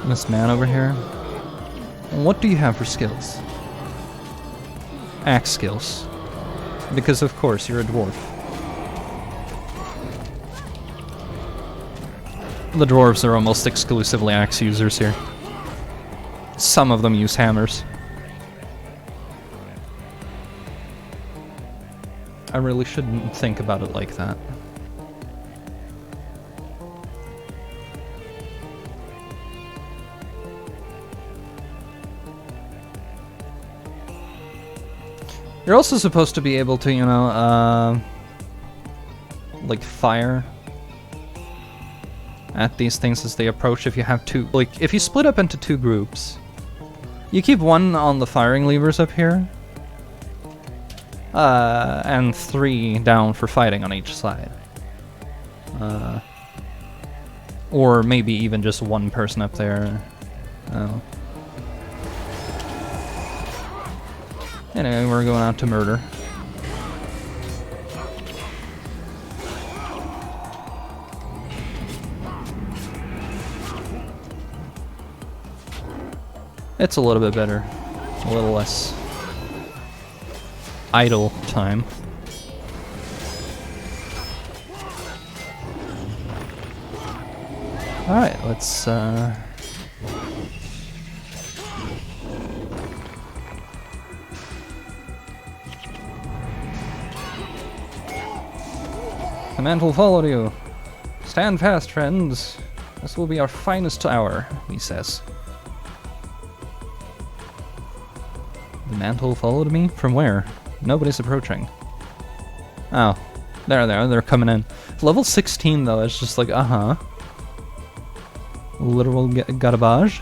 This man over here. What do you have for skills? Axe skills. Because of course you're a dwarf. The dwarves are almost exclusively axe users here. Some of them use hammers. I really shouldn't think about it like that. You're also supposed to be able to, you know, like fire at these things as they approach if you have two. Like, if you split up into two groups, you keep one on the firing levers up here, and 3 down for fighting on each side. Or maybe even just one person up there. Anyway, we're going out to murder. It's a little bit better. A little less idle time. Alright, let's The mantle followed you. Stand fast, friends. This will be our finest hour, he says. The mantle followed me? From where? Nobody's approaching. Oh. They're coming in. Level 16, though, it's just like, literal garbage.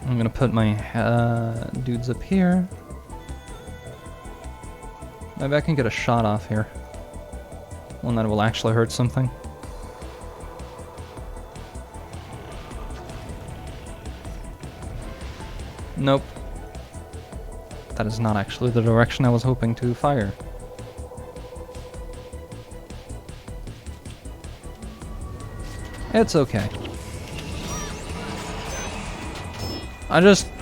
I'm gonna put my dudes up here. Maybe I can get a shot off here. One that will actually hurt something. Nope. That is not actually the direction I was hoping to fire. It's okay.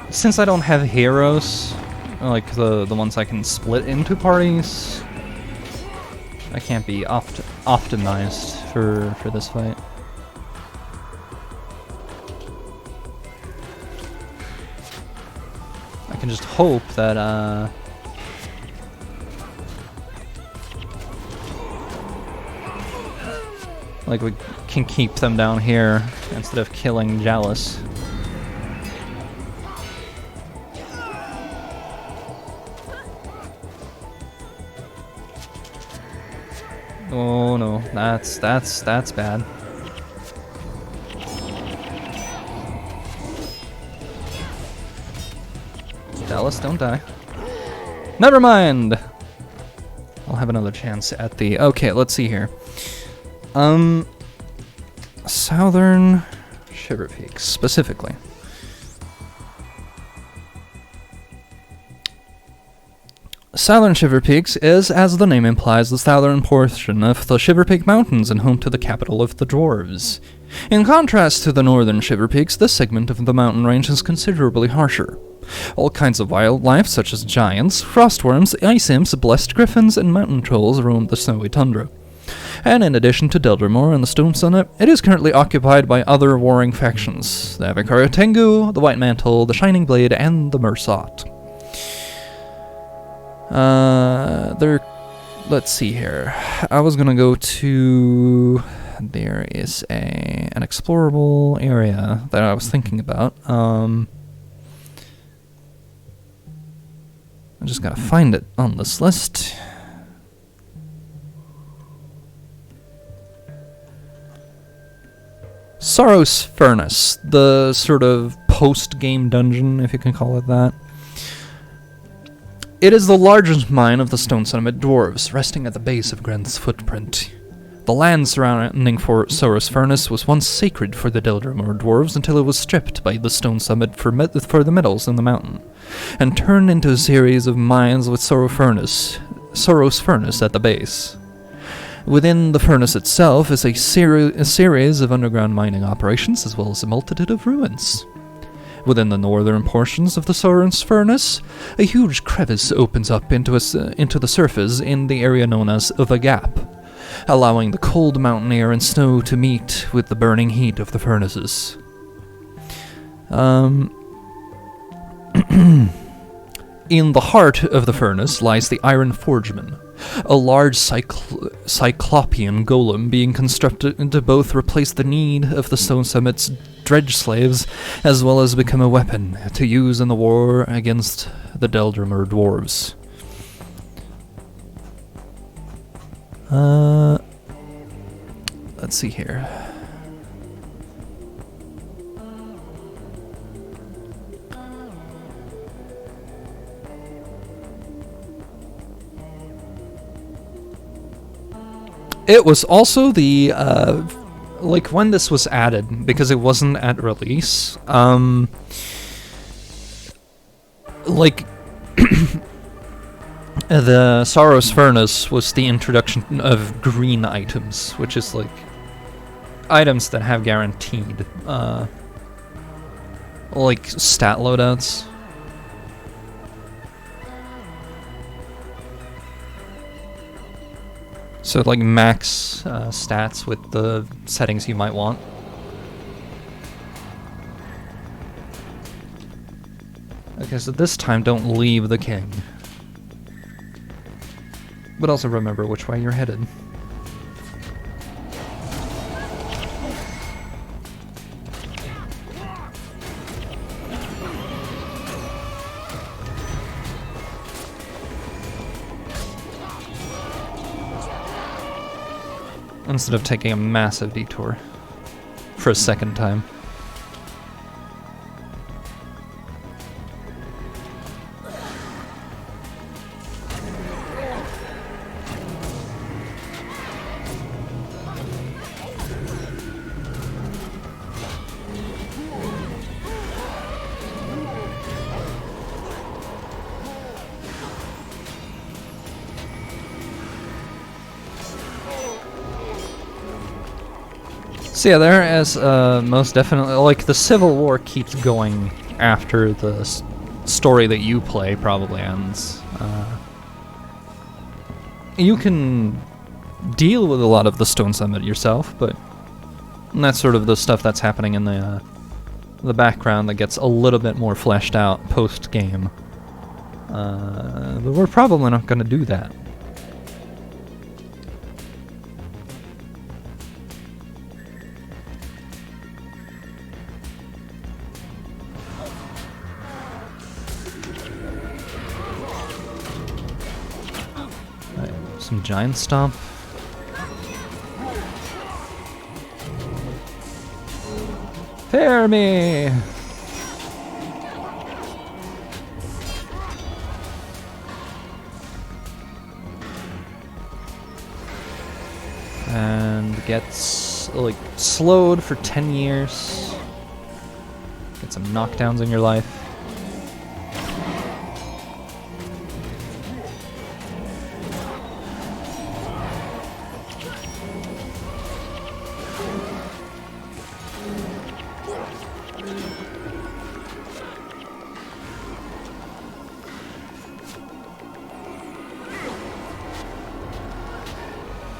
Since I don't have heroes, like the ones I can split into parties, I can't be optimized for this fight. I can just hope that like we can keep them down here instead of killing Jalus. Oh no, that's bad. please, don't die. Never mind! I'll have another chance at the... Okay, let's see here. Southern Shiver Peaks, specifically. Southern Shiver Peaks is, as the name implies, the southern portion of the Shiver Peak Mountains and home to the capital of the Dwarves. In contrast to the northern Shiver Peaks, this segment of the mountain range is considerably harsher. All kinds of wildlife, such as giants, frostworms, ice imps, blessed griffins, and mountain trolls roam the snowy tundra. And in addition to Deldrimor and the Stone Summit, it is currently occupied by other warring factions, the Avikara Tengu, the White Mantle, the Shining Blade, and the Mursat. Let's see here. I was gonna go to... There is an explorable area that I was thinking about. I just gotta find it on this list. Sorrow's Furnace, the sort of post-game dungeon, if you can call it that. It is the largest mine of the Stone Summit Dwarves, resting at the base of Grenth's footprint. The land surrounding Sorrow's Furnace was once sacred for the Deldrimor Dwarves until it was stripped by the Stone Summit for the metals in the mountain, and turned into a series of mines with Sorrow's Furnace at the base. Within the furnace itself is a series of underground mining operations, as well as a multitude of ruins. Within the northern portions of the Sorrow's Furnace, a huge crevice opens up into the surface in the area known as the Gap, allowing the cold mountain air and snow to meet with the burning heat of the furnaces. In the heart of the furnace lies the Iron Forgeman, a large cyclopean golem being constructed to both replace the need of the Stone Summit's dredge slaves, as well as become a weapon to use in the war against the Deldrimor Dwarves. Let's see here. It was also the, like, when this was added, because it wasn't at release, like, the Sorrow's Furnace was the introduction of green items, which is, like, items that have guaranteed, like, stat loadouts. So, like, max stats with the settings you might want. Okay, so this time don't leave the king. But also remember which way you're headed. Instead of taking a massive detour for a second time. So yeah, there is most definitely, like, the Civil War keeps going after the story that you play probably ends. You can deal with a lot of the Stone Summit yourself, but that's sort of the stuff that's happening in the background that gets a little bit more fleshed out post-game. But we're probably not going to do that. Some giant stomp. Tear me! And gets, like, slowed for 10 years. Get some knockdowns in your life.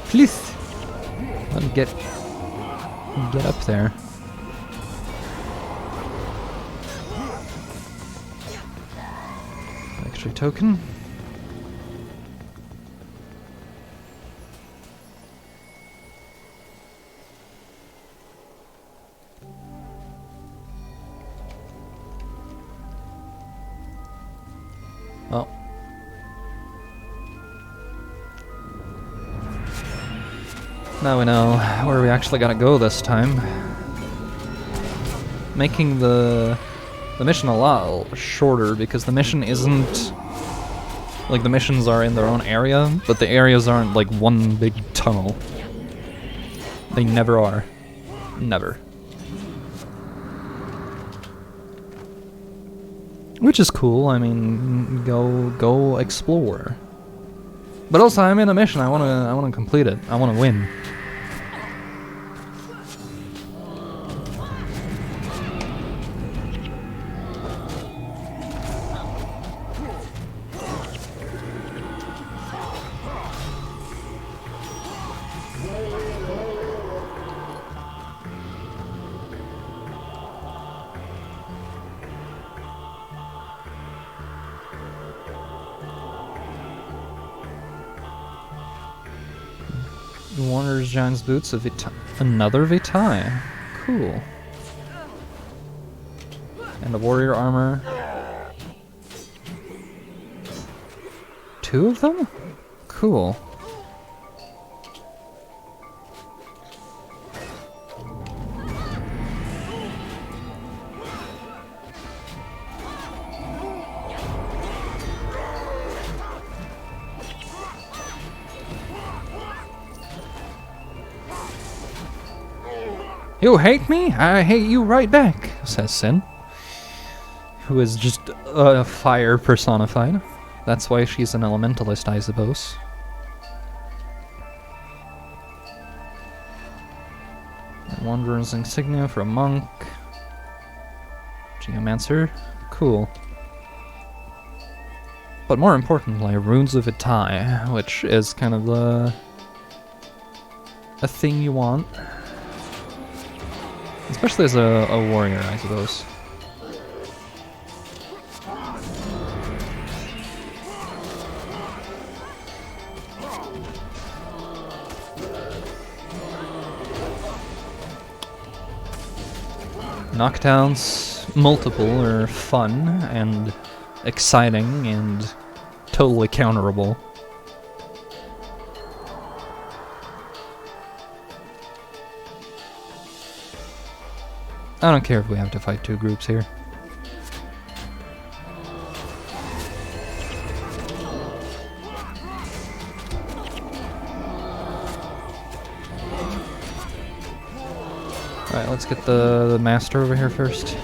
Please, let me get up there. Victory token. Well. Now we know where we actually gotta go this time. Making the mission a lot shorter because the mission isn't... Like, the missions are in their own area, but the areas aren't like one big tunnel. They never are. Never. Which is cool, I mean, go explore. But also, I'm in a mission, I wanna complete it. I wanna win. Wanderer's Giant's Boots, another Vitae. Cool. And a warrior armor. 2 of them? Cool. You hate me? I hate you right back, says Sin, who is just fire personified. That's why she's an elementalist, I suppose. Wanderer's insignia for a monk. Geomancer. Cool. But more importantly, Runes of Vitae, which is kind of a thing you want. Especially as a warrior, I suppose. Knockdowns, multiple, are fun and exciting and totally counterable. I don't care if we have to fight 2 groups here. Alright, let's get the master over here first.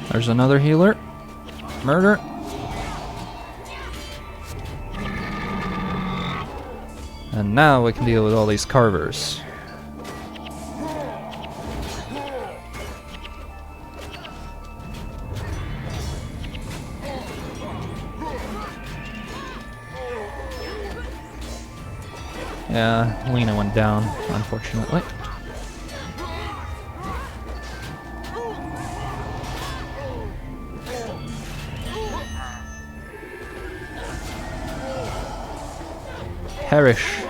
There's another healer. Murder. And now we can deal with all these carvers. Yeah, Lena went down, unfortunately. Perish.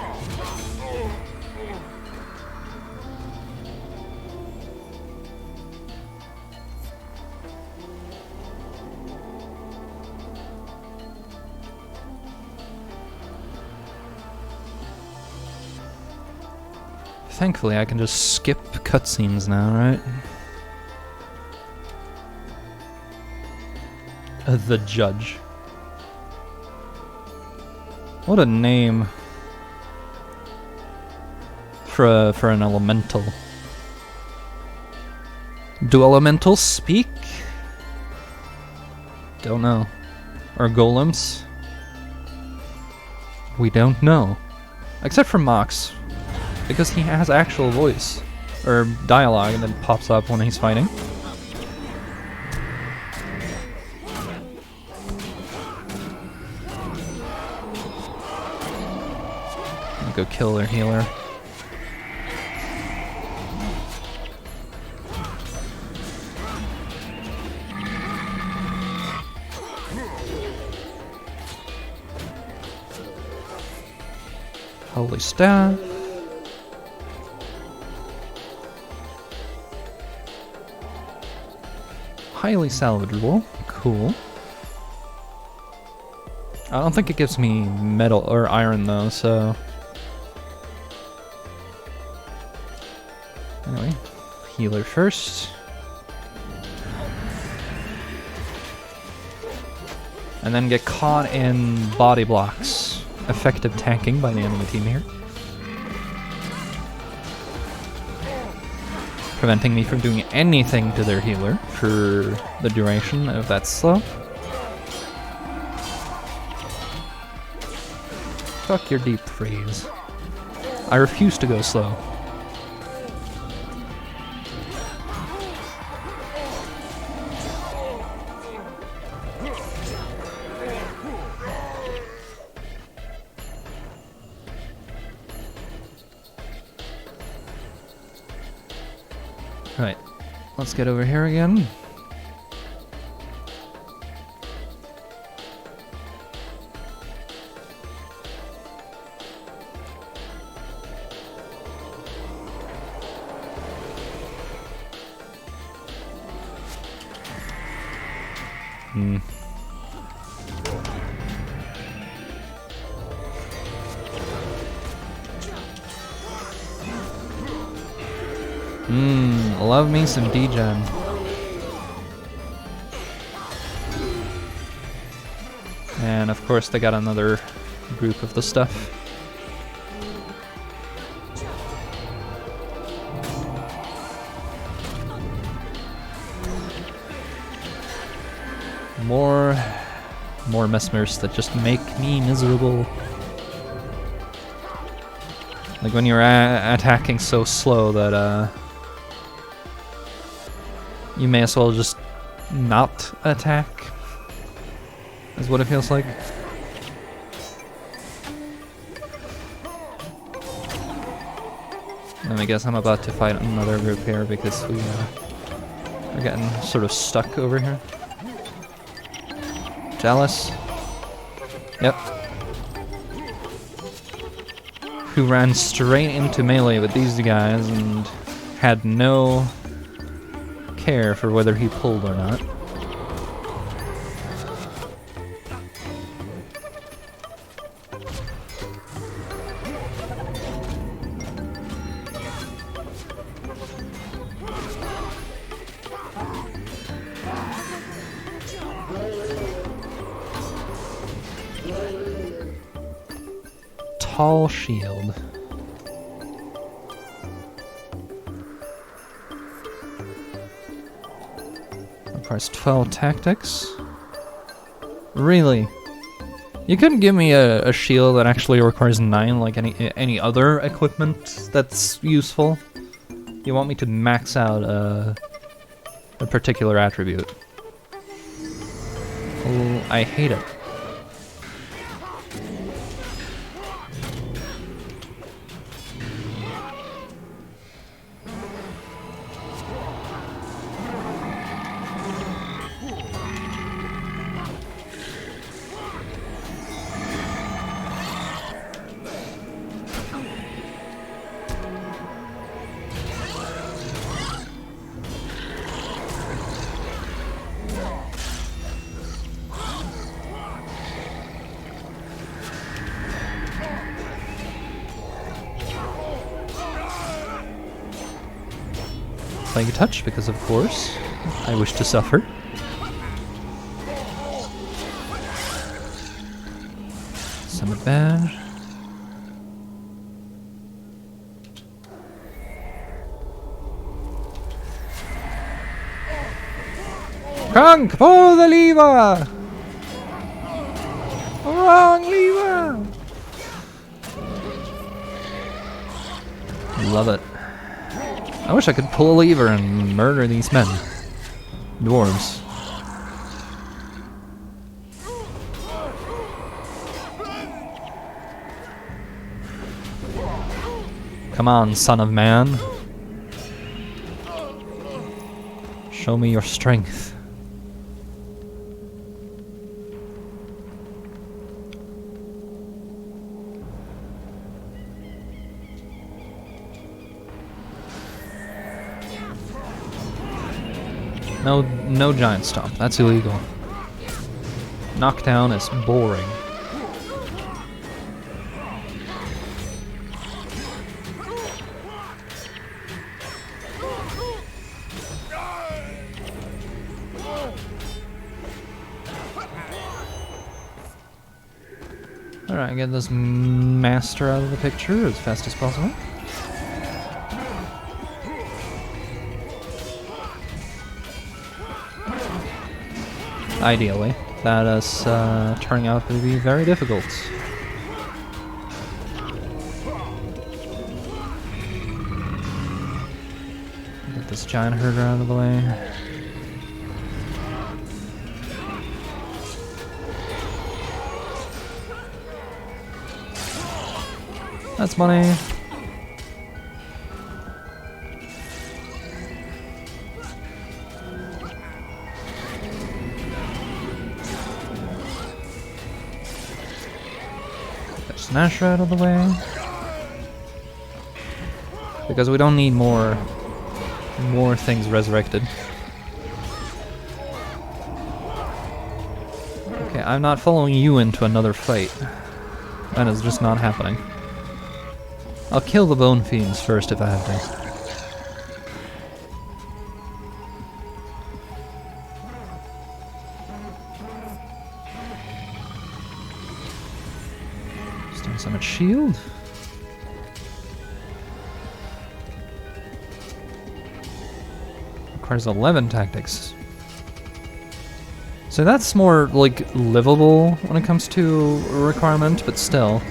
Thankfully, I can just skip cutscenes now, right? The Judge. What a name for an elemental. Do elementals speak? Don't know. Or golems? We don't know. Except for Mox. Because he has actual voice. Or dialogue that pops up when he's fighting. I'll go kill their healer. Holy staff. Highly salvageable. Cool. I don't think it gives me metal or iron though, so... Anyway, healer first. And then get caught in body blocks. Effective tanking by the enemy team here. Preventing me from doing anything to their healer for the duration of that slow. Fuck your deep freeze. I refuse to go slow. Right, let's get over here again. Love me some degen. And of course they got another group of the stuff. More mesmers that just make me miserable. Like when you're attacking so slow that you may as well just not attack, is what it feels like. And I guess I'm about to fight another group here because we are getting sort of stuck over here. Jealous. Yep. Who ran straight into melee with these guys and had no care for whether he pulled or not. Tall shield. Requires 12 tactics. Really? You couldn't give me a shield that actually requires 9 like any other equipment that's useful? You want me to max out a particular attribute? Oh, I hate it. Plague Touch, because of course, I wish to suffer. Summit Badge. Kronk, pull the lever! Wrong lever! Love it. I wish I could pull a lever and murder these men. Dwarves. Come on, son of man. Show me your strength. No giant stomp. That's illegal. Knockdown is boring. Alright, get this master out of the picture as fast as possible. Ideally. That is turning out to be very difficult. Get this giant herder out of the way. That's money. Smash out of the way. Because we don't need more things resurrected. Okay, I'm not following you into another fight. That is just not happening. I'll kill the Bone Fiends first if I have to. Summit shield. Requires 11 tactics. So that's more like livable when it comes to a requirement, but still.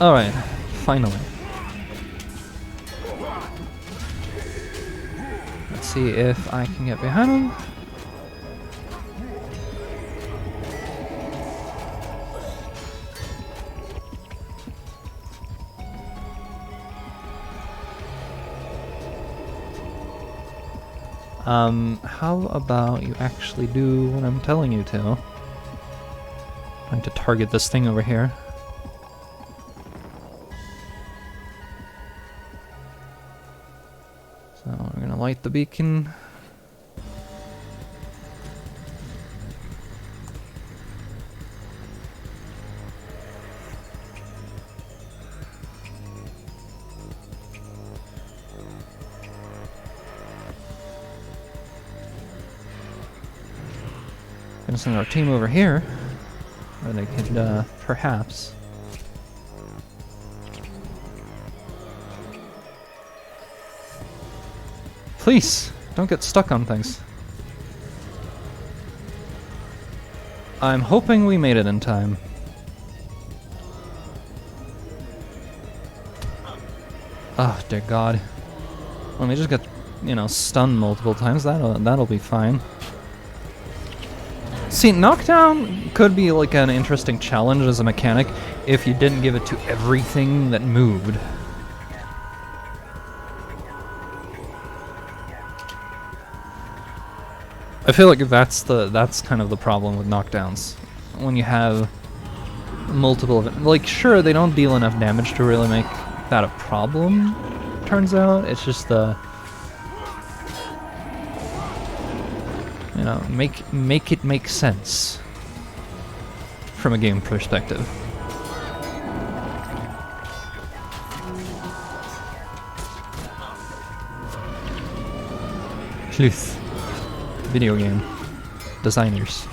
Alright, finally. Let's see if I can get behind him. How about you actually do what I'm telling you to? I'm going to target this thing over here. So we're gonna light the beacon. Gonna send our team over here, where they could perhaps. Please, don't get stuck on things. I'm hoping we made it in time. Oh, dear God. Let me just get, you know, stunned multiple times. That'll be fine. See, knockdown could be like an interesting challenge as a mechanic if you didn't give it to everything that moved. I feel like that's kind of the problem with knockdowns. When you have multiple of it. Like, sure, they don't deal enough damage to really make that a problem, turns out. It's just the... You know, make it make sense from a game perspective. Sleuth. Video game. Designers.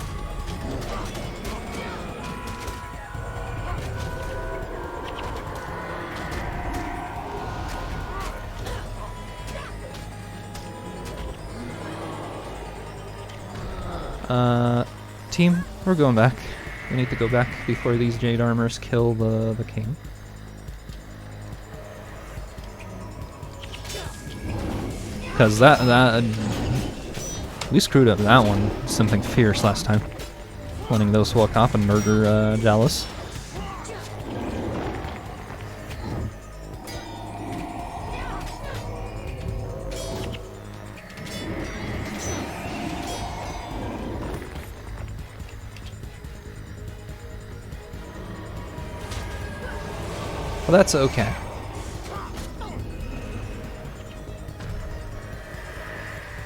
Team, we're going back. We need to go back before these Jade Armors kill the king. Because that we screwed up that one. Something fierce last time. Letting those walk off and murder Jalis. Well, that's okay.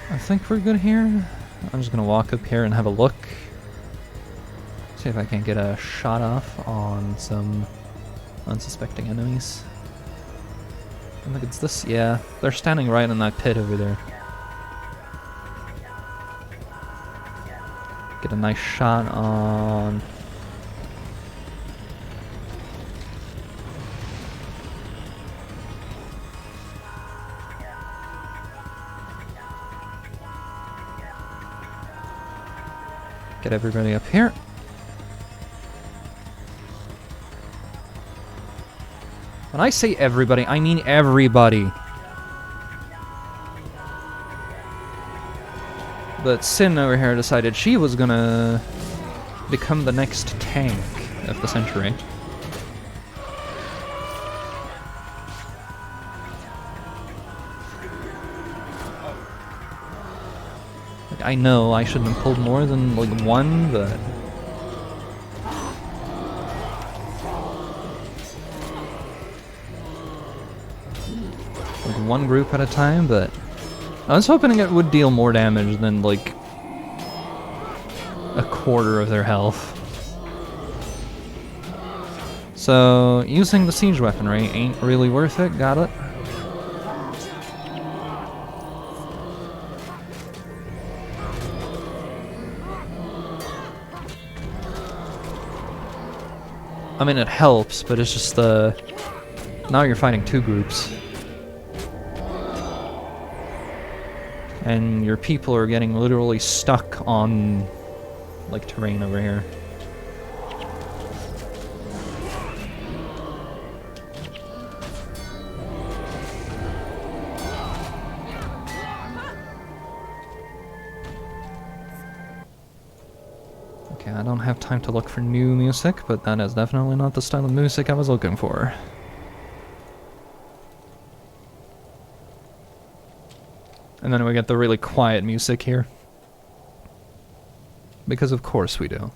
I think we're good here. I'm just gonna walk up here and have a look. See if I can get a shot off on some unsuspecting enemies. I think it's this. Yeah, they're standing right in that pit over there. Get a nice shot on... Get everybody up here. When I say everybody, I mean everybody. But Sin over here decided she was gonna become the next tank of the century. Like, I know I shouldn't have pulled more than like one, but like one group at a time, but I was hoping it would deal more damage than like a quarter of their health. So using the siege weaponry ain't really worth it, got it? I mean, it helps, but it's just the... Now you're fighting two groups. And your people are getting literally stuck on, like, terrain over here. Okay, I don't have time to look for new music, but that is definitely not the style of music I was looking for. And then we get the really quiet music here. Because of course we do.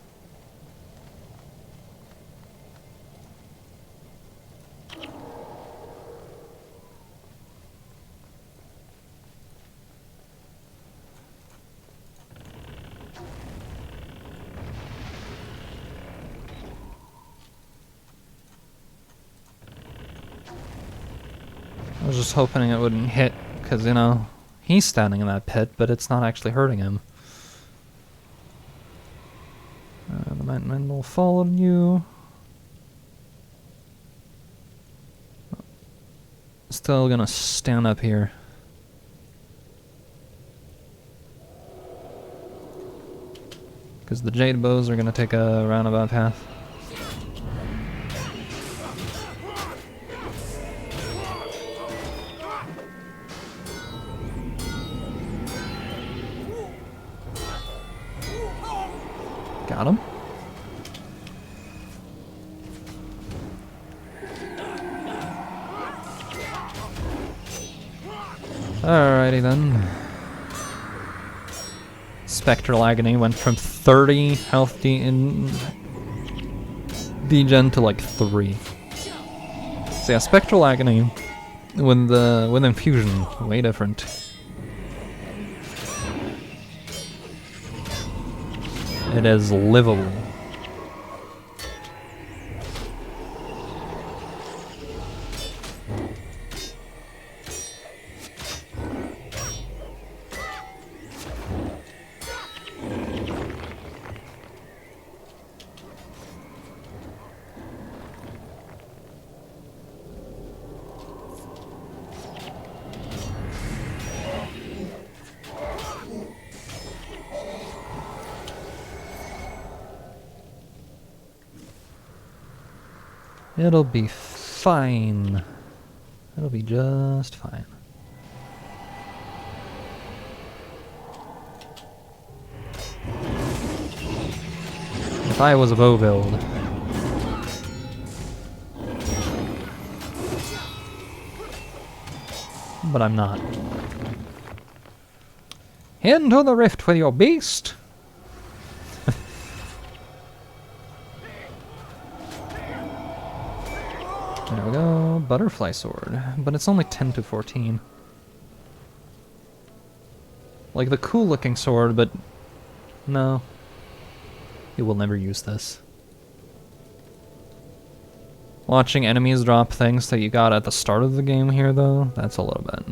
I was just hoping it wouldn't hit, because, you know, he's standing in that pit, but it's not actually hurting him. The men will follow you. Still gonna stand up here. Because the Jade Bows are gonna take a roundabout path. Got him. Alrighty then. Spectral Agony went from 30 health degen to like 3. So yeah, Spectral Agony with infusion, way different. It is livable. It'll be fine. It'll be just fine. If I was a bow build. But I'm not. Into the rift with your beast! There we go, butterfly sword, but it's only 10 to 14. Like the cool looking sword, but no. You will never use this. Watching enemies drop things that you got at the start of the game here though, that's a little bit.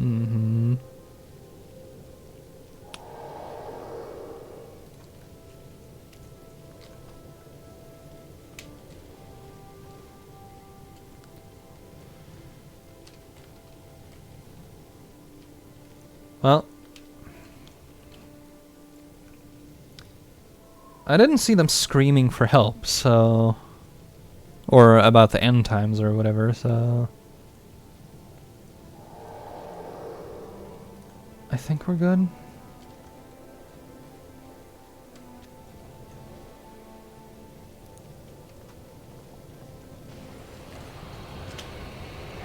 Well, I didn't see them screaming for help, so... Or about the end times or whatever, so... I think we're good.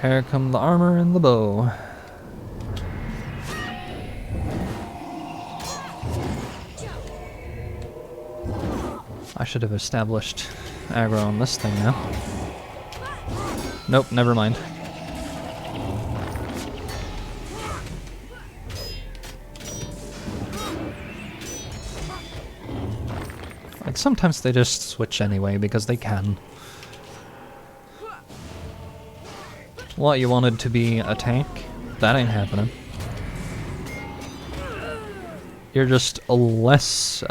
Here come the armor and the bow. I should have established aggro on this thing now. Nope, never mind. Like, sometimes they just switch anyway, because they can. What, you wanted to be a tank? That ain't happening. You're just less,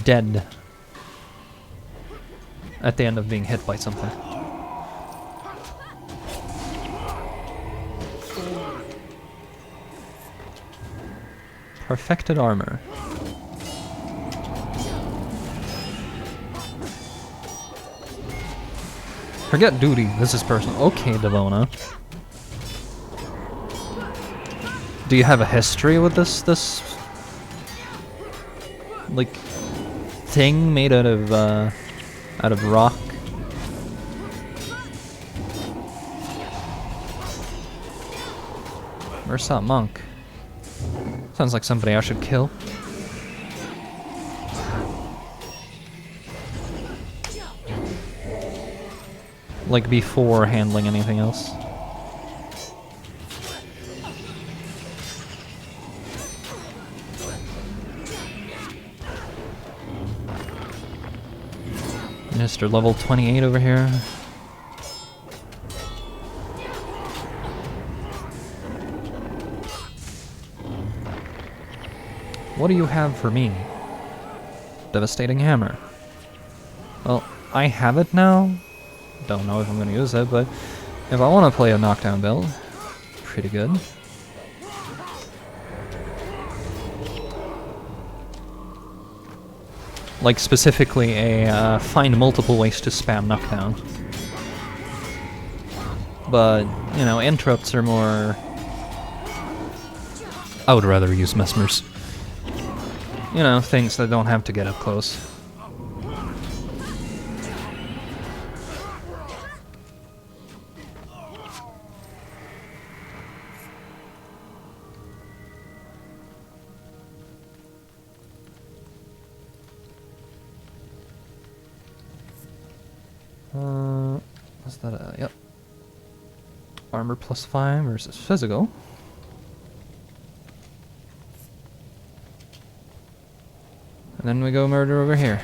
dead at the end of being hit by something. Perfected armor. Forget duty, this is personal. Okay, Devona. Do you have a history with this like thing made out of rock? Where's that monk? Sounds like somebody I should kill. Like before handling anything else. Mr. Level 28 over here. What do you have for me? Devastating hammer. Well, I have it now. Don't know if I'm going to use it, but if I want to play a knockdown build, pretty good. Like specifically a find multiple ways to spam knockdown. But, you know, interrupts are more... I would rather use mesmers. You know, things that don't have to get up close. Is that a... Yep. Armor +5 versus physical. And then we go murder over here.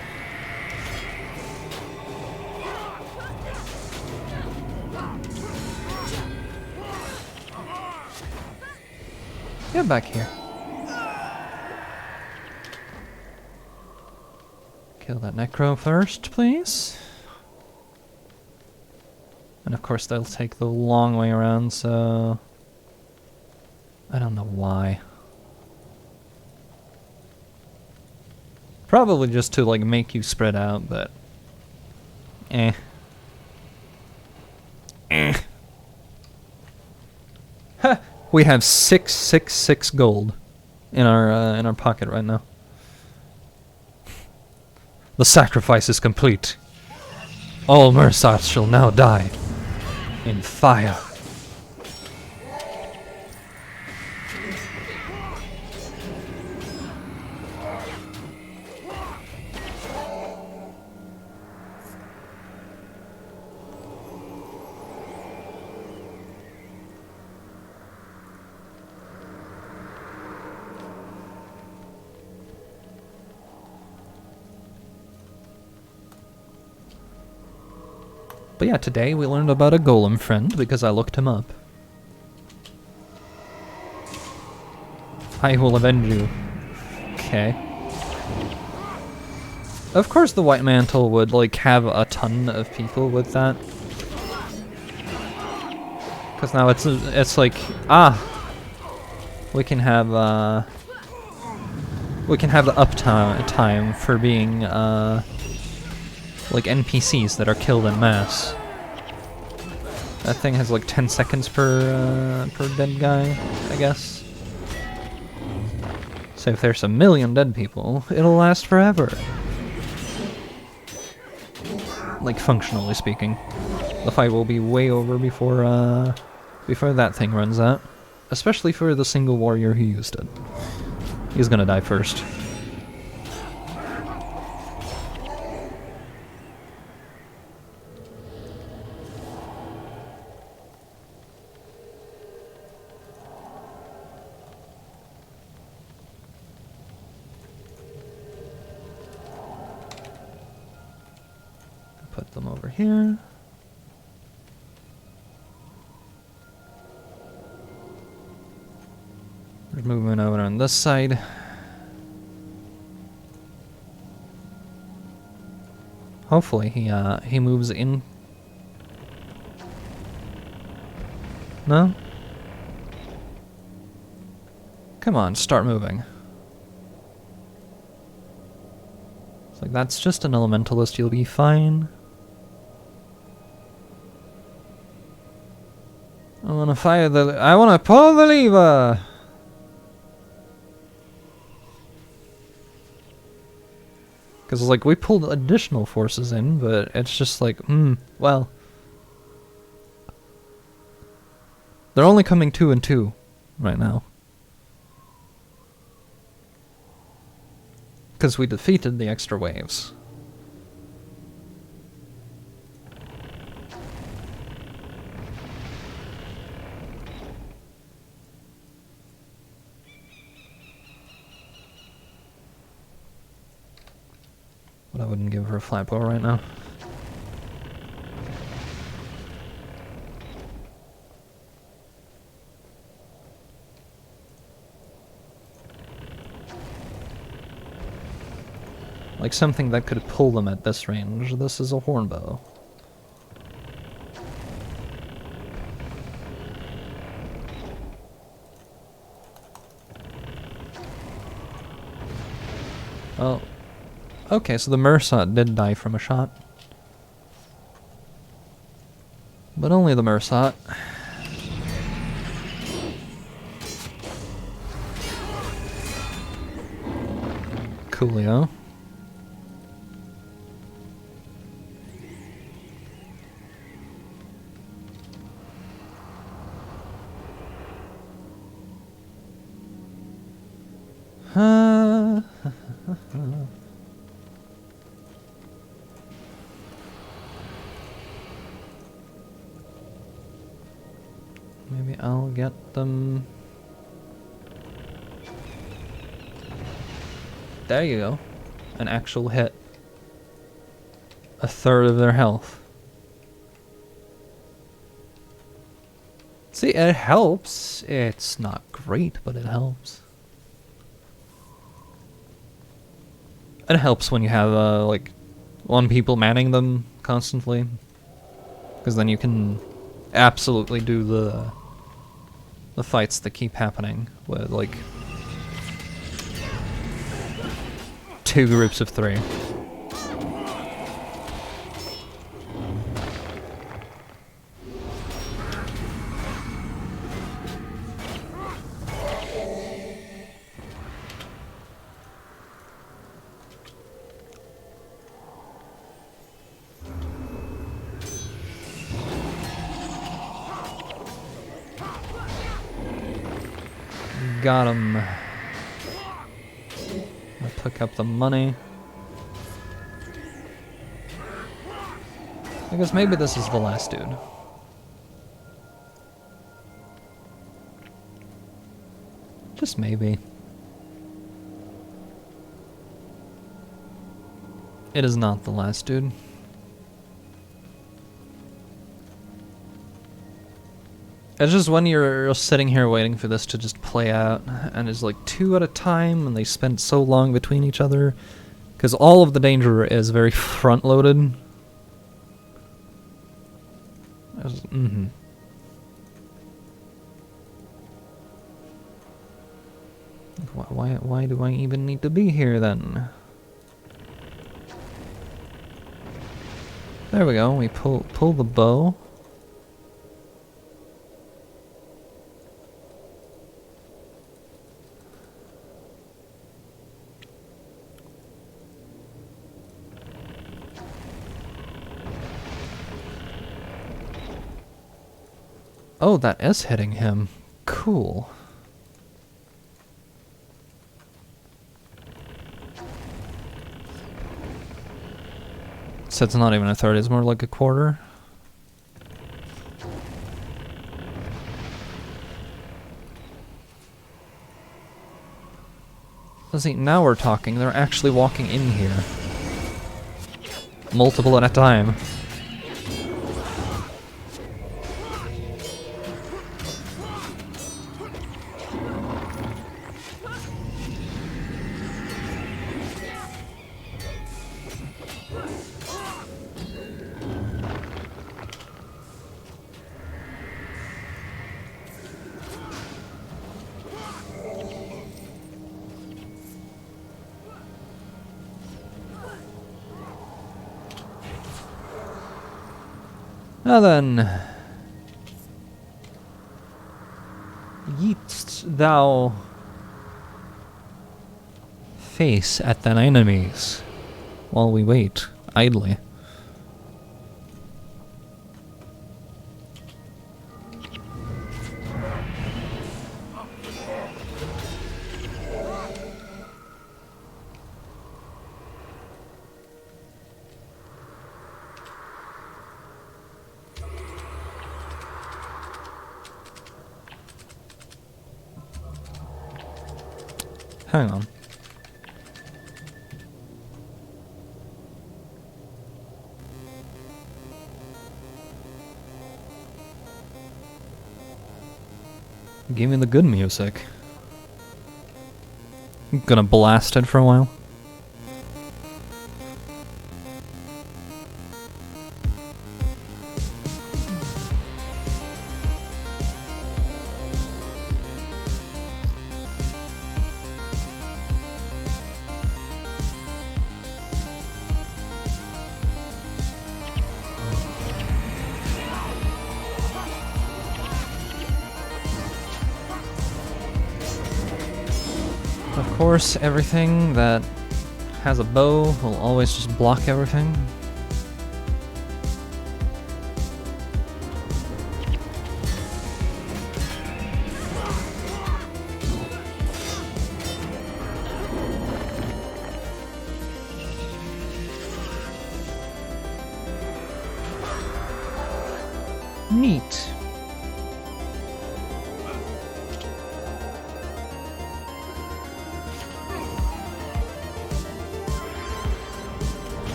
Get back here. Kill that necro first, please. And of course they'll take the long way around, so... I don't know why. Probably just to, like, make you spread out, but... Eh. Eh. Ha! We have 666 gold in our pocket right now. The sacrifice is complete. All Mursats shall now die in fire. But yeah, today we learned about a golem friend because I looked him up. I will avenge you. Okay. Of course the White Mantle would, like, have a ton of people with that. Because now it's like, we can have the uptime for being, like NPCs that are killed en masse. That thing has like 10 seconds per dead guy, I guess. So if there's 1 million dead people, it'll last forever. Like functionally speaking. The fight will be way over before that thing runs out. Especially for the single warrior who used it. He's gonna die first. Put them over here. There's movement over on this side. Hopefully he moves in. No? Come on, start moving. It's like, that's just an elementalist, you'll be fine. I wanna pull the lever! Because, like, we pulled additional forces in, but it's just like, well. They're only coming 2 and 2 right now. Because we defeated the extra waves. But I wouldn't give her a flat bow right now. Like something that could pull them at this range. This is a horn bow. Oh. Okay, so the Mursat did die from a shot. But only the Mursat. Coolio. get them. There you go. An actual hit. A third of their health. See, it helps. It's not great, but it helps. It helps when you have, like, one people manning them constantly. Because then you can absolutely do the fights that keep happening with, like, 2 groups of 3. Got him. I took up the money. I guess maybe this is the last dude. Just maybe. It is not the last dude. It's just when you're sitting here waiting for this to just play out, and it's like 2 at a time, and they spend so long between each other, because all of the danger is very front-loaded. Why do I even need to be here then? There we go. We pull the bow. Oh, that is hitting him. Cool. So it's not even a third, it's more like a quarter. Let's see, now we're talking. They're actually walking in here. Multiple at a time. Now then, yeetst thou face at thine enemies while we wait idly. Hang on. Give me the good music. I'm gonna blast it for a while. Of course, everything that has a bow will always just block everything. Neat.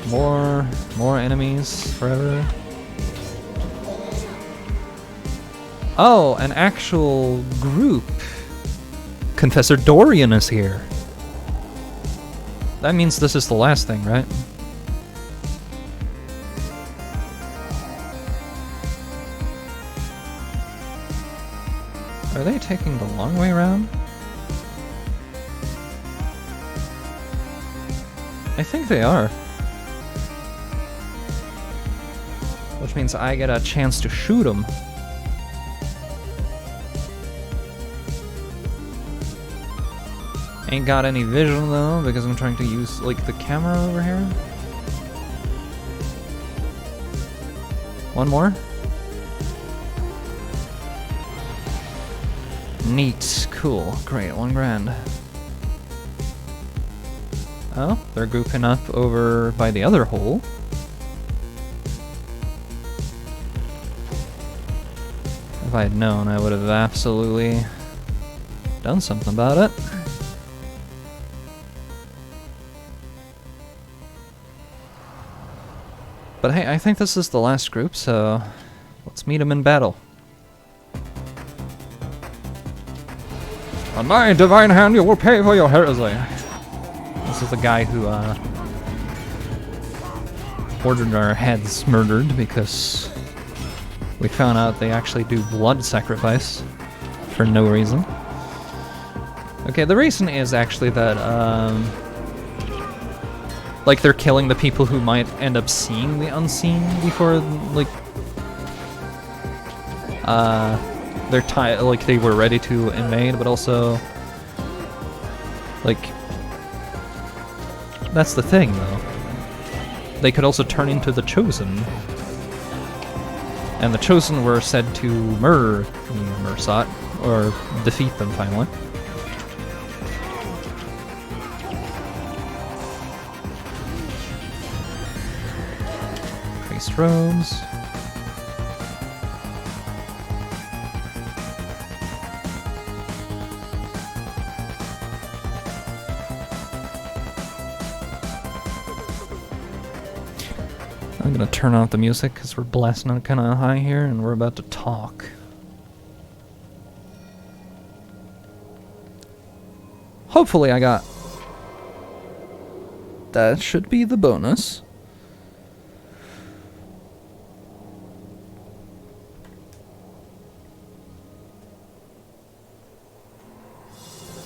More enemies forever. Oh, an actual group. Confessor Dorian is here. That means this is the last thing, right? Are they taking the long way around? I think they are. Which means I get a chance to shoot them. Ain't got any vision though, because I'm trying to use like the camera over here. One more. Neat, cool, great, 1 grand. Oh, they're grouping up over by the other hole. If I had known, I would have absolutely done something about it. But hey, I think this is the last group, so let's meet them in battle. On my divine hand, you will pay for your heresy. This is the guy who ordered our heads murdered because we found out they actually do blood sacrifice for no reason. Okay, the reason is actually that like they're killing the people who might end up seeing the unseen before, like, they're like they were ready to invade, but also, like, that's the thing though. They could also turn into the Chosen, and the Chosen were said to murder Mursat or defeat them finally. Robes. I'm gonna turn off the music because we're blasting it kind of high here and we're about to talk. Hopefully I got... That should be the bonus.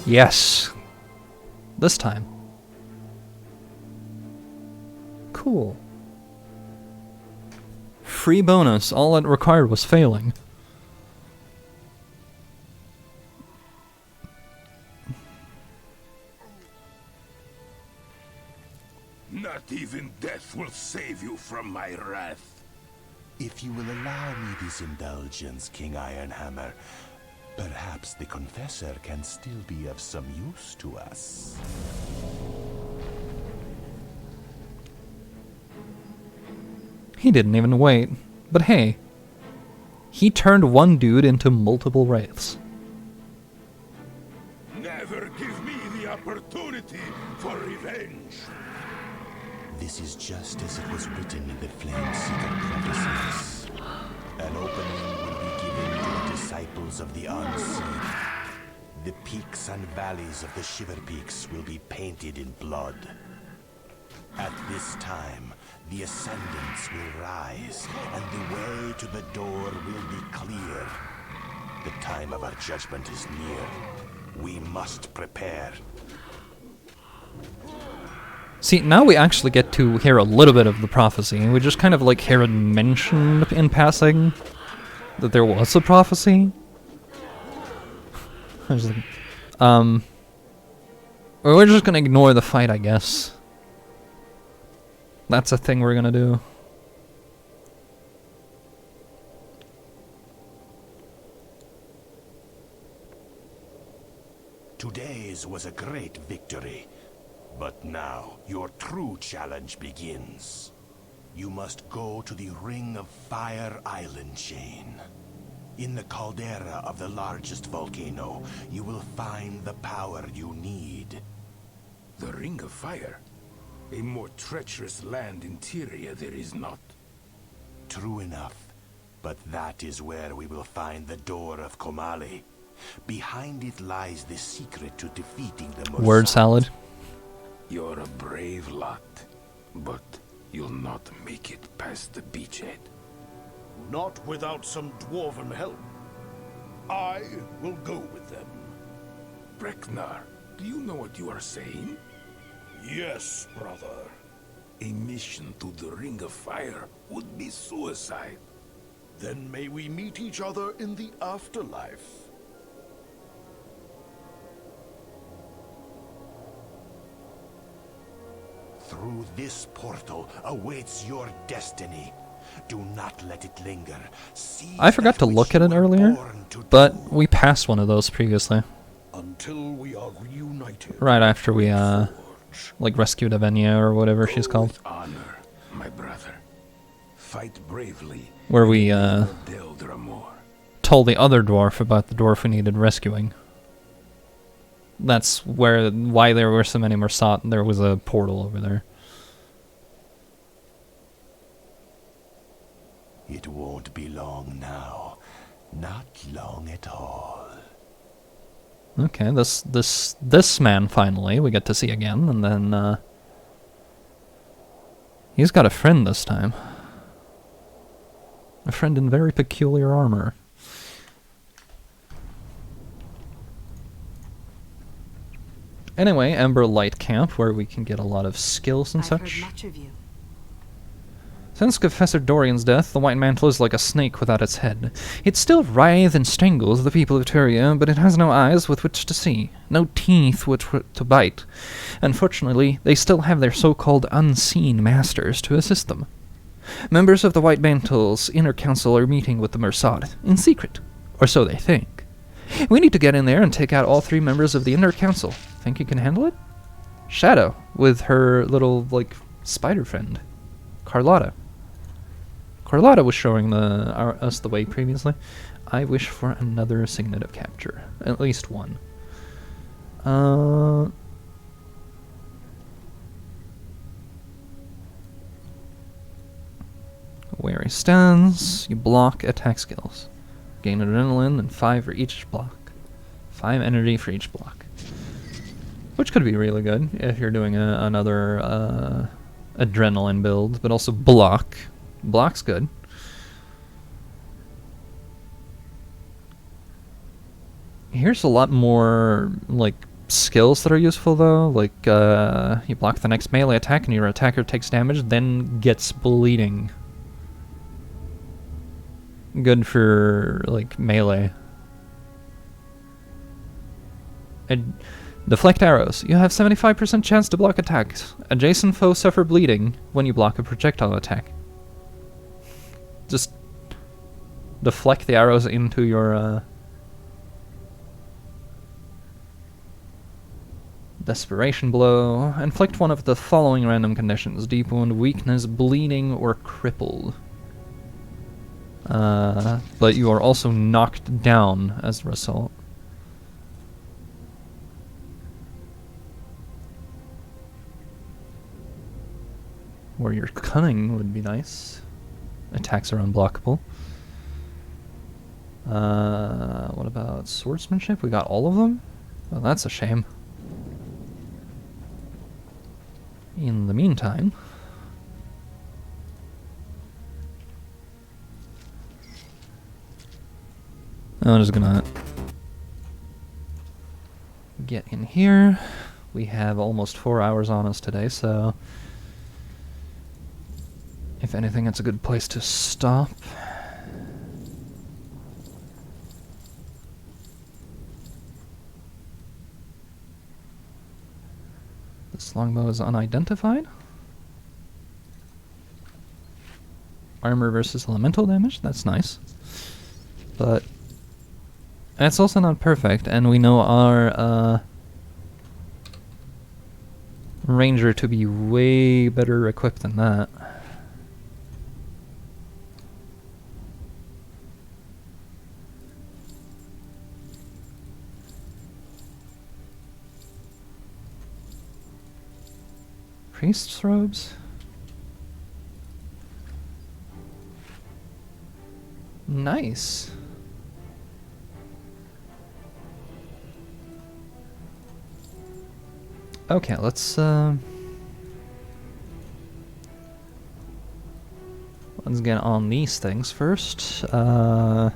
Yes. This time. Cool. Free bonus. All it required was failing. Not even death will save you from my wrath. If you will allow me this indulgence, King Ironhammer, perhaps the Confessor can still be of some use to us. He didn't even wait. But hey, he turned one dude into multiple wraiths. Never give me the opportunity for revenge. This is just as it was written in the Flameseeker prophecies. An opening will be given to the disciples of the Unseen. The peaks and valleys of the Shiver Peaks will be painted in blood. At this time, the Ascendants will rise, and the way to the door will be clear. The time of our judgment is near. We must prepare. See, now we actually get to hear a little bit of the prophecy. We just kind of like hear it mentioned in passing that there was a prophecy. I was like, we're just gonna ignore the fight, I guess. That's a thing we're gonna do. Today's was a great victory. But now, your true challenge begins. You must go to the Ring of Fire Island chain. In the caldera of the largest volcano, you will find the power you need. The Ring of Fire? A more treacherous land interior there is not. True enough. But that is where we will find the door of Komali. Behind it lies the secret to defeating the Mossad. Word salad. You're a brave lot, but you'll not make it past the beachhead. Not without some dwarven help. I will go with them. Breknar, do you know what you are saying? Yes, brother. A mission to the Ring of Fire would be suicide. Then may we meet each other in the afterlife. Through this portal awaits your destiny. Do not let it linger. See I forgot to that look which at it you were earlier, born to but do. we passed one of those previously. Until we are reunited. Right after we, Forge. like, rescued Avenia or whatever she's Go called. with honor, my brother. Fight bravely. Where we, Del Dramor. told the other dwarf about the dwarf we needed rescuing. That's why there were so many Morsat. There was a portal over there. It won't be long now. Not long at all. Okay, this man finally we get to see again, and then he's got a friend this time. A friend in very peculiar armor. Anyway, Ember Light Camp, where we can get a lot of skills and I've such. heard much of you. Since Professor Dorian's death, the White Mantle is like a snake without its head. It still writhes and strangles the people of Turia, but it has no eyes with which to see, no teeth with which to bite. Unfortunately, they still have their so-called unseen masters to assist them. Members of the White Mantle's inner council are meeting with the Mossad, in secret, or so they think. We need to get in there and take out all 3 members of the inner council. Think you can handle it? Shadow, with her little, like, spider friend, Carlotta. Carlotta was showing us the way previously. I wish for another signet of capture. At least one. Where he stands, you block attack skills. Gain adrenaline and 5 for each block. 5 energy for each block. Which could be really good if you're doing another adrenaline build, but also block. Block's good. Here's a lot more, like, skills that are useful, though. Like, you block the next melee attack and your attacker takes damage, then gets bleeding. Good for, like, melee. Deflect arrows. You have 75% chance to block attacks. Adjacent foes suffer bleeding when you block a projectile attack. Just deflect the arrows into your desperation blow. Inflict one of the following random conditions: deep wound, weakness, bleeding, or crippled. But you are also knocked down as a result. Warrior Cunning would be nice. Attacks are unblockable. What about swordsmanship? We got all of them? Well, that's a shame. In the meantime, I'm just gonna get in here. We have almost 4 hours on us today, so if anything, it's a good place to stop. This longbow is unidentified. Armor versus elemental damage, that's nice. But that's also not perfect, and we know our ranger to be way better equipped than that. Priest's robes? Nice. Okay, let's get on these things first. Monk's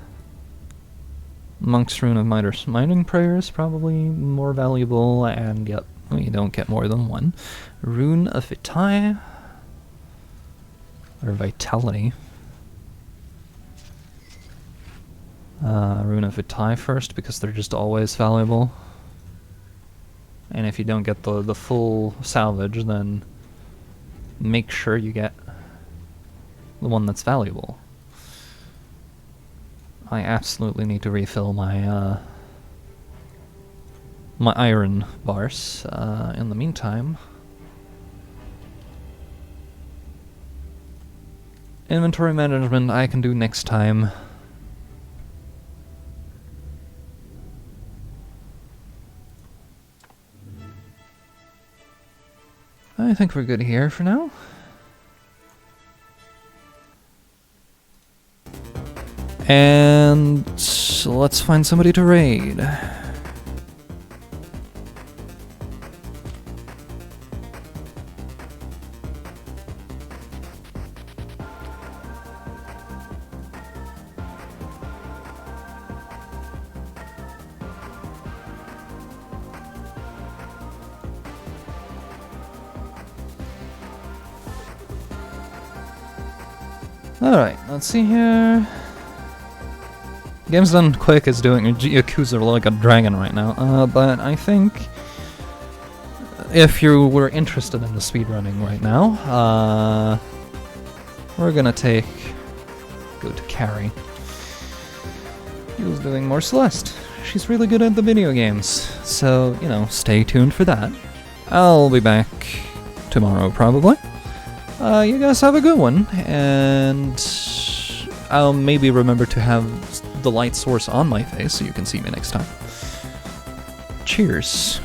Rune of Mining Prayer is probably more valuable, and yep, we don't get more than one. Rune of Vitae, or Vitality. Rune of Vitae first, because they're just always valuable. And if you don't get the full salvage, then make sure you get the one that's valuable. I absolutely need to refill my my iron bars. In the meantime, inventory management I can do next time. I think we're good here for now. And let's find somebody to raid. Alright, let's see here. Games Done Quick is doing Yakuza like a dragon right now, but I think if you were interested in the speedrunning right now, we're gonna go to Carrie. He was doing more Celeste. She's really good at the video games, so, you know, stay tuned for that. I'll be back tomorrow, probably. You guys have a good one, and I'll maybe remember to have the light source on my face so you can see me next time. Cheers.